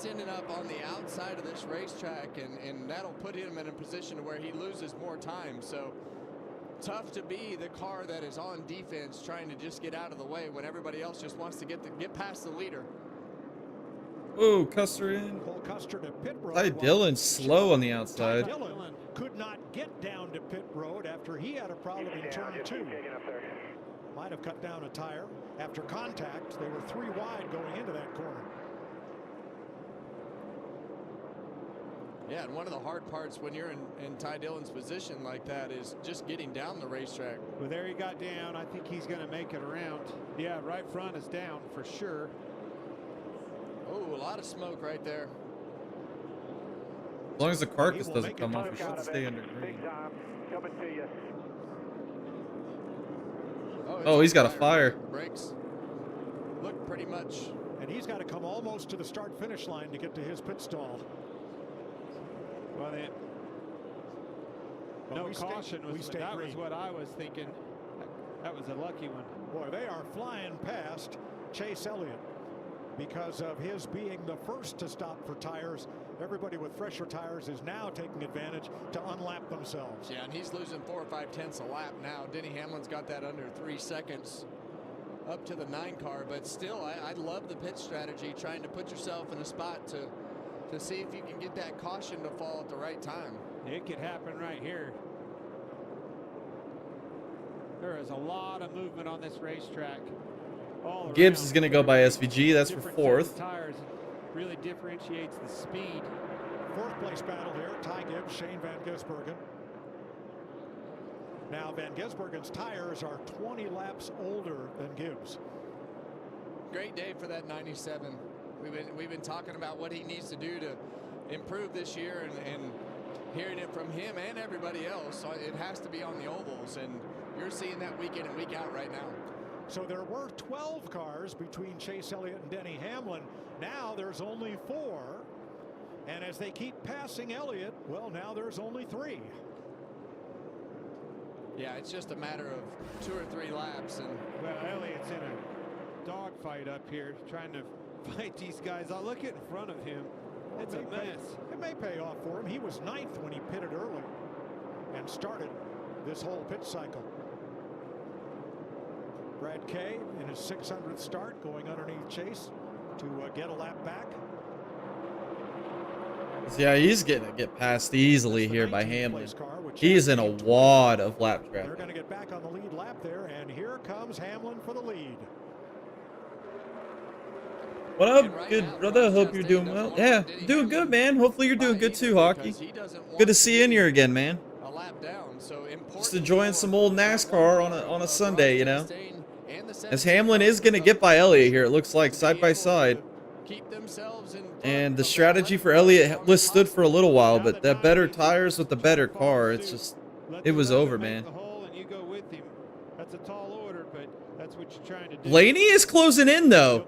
ending up on the outside of this racetrack, and that'll put him in a position where he loses more time. So tough to be the car that is on defense trying to just get out of the way when everybody else just wants to get past the leader. Ooh, Custer in. Cole Custer to pit road. Ty Dillon slow on the outside. Ty Dillon could not get down to pit road after he had a problem in turn 2. Might have cut down a tire after contact. They were 3 wide going into that corner. Yeah, and one of the hard parts when you're in Ty Dillon's position like that is just getting down the racetrack. Well, there he got down. I think he's going to make it around. Yeah, right front is down for sure. Oh, a lot of smoke right there. As long as the carcass doesn't come off, we should stay under green. Coming to you. Oh, he's got a fire. Brakes look pretty much. And he's got to come almost to the start-finish line to get to his pit stall. Well, then, no caution. That was what I was thinking. That was a lucky one. Boy, they are flying past Chase Elliott because of his being the first to stop for tires. Everybody with fresher tires is now taking advantage to unlap themselves. Yeah, and he's losing 4 or 5 tenths a lap now. Denny Hamlin's got that under 3 seconds up to the 9 car, but still, I love the pit strategy, trying to put yourself in a spot to see if you can get that caution to fall at the right time. It could happen right here. There is a lot of movement on this racetrack. Gibbs is going to go by SVG. That's for 4th. Tires really differentiates the speed. 4th place battle here. Ty Gibbs, Shane Van Gisbergen. Now Van Gisbergen's tires are 20 laps older than Gibbs. Great day for that 97. We've been talking about what he needs to do to improve this year, and hearing it from him and everybody else. So it has to be on the ovals, and you're seeing that week in and week out right now. So there were 12 cars between Chase Elliott and Denny Hamlin. Now there's only 4. And as they keep passing Elliott, well, now there's only 3. Yeah, it's just a matter of 2 or 3 laps. And well, Elliott's in a dogfight up here trying to fight these guys. I'll look at in front of him. It's a mess. It may pay off for him. He was 9th when he pitted early and started this whole pit cycle. Brad Kay in his 600th start, going underneath Chase to get a lap back. Yeah, he's getting to get past easily here by Hamlin. He's in a wad of lap traffic. They're going to get back on the lead lap there, and here comes Hamlin for the lead. What up, good brother? Hope you're doing well. Yeah, doing good, man. Hopefully you're doing good too, Hockey. Good to see you in here again, man. Just enjoying some old NASCAR on a Sunday, you know. As Hamlin is going to get by Elliott here, it looks like, side by side. And the strategy for Elliott withstood for a little while, but the better tires with the better car, it's just, it was over, man. That's a tall order, but that's what you're trying to do. Blaney is closing in, though.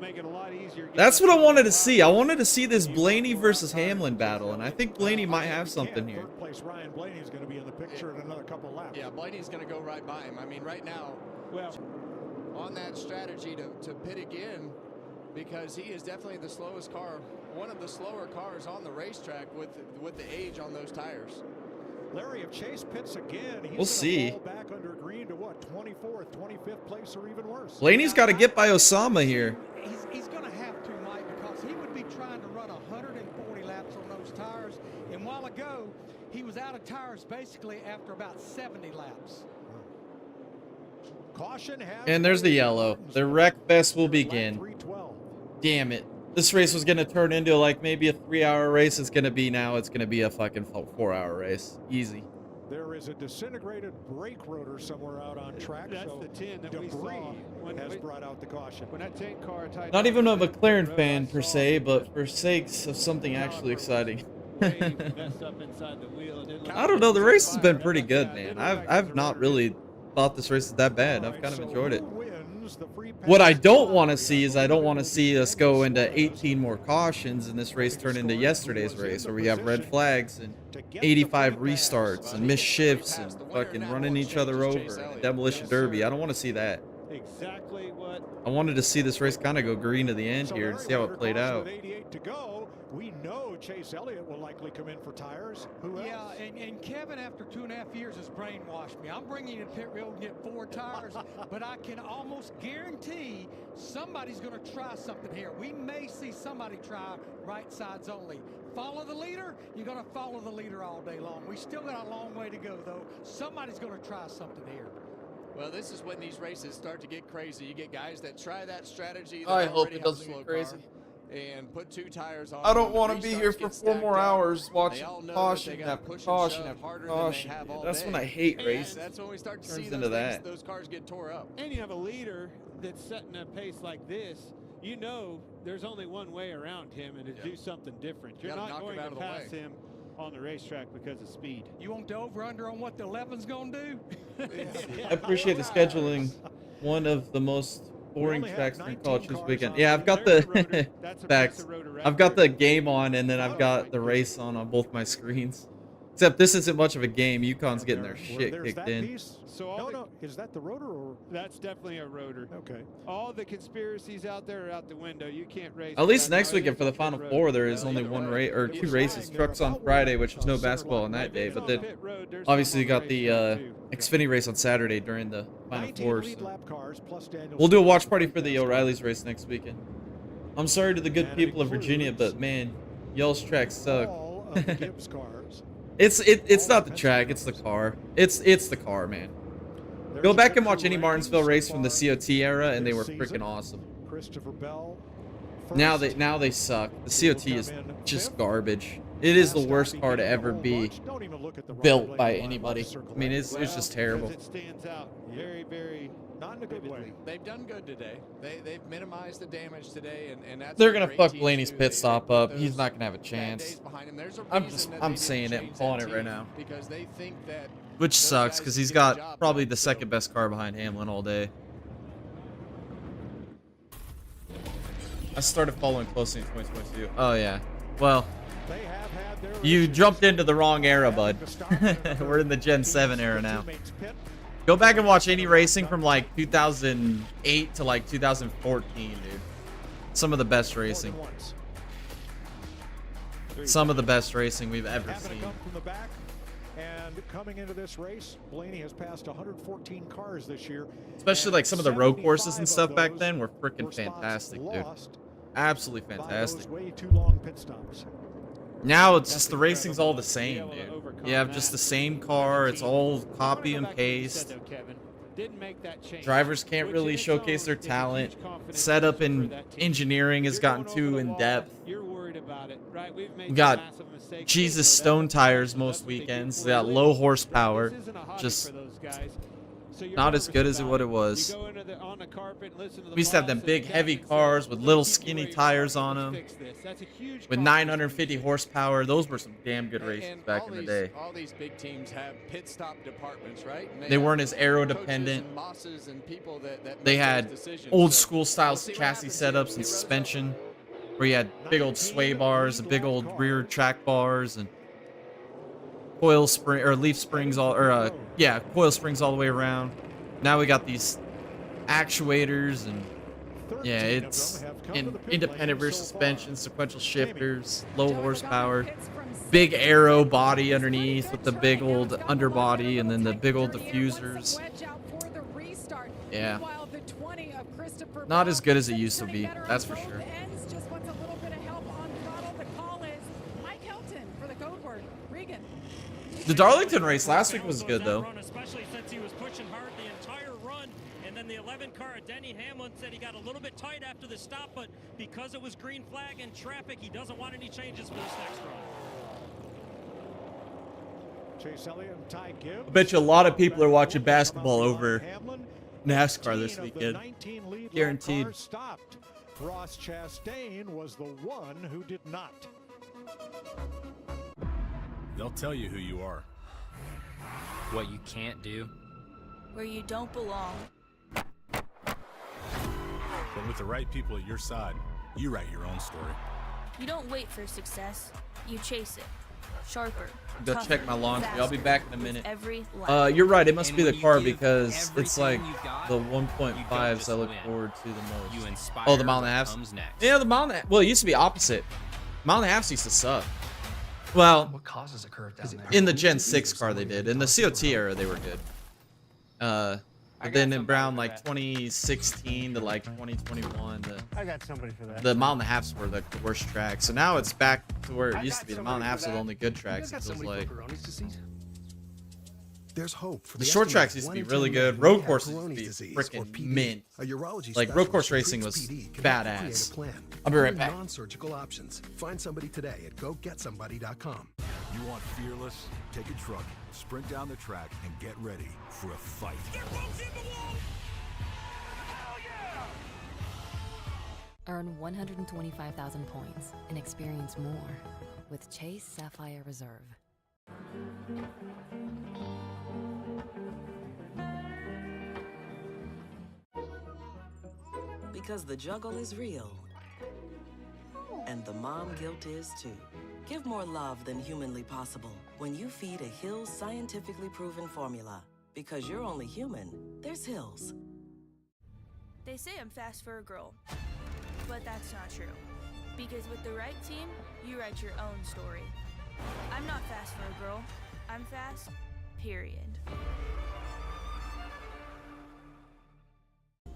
That's what I wanted to see. I wanted to see this Blaney versus Hamlin battle, and I think Blaney might have something here. Third place Ryan Blaney is going to be in the picture in another couple laps. Yeah, Blaney's going to go right by him. I mean, right now, well, on that strategy to pit again, because he is definitely the slowest car, one of the slower cars on the racetrack with the age on those tires. Larry, if Chase pits again, he's we'll see. Fall back under green to what, 24th, 25th place, or even worse. Blaney's got to get by Osama here. He's going to have to, Mike, because he would be trying to run 140 laps on those tires. And a while ago, he was out of tires basically after about 70 laps. Caution has and there's the yellow. The wreck fest will begin. Damn it. This race was going to turn into like maybe a 3-hour race. It's going to be now. It's going to be a fucking 4-hour race. Easy. There is a disintegrated brake rotor somewhere out on track. That's so the 10 that debris we saw has brought out the caution. When that 10 car not even a McLaren fan per se, but for sakes of something actually exciting. I don't know. The race has been pretty good, man. I've not really thought this race is that bad. I've kind of enjoyed it. wins the free pass. What I don't want to see is I don't want to see us go into 18 more cautions and this race turn into yesterday's race where we have red flags and 85 restarts and missed shifts and fucking running each other over and a demolition derby. I don't want to see that. Exactly what I wanted to see this race kind of go green to the end here and see how it played out. With 88 to go, we know Chase Elliott will likely come in for tires. Who else? Yeah, and Kevin, after 2.5 years, has brainwashed me. I'm bringing you to pit road and get 4 tires, but I can almost guarantee somebody's going to try something here. We may see somebody try right sides only. Follow the leader, you're going to follow the leader all day long. We still got a long way to go, though. Somebody's going to try something here. Well, this is when these races start to get crazy. You get guys that try that strategy. I hope it doesn't get crazy. And put 2 tires on. I don't want to be here for 4 more hours watching caution after caution after caution. That's when I hate races. That's when we start to Turns see into those cars get tore up. And you have a leader that's setting a pace like this. You know there's only one way around him and to do something different. You're not going to pass him on the racetrack because of speed. You want the over-under on what the 11's going to do? I appreciate the scheduling. One of the most boring tracks during college this weekend. Yeah, I've got the facts. I've got the game on and then I've got the race on both my screens. Except this isn't much of a game. UConn's getting their shit kicked in. So no, is that the rotor or? That's definitely a rotor. Okay. All the conspiracies out there are out the window. You can't race. At least next weekend for the Final Four, there is only one race or 2 races. Trucks on Friday, which is no basketball on that day. But then, obviously, you got the Xfinity race on Saturday during the Final Four. So. We'll do a watch party for the O'Reilly's race next weekend. I'm sorry to the good people of Virginia, but man, y'all's tracks suck. It's not the track, it's the car. It's the car, man. Go back and watch any Martinsville race from the COT era, and they were freaking awesome. Now they suck. The COT is just garbage. It is the worst car to ever be built by anybody. I mean, it's just terrible. It stands out very, very not in a good way. They've done good today. They've minimized the damage today, and that's. They're gonna fuck Blaney's pit stop up. He's not gonna have a chance. I'm saying it. I'm calling it right now. Because they think that. Which sucks, because he's got probably the second best car behind Hamlin all day. I started following closely in 2022. Oh, yeah. Well, you jumped into the wrong era, bud. We're in the Gen 7 era now. Go back and watch any racing from like 2008 to like 2014, dude. Some of the best racing. Some of the best racing we've ever seen. And coming into this race, Blaney has passed 114 cars this year. Especially like some of the road courses and stuff back then were freaking fantastic, dude. Absolutely fantastic. Way too long pit stops. Now it's just the racing's all the same, dude. You have just the same car. It's all copy and paste. Drivers can't really showcase their talent. Setup and engineering has gotten too in depth. We got Jesus Stone tires most weekends. They got low horsepower. Just not as good as what it was. We used to have them big heavy cars with little skinny tires on them with 950 horsepower. Those were some damn good races back in the day. All these big teams have pit stop departments, right? They weren't as aero dependent. They had old school style chassis setups and suspension where you had big old sway bars and big old rear track bars and coil spring or leaf springs coil springs all the way around. Now we got these actuators and it's independent rear suspension, sequential shifters, low horsepower, big aero body underneath with the big old underbody and then the big old diffusers. Yeah. Not as good as it used to be, that's for sure. The Darlington race last week was good, though. Especially since he was pushing hard the entire run, and then the 11 car, Denny Hamlin, said he got a little bit tight after the stop, but because it was green flag and traffic, he doesn't want any changes for this next run. Chase Elliott and Ty Gibbs. I bet you a lot of people are watching basketball over NASCAR this weekend. Guaranteed. Stopped. Ross Chastain was the one who did not. They'll tell you who you are. What you can't do. Where you don't belong. But with the right people at your side, you write your own story. You don't wait for success, you chase it. Sharper. Go tougher, check my laundry. I'll be back in a with minute. every lap. You're right. It must be the car because it's like the 1.5s I look forward to the most. Oh, the mile and a half. Yeah, the mile and a half. Well, it used to be opposite. Mile and a half used to suck. Well, what causes a curve down there? in the Gen 6 car they did. In the COT era they were good. But then in Brown, like 2016 to like 2021, I got somebody for that. the mile and a halves were like the worst track. So now it's back to where it used to be. The mile and a halves are the only good tracks. It feels like. There's hope for The short tracks used to be really good. Road courses used to be freaking mint. Like road course racing was badass. I'll be right back. Non-surgical options. Find somebody today at goGetSomebody.com. You want fearless? Take a truck, sprint down the track, and get ready for a fight. Earn 125,000 points and experience more with Chase Sapphire Reserve. Because the juggle is real. And the mom guilt is too. Give more love than humanly possible when you feed a Hill's scientifically proven formula. Because you're only human, there's Hill's. They say I'm fast for a girl, but that's not true. Because with the right team, you write your own story. I'm not fast for a girl. I'm fast, period.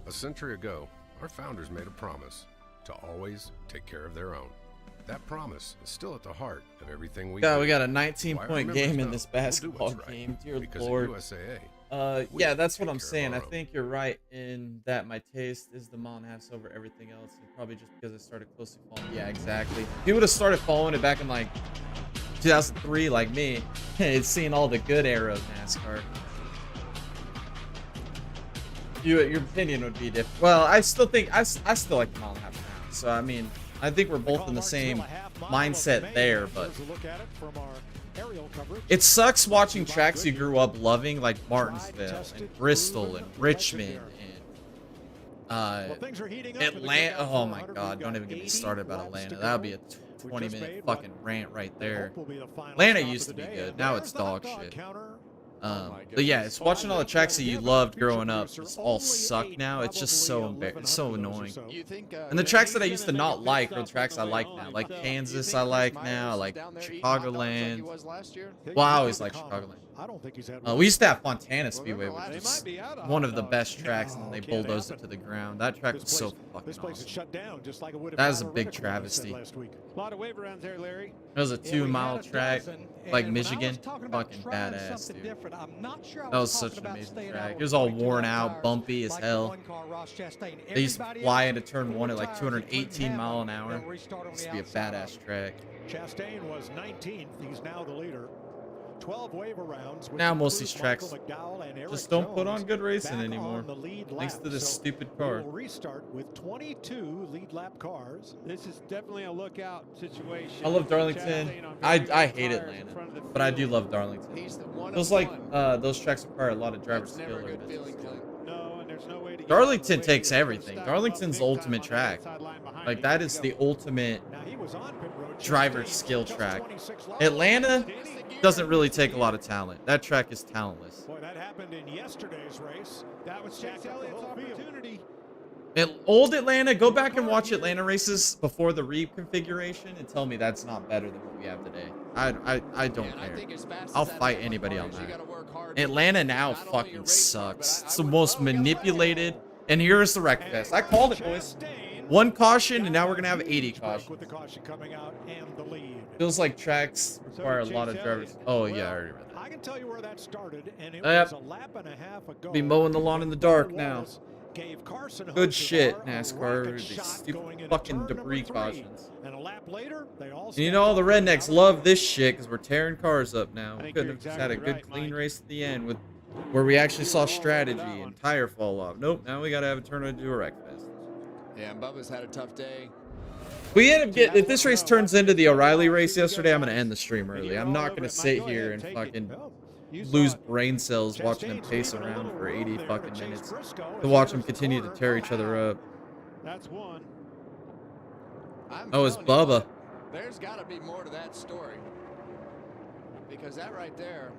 A century ago, our founders made a promise to always take care of their own. That promise is still at the heart of everything we do. We got a 19-point game in this basketball game. Dear Lord. Yeah, that's what I'm saying. I think you're right in that my taste is the mile and a half over everything else. And probably just because I started closely following. Yeah, exactly. If you would have started following it back in like 2003, like me, it's seen all the good era of NASCAR. Your opinion would be different. Well, I still think I still like the mile and a half now. So I mean, I think we're both in the same mindset there, but it sucks watching tracks you grew up loving, like Martinsville and Bristol and Richmond and Atlanta. Oh my God, don't even get me started about Atlanta. That would be a 20-minute fucking rant right there. Atlanta used to be good. Now it's dog shit. But yeah, it's watching all the tracks that you loved growing up just all suck now. It's just so so annoying. And the tracks that I used to not like are the tracks I like now. Like Kansas I like now. I like Chicagoland. Well, I always like Chicagoland. We used to have Fontana Speedway, which is one of the best tracks, and then they bulldozed it to the ground. That track was so fucking awesome. That was a big travesty. It was a 2-mile track, like Michigan. Fucking badass, dude. That was such an amazing track. It was all worn out, bumpy as hell. They used to fly into turn 1 at like 218 mile an hour. It used to be a badass track. Chastain was 19th. He's now the leader. 12 waiver rounds. Now most of these tracks just don't put on good racing anymore. Thanks to this stupid car. We'll restart with 22 lead lap cars. This is definitely a lookout situation. I love Darlington. I hate Atlanta, but I do love Darlington. Feels like those tracks require a lot of driver skill. Darlington takes everything. Darlington's the ultimate track. Like that is the ultimate driver skill track. Atlanta doesn't really take a lot of talent. That track is talentless. Boy, that happened in yesterday's race. That was Chase Elliott's opportunity. Old Atlanta, go back and watch Atlanta races before the reconfiguration and tell me that's not better than what we have today. I don't care. I'll fight anybody on that. Atlanta now fucking sucks. It's the most manipulated. And here's the wreck fest. I called it, boys. 1 caution, and now we're gonna have 80 cautions. With the caution coming out and the lead. Feels like tracks require a lot of drivers. Oh yeah, I already read that. I can tell you where that started, and it was a lap and a half ago. Be mowing the lawn in the dark now. Good shit, NASCAR. These stupid fucking debris cautions. And a lap later, they all. And you know all the rednecks love this shit because we're tearing cars up now. We couldn't have just had a good clean race at the end with where we actually saw strategy and tire fall off. Nope, now we gotta have it turn into a wreck fest. Yeah, and Bubba's had a tough day. We end up getting, if this race turns into the O'Reilly race yesterday, I'm going to end the stream early. I'm not going to sit here and fucking lose brain cells watching them pace around for 80 fucking minutes to watch them continue to tear each other up. That's one. Oh, it's Bubba. There's got to be more to that story. Because that right there.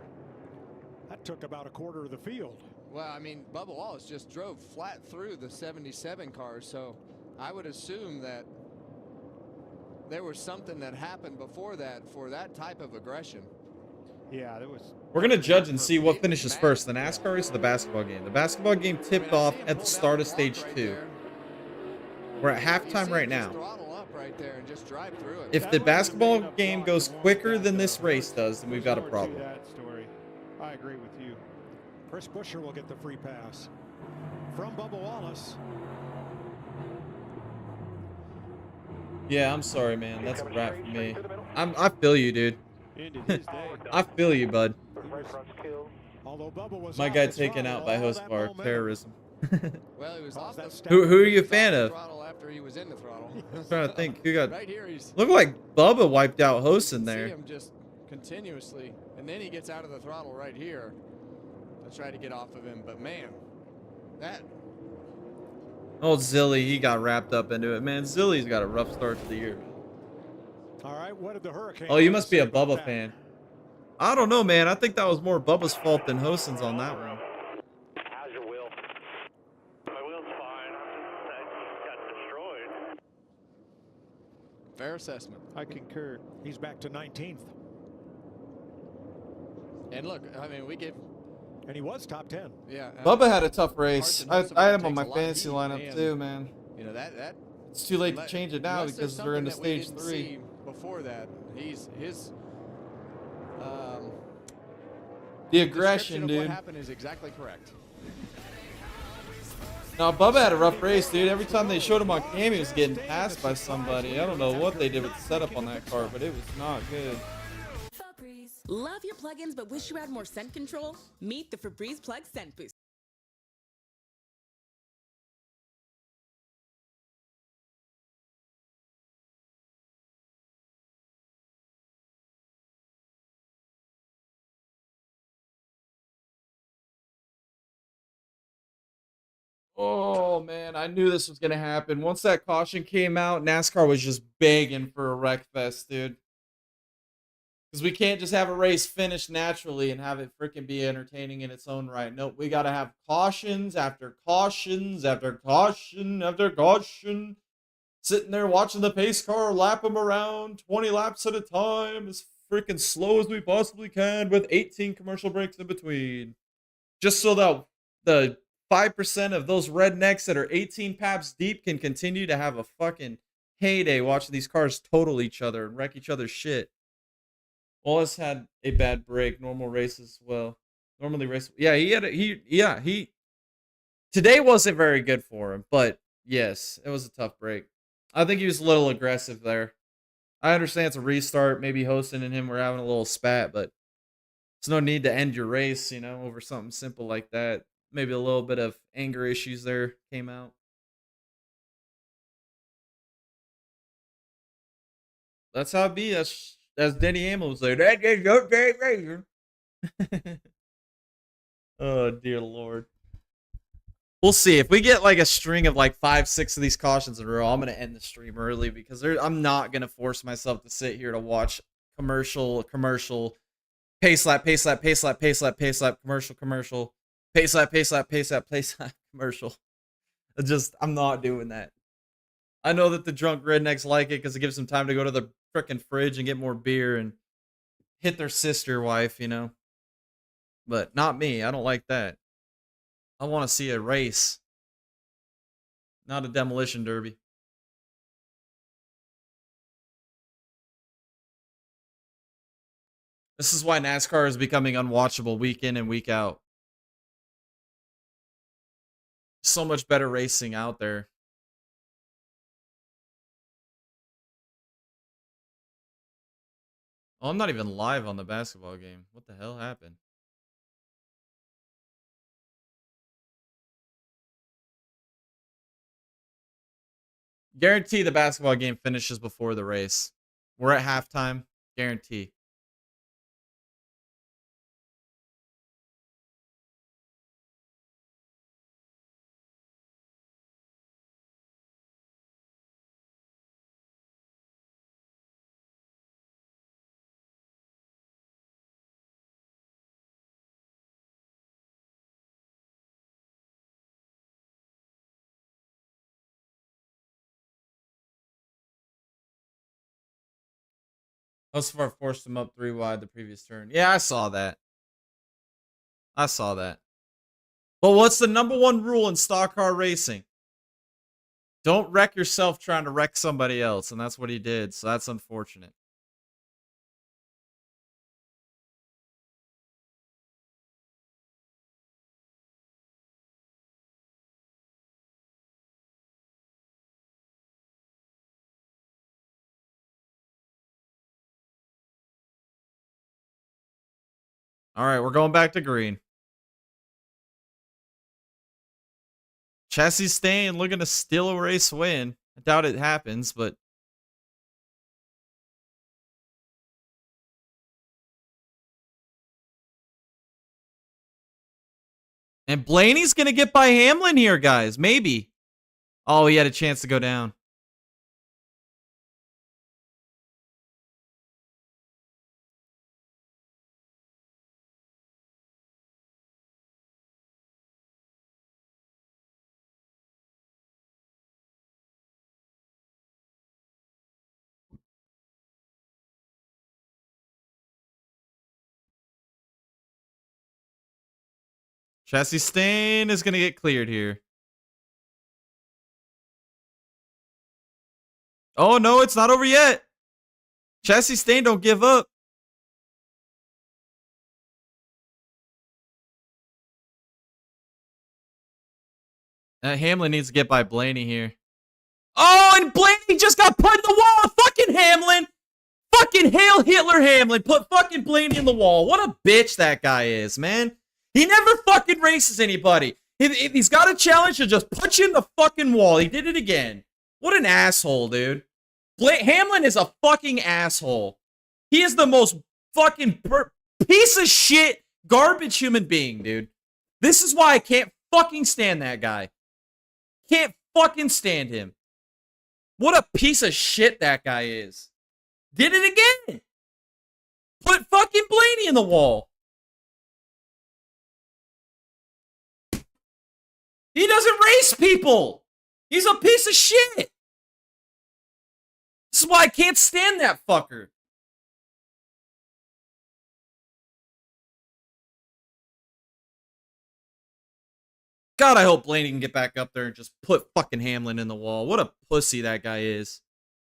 That took about a quarter of the field. Well, I mean, Bubba Wallace just drove flat through the 77 cars, so I would assume that there was something that happened before that for that type of aggression. Yeah, there was. We're going to judge and see what finishes first, the NASCAR race or the basketball game. The basketball game tipped off at the start of stage 2. We're at halftime right now. If the basketball game goes quicker than this race does, then we've got a problem. I agree with you. Chris Buescher will get the free pass from Bubba Wallace. Yeah, I'm sorry, man. That's a wrap for me. I feel you, dude. I feel you, bud. My guy taken out by host bar terrorism. Well, he was off the Who are you a fan of? after he was in the throttle. I'm trying to think who got. Right here, he's Look like Bubba wiped out host in there. see him just continuously, and then he gets out of the throttle right here to try to get off of him. But man, that Old Zilly, he got wrapped up into it, man. Zilly's got a rough start to the year. All right, what did the Hurricane? Oh, you must be a Bubba fan. I don't know, man. I think that was more Bubba's fault than Hostin's on that one. How's your wheel? My wheel's fine. I got destroyed. fair assessment. I concur. He's back to 19th. And look, I mean, we give. And he was top 10. Yeah. Bubba had a tough race. I had him on my fantasy lineup too, man. You know that. It's too late to change it now because we're into stage 3. Before that, his the aggression, dude. What happened is exactly correct. No, Bubba had a rough race, dude. Every time they showed him on cam, he was getting passed by somebody. I don't know what they did with the setup on that car, but it was not good. Love your plugins but wish you had more scent control? Meet the Febreze Plug Scent Boost. Oh, man, I knew this was going to happen. Once that caution came out, NASCAR was just begging for a wreck fest, dude. Because we can't just have a race finish naturally and have it freaking be entertaining in its own right. Nope, we got to have cautions after cautions after caution after caution. Sitting there watching the pace car lap them around 20 laps at a time as freaking slow as we possibly can with 18 commercial breaks in between. Just so that the 5% of those rednecks that are 18 paps deep can continue to have a fucking heyday watching these cars total each other and wreck each other's shit. Wallace had a bad break. Normal race as well. Normally race. Yeah, he today wasn't very good for him, but yes, it was a tough break. I think he was a little aggressive there. I understand it's a restart. Maybe Hostin and him were having a little spat, but there's no need to end your race, over something simple like that. Maybe a little bit of anger issues there came out. That's how it be. That's Denny Hamlin was like, that is okay, razor. Oh, dear Lord. We'll see. If we get like a string of like 5-6 of these cautions in a row, I'm going to end the stream early because I'm not going to force myself to sit here to watch commercial, pace lap, commercial, pace lap, commercial. I'm not doing that. I know that the drunk rednecks like it because it gives them time to go to the frickin' fridge and get more beer and hit their sister wife, But not me. I don't like that. I want to see a race, not a demolition derby. This is why NASCAR is becoming unwatchable week in and week out. So much better racing out there. Oh, I'm not even live on the basketball game. What the hell happened? Guarantee the basketball game finishes before the race. We're at halftime. Guarantee. Husafar forced him up 3 wide the previous turn. Yeah, I saw that. But what's the #1 rule in stock car racing? Don't wreck yourself trying to wreck somebody else, and that's what he did, so that's unfortunate. All right, we're going back to green. Chassis Stain looking to steal a race win. I doubt it happens, but and Blaney's going to get by Hamlin here, guys. Maybe. Oh, he had a chance to go down. Chassis Stain is going to get cleared here. Oh, no, it's not over yet. Chassis Stain don't give up. Hamlin needs to get by Blaney here. Oh, and Blaney just got put in the wall. Fucking Hamlin. Fucking Hail Hitler Hamlin put fucking Blaney in the wall. What a bitch that guy is, man. He never fucking races anybody. If he's got a challenge to just put you in the fucking wall. He did it again. What an asshole, dude. Hamlin is a fucking asshole. He is the most fucking piece of shit, garbage human being, dude. This is why I can't fucking stand that guy. Can't fucking stand him. What a piece of shit that guy is. Did it again. Put fucking Blaney in the wall. He doesn't race people. He's a piece of shit. This is why I can't stand that fucker. God, I hope Blaney can get back up there and just put fucking Hamlin in the wall. What a pussy that guy is.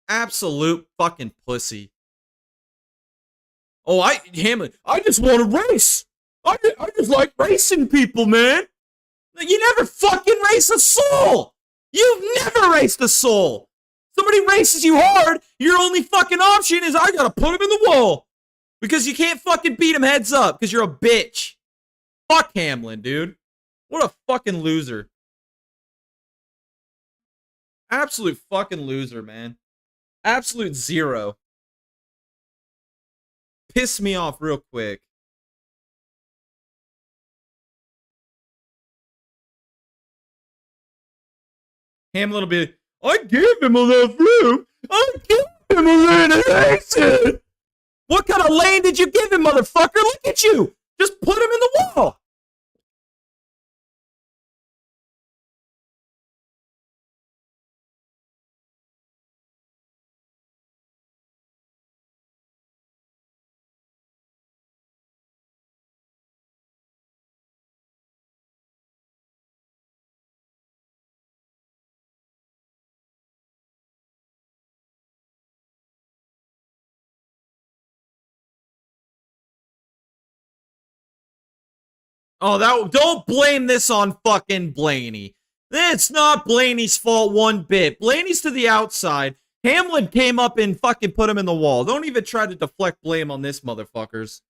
Absolute fucking pussy. Oh, Hamlin, I just want to race. I just like racing people, man. You never fucking race a soul. You've never raced a soul. Somebody races you hard, your only fucking option is I gotta put him in the wall. Because you can't fucking beat him heads up because you're a bitch. Fuck Hamlin, dude. What a fucking loser. Absolute fucking loser, man. Absolute zero. Piss me off real quick. Hamlin will be, I gave him a little room. I gave him a little racing. What kind of lane did you give him, motherfucker? Look at you. Just put him in the wall. Oh, don't blame this on fucking Blaney. It's not Blaney's fault one bit. Blaney's to the outside. Hamlin came up and fucking put him in the wall. Don't even try to deflect blame on this, motherfuckers.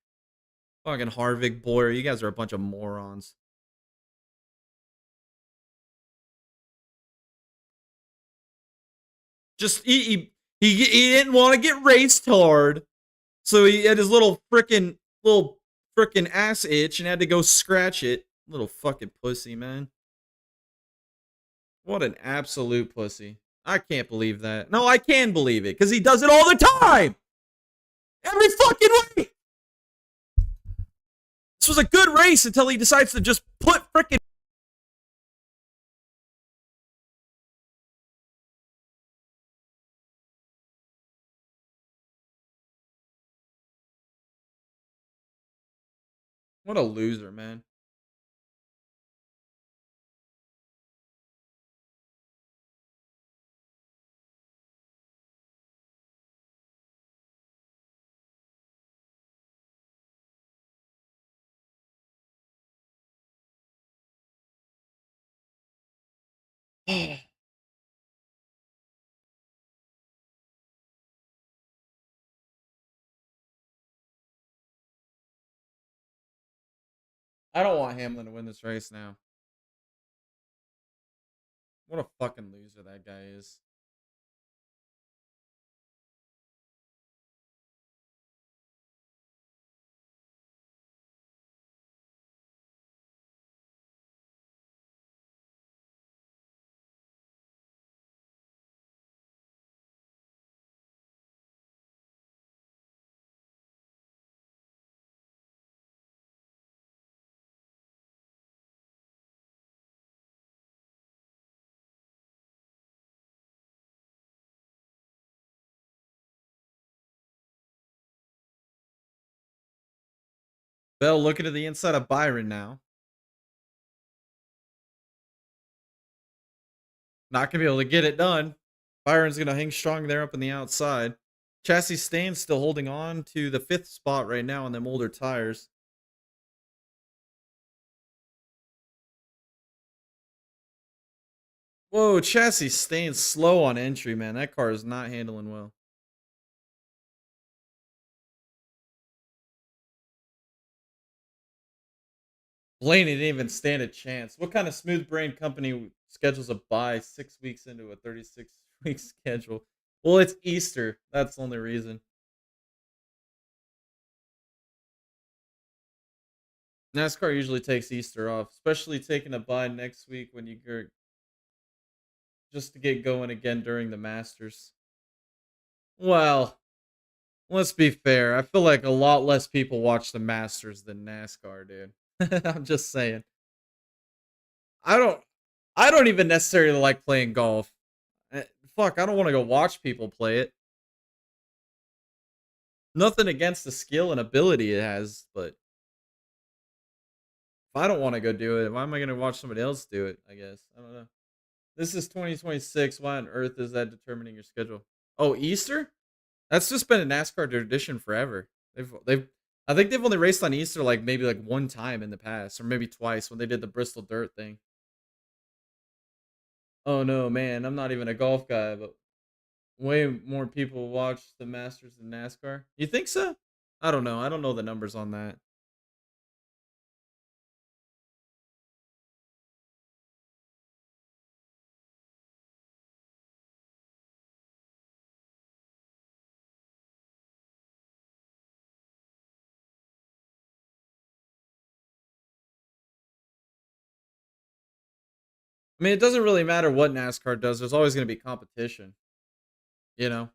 Fucking Harvick, Boyer, you guys are a bunch of morons. Just, he didn't want to get raced hard. So he had his little frickin' ass itch and had to go scratch it. Little fucking pussy, man. What an absolute pussy. I can't believe that. No, I can believe it, because he does it all the time! Every fucking week! This was a good race until he decides to just put frickin' What a loser, man. I don't want Hamlin to win this race now. What a fucking loser that guy is. Bell looking to the inside of Byron now. Not going to be able to get it done. Byron's going to hang strong there up in the outside. Chassis Stain's still holding on to the 5th spot right now on them older tires. Whoa, Chassis Stain's slow on entry, man. That car is not handling well. Blaney didn't even stand a chance. What kind of smooth brain company schedules a bye 6 weeks into a 36-week schedule? Well, it's Easter. That's the only reason. NASCAR usually takes Easter off, especially taking a bye next week when you go just to get going again during the Masters. Well, let's be fair. I feel like a lot less people watch the Masters than NASCAR, dude. I'm just saying. I don't even necessarily like playing golf. Fuck, I don't want to go watch people play it. Nothing against the skill and ability it has, but if I don't want to go do it, why am I going to watch somebody else do it? I guess. I don't know. This is 2026. Why on earth is that determining your schedule? Oh, Easter? That's just been a NASCAR tradition forever. I think they've only raced on Easter like maybe like one time in the past, or maybe twice when they did the Bristol Dirt thing. Oh no, man, I'm not even a golf guy, but way more people watch the Masters than NASCAR. You think so? I don't know. I don't know the numbers on that. I mean, it doesn't really matter what NASCAR does. There's always going to be competition. You know,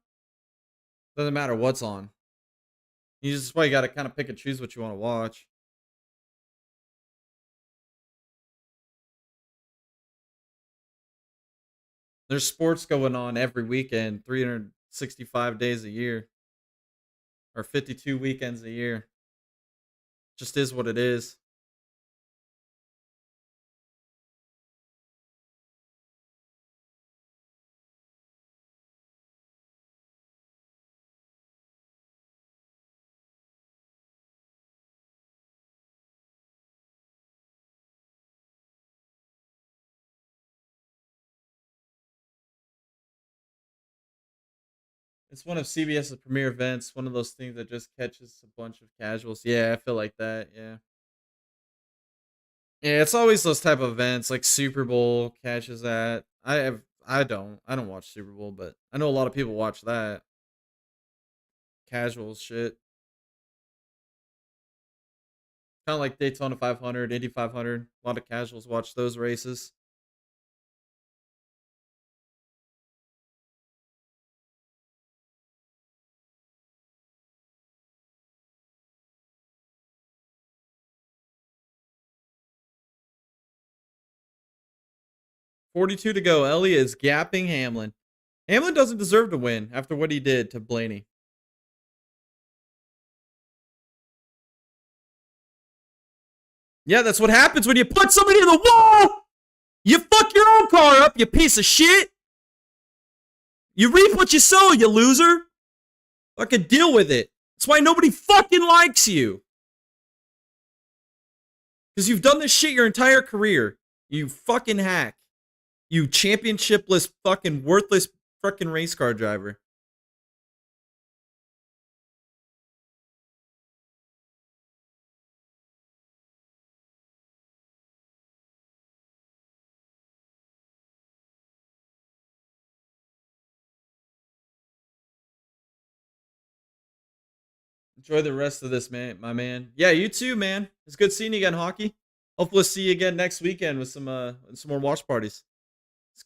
doesn't matter what's on. You just why you got to kind of pick and choose what you want to watch. There's sports going on every weekend, 365 days a year, or 52 weekends a year. Just is what it is. It's one of CBS's premier events, one of those things that just catches a bunch of casuals. Yeah, I feel like that. Yeah. Yeah, it's always those type of events like Super Bowl catches that. I don't watch Super Bowl, but I know a lot of people watch that. Casual shit. Kind of like Daytona 500, Indy 500. A lot of casuals watch those races. .42 to go. Elliott is gapping Hamlin. Hamlin doesn't deserve to win after what he did to Blaney. Yeah, that's what happens when you put somebody in the wall. You fuck your own car up, you piece of shit. You reap what you sow, you loser. Fucking deal with it. That's why nobody fucking likes you. Because you've done this shit your entire career. You fucking hack. You championshipless, fucking worthless fucking race car driver. Enjoy the rest of this, man, my man. Yeah, you too, man. It's good seeing you again, Hockey. Hopefully we'll see you again next weekend with some more watch parties.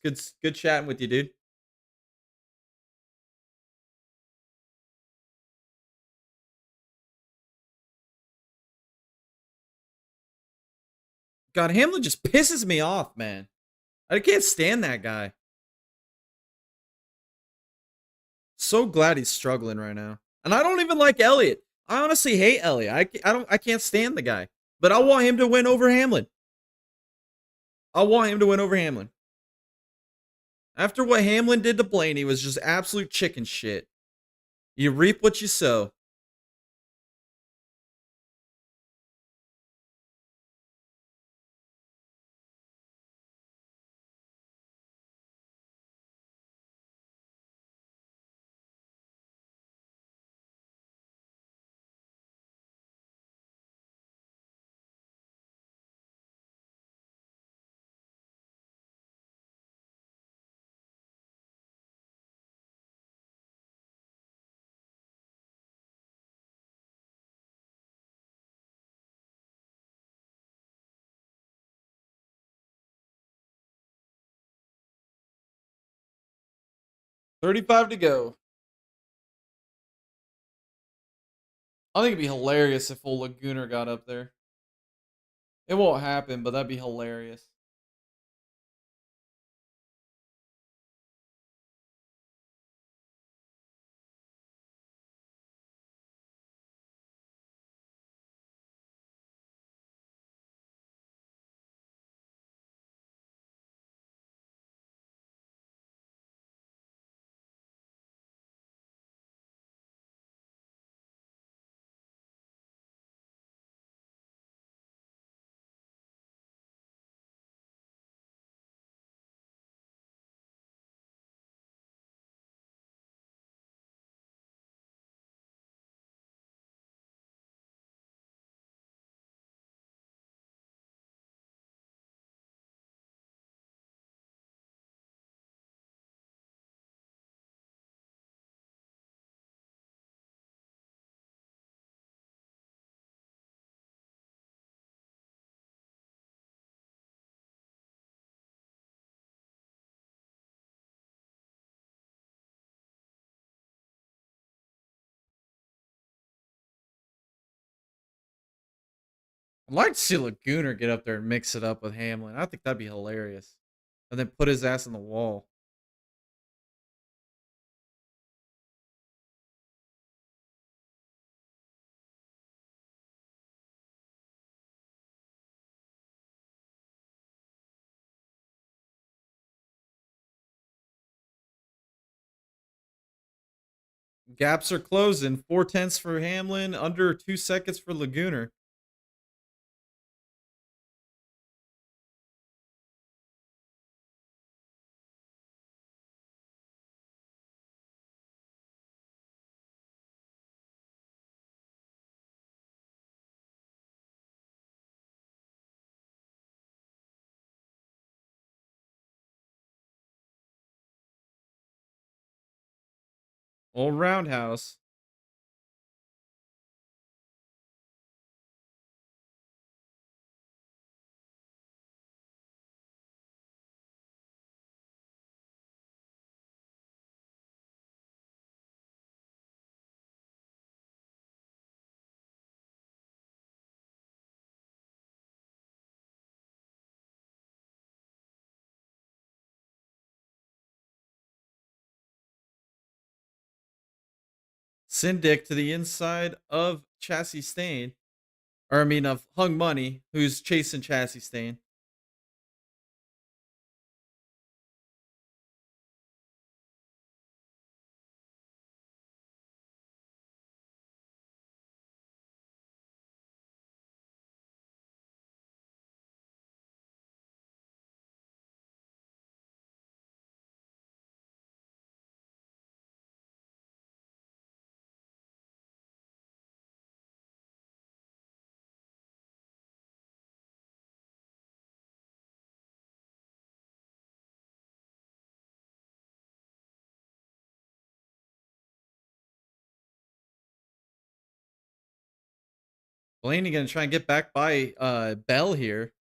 It's good chatting with you, dude. God, Hamlin just pisses me off, man. I can't stand that guy. So glad he's struggling right now. And I don't even like Elliott. I honestly hate Elliott. I can't stand the guy. But I want him to win over Hamlin. I want him to win over Hamlin. After what Hamlin did to Blaney was just absolute chicken shit. You reap what you sow. $35 to go. I think it'd be hilarious if old Lagooner got up there. It won't happen, but that'd be hilarious. I'd like to see Lagooner get up there and mix it up with Hamlin. I think that'd be hilarious. And then put his ass in the wall. Gaps are closing. 4/10 for Hamlin, under 2 seconds for Lagooner. Old Roundhouse. Syndic to the inside of Chassis Stain. Or I mean, of Hung Money, who's chasing Chassis Stain. Blaney gonna try and get back by Bell here.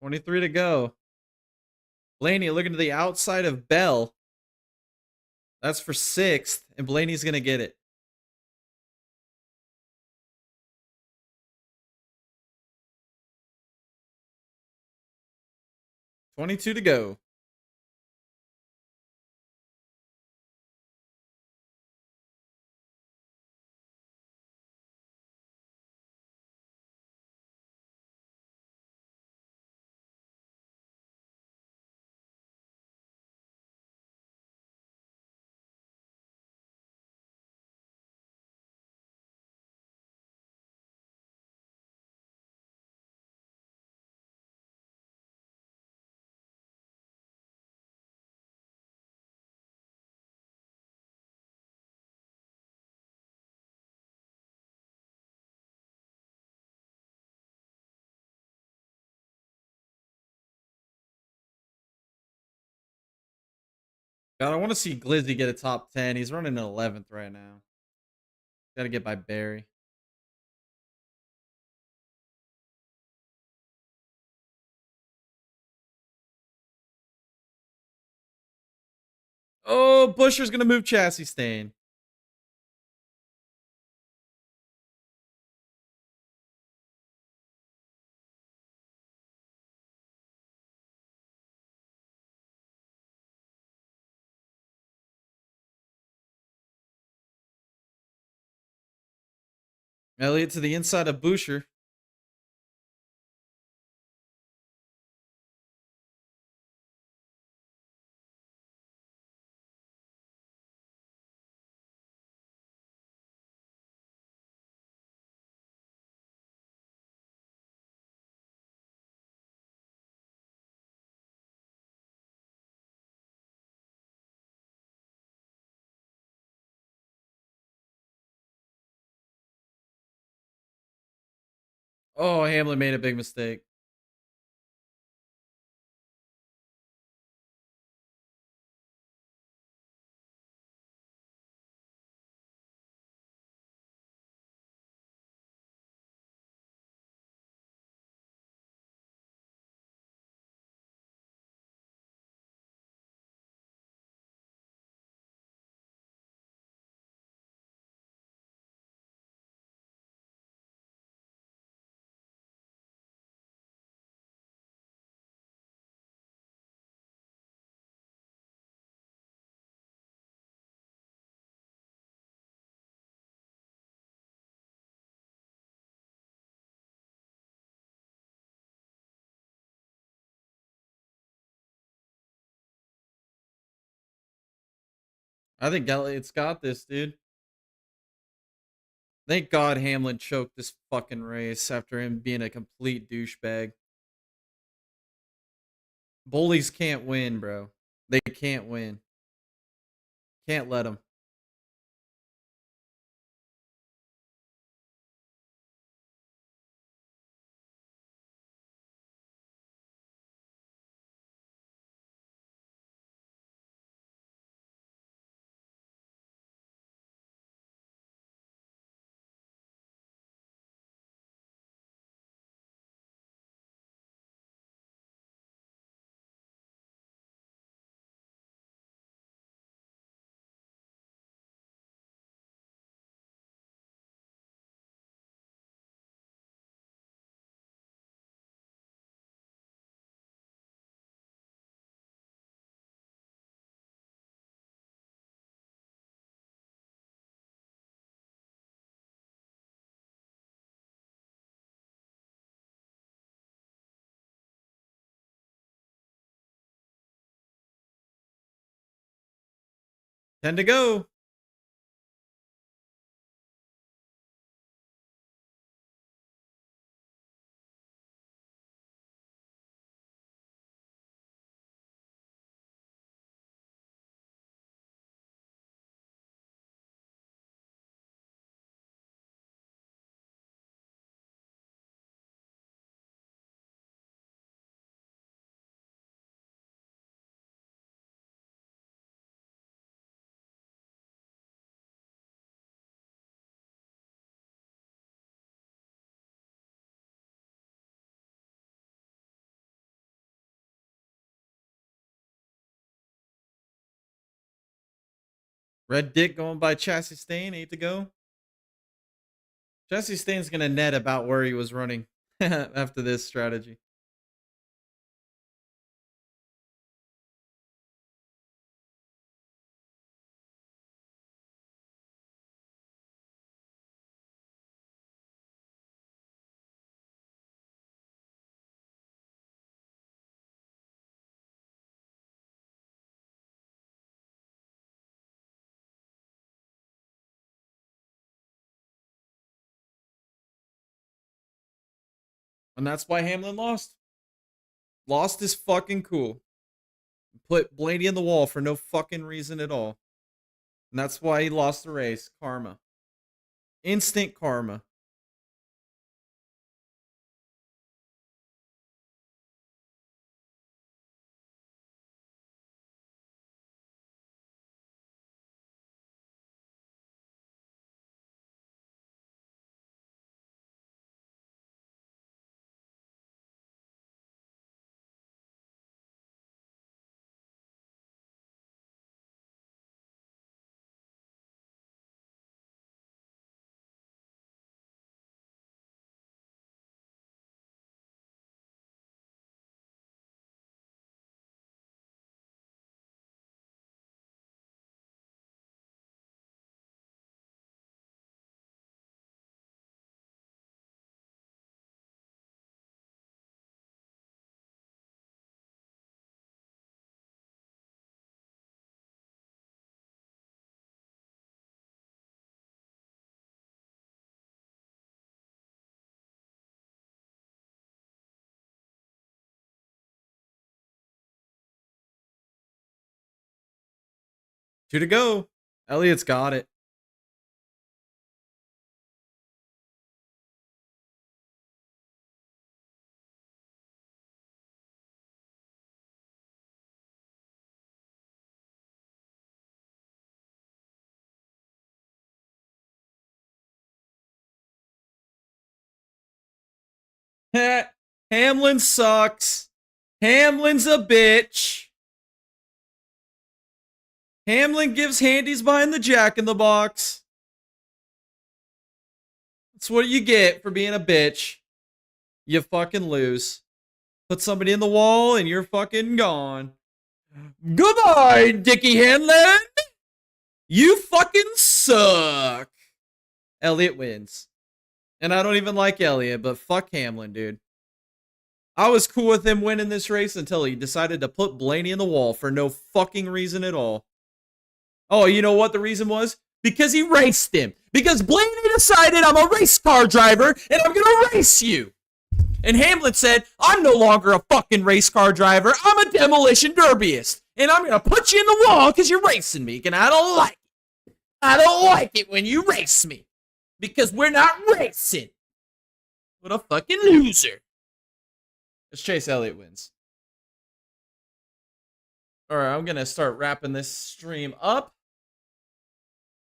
$23 to go. Blaney looking to the outside of Bell. That's for 6th, and Blaney's gonna get it. $22 to go. God, I want to see Glizzy get a top 10. He's running an 11th right now. Got to get by Barry. Oh, Busher's going to move Chassis Stain. Elliott to the inside of Busher. Oh, Hamlin made a big mistake. I think Elliott's got this, dude. Thank God Hamlin choked this fucking race after him being a complete douchebag. Bullies can't win, bro. They can't win. Can't let them. 10 to go. Red Dick going by Chassis Stain, 8 to go. Chassis Stain's going to net about where he was running after this strategy. And that's why Hamlin lost. Lost is fucking cool. Put Blaney in the wall for no fucking reason at all. And that's why he lost the race. Karma. Instant karma. Two to go. Elliott's got it. Hamlin sucks. Hamlin's a bitch. Hamlin gives handies behind the Jack in the Box. That's what you get for being a bitch. You fucking lose. Put somebody in the wall and you're fucking gone. Goodbye, Dickie Hamlin. You fucking suck. Elliott wins. And I don't even like Elliott, but fuck Hamlin, dude. I was cool with him winning this race until he decided to put Blaney in the wall for no fucking reason at all. Oh, you know what the reason was? Because he raced him. Because Blaney decided I'm a race car driver and I'm going to race you. And Hamlin said, I'm no longer a fucking race car driver. I'm a demolition derbyist. And I'm going to put you in the wall because you're racing me. And I don't like it. I don't like it when you race me. Because we're not racing. What a fucking loser. Let's Chase Elliott wins. All right, I'm going to start wrapping this stream up.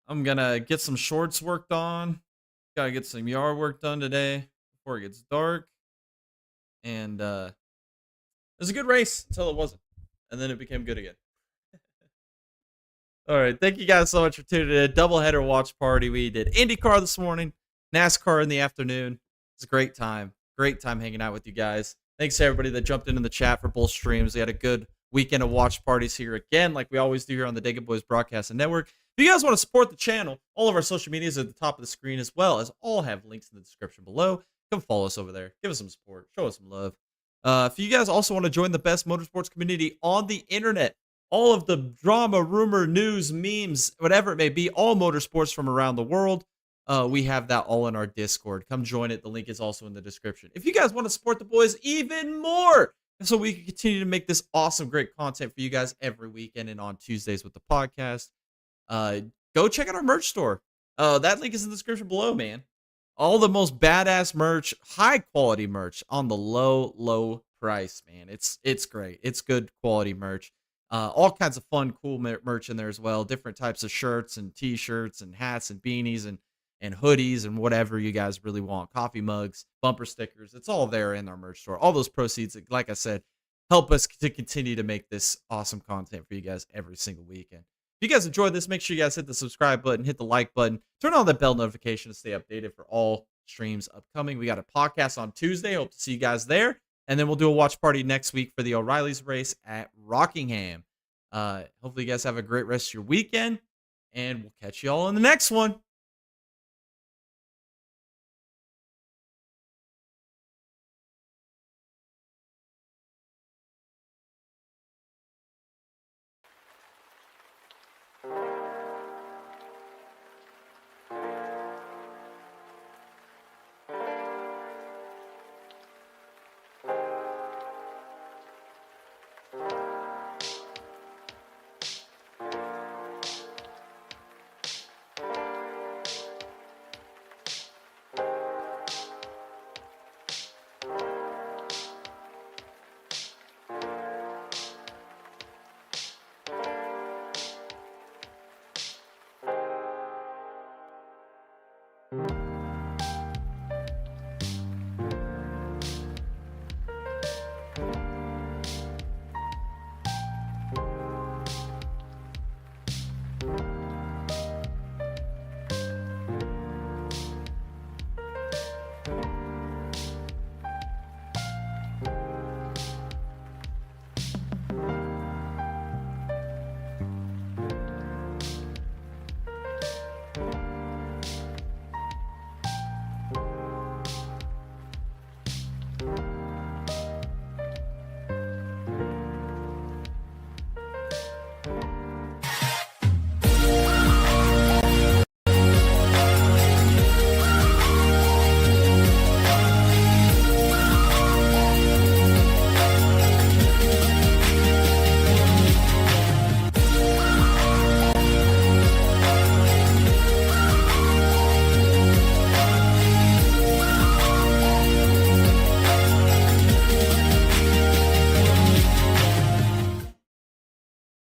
I'm going to get some shorts worked on. Got to get some yard work done today before it gets dark. And it was a good race until it wasn't. And then it became good again. All right, thank you guys so much for tuning in. Doubleheader watch party. We did IndyCar this morning, NASCAR in the afternoon. It's a great time. Great time hanging out with you guys. Thanks to everybody that jumped in the chat for both streams. We had a good weekend of watch parties here again, like we always do here on the Dig It Boys Broadcast and Network. If you guys want to support the channel, all of our social medias are at the top of the screen, as well as all have links in the description below. Come follow us over there. Give us some support. Show us some love. If you guys also want to join the best motorsports community on the internet, all of the drama, rumor, news, memes, whatever it may be, all motorsports from around the world. We have that all in our Discord. Come join it. The link is also in the description. If you guys want to support the boys even more, so we can continue to make this awesome, great content for you guys every weekend and on Tuesdays with the podcast, go check out our merch store. That link is in the description below, man. All the most badass merch, high quality merch on the low price, man. It's great. It's good quality merch. All kinds of fun, cool merch in there as well. Different types of shirts and t-shirts and hats and beanies and hoodies and whatever you guys really want. Coffee mugs, bumper stickers. It's all there in our merch store. All those proceeds, like I said, help us to continue to make this awesome content for you guys every single weekend. If you guys enjoyed this, make sure you guys hit the subscribe button, hit the like button, turn on that bell notification to stay updated for all streams upcoming. We got a podcast on Tuesday. Hope to see you guys there. And then we'll do a watch party next week for the O'Reilly's race at Rockingham. Hopefully you guys have a great rest of your weekend, and we'll catch you all in the next one.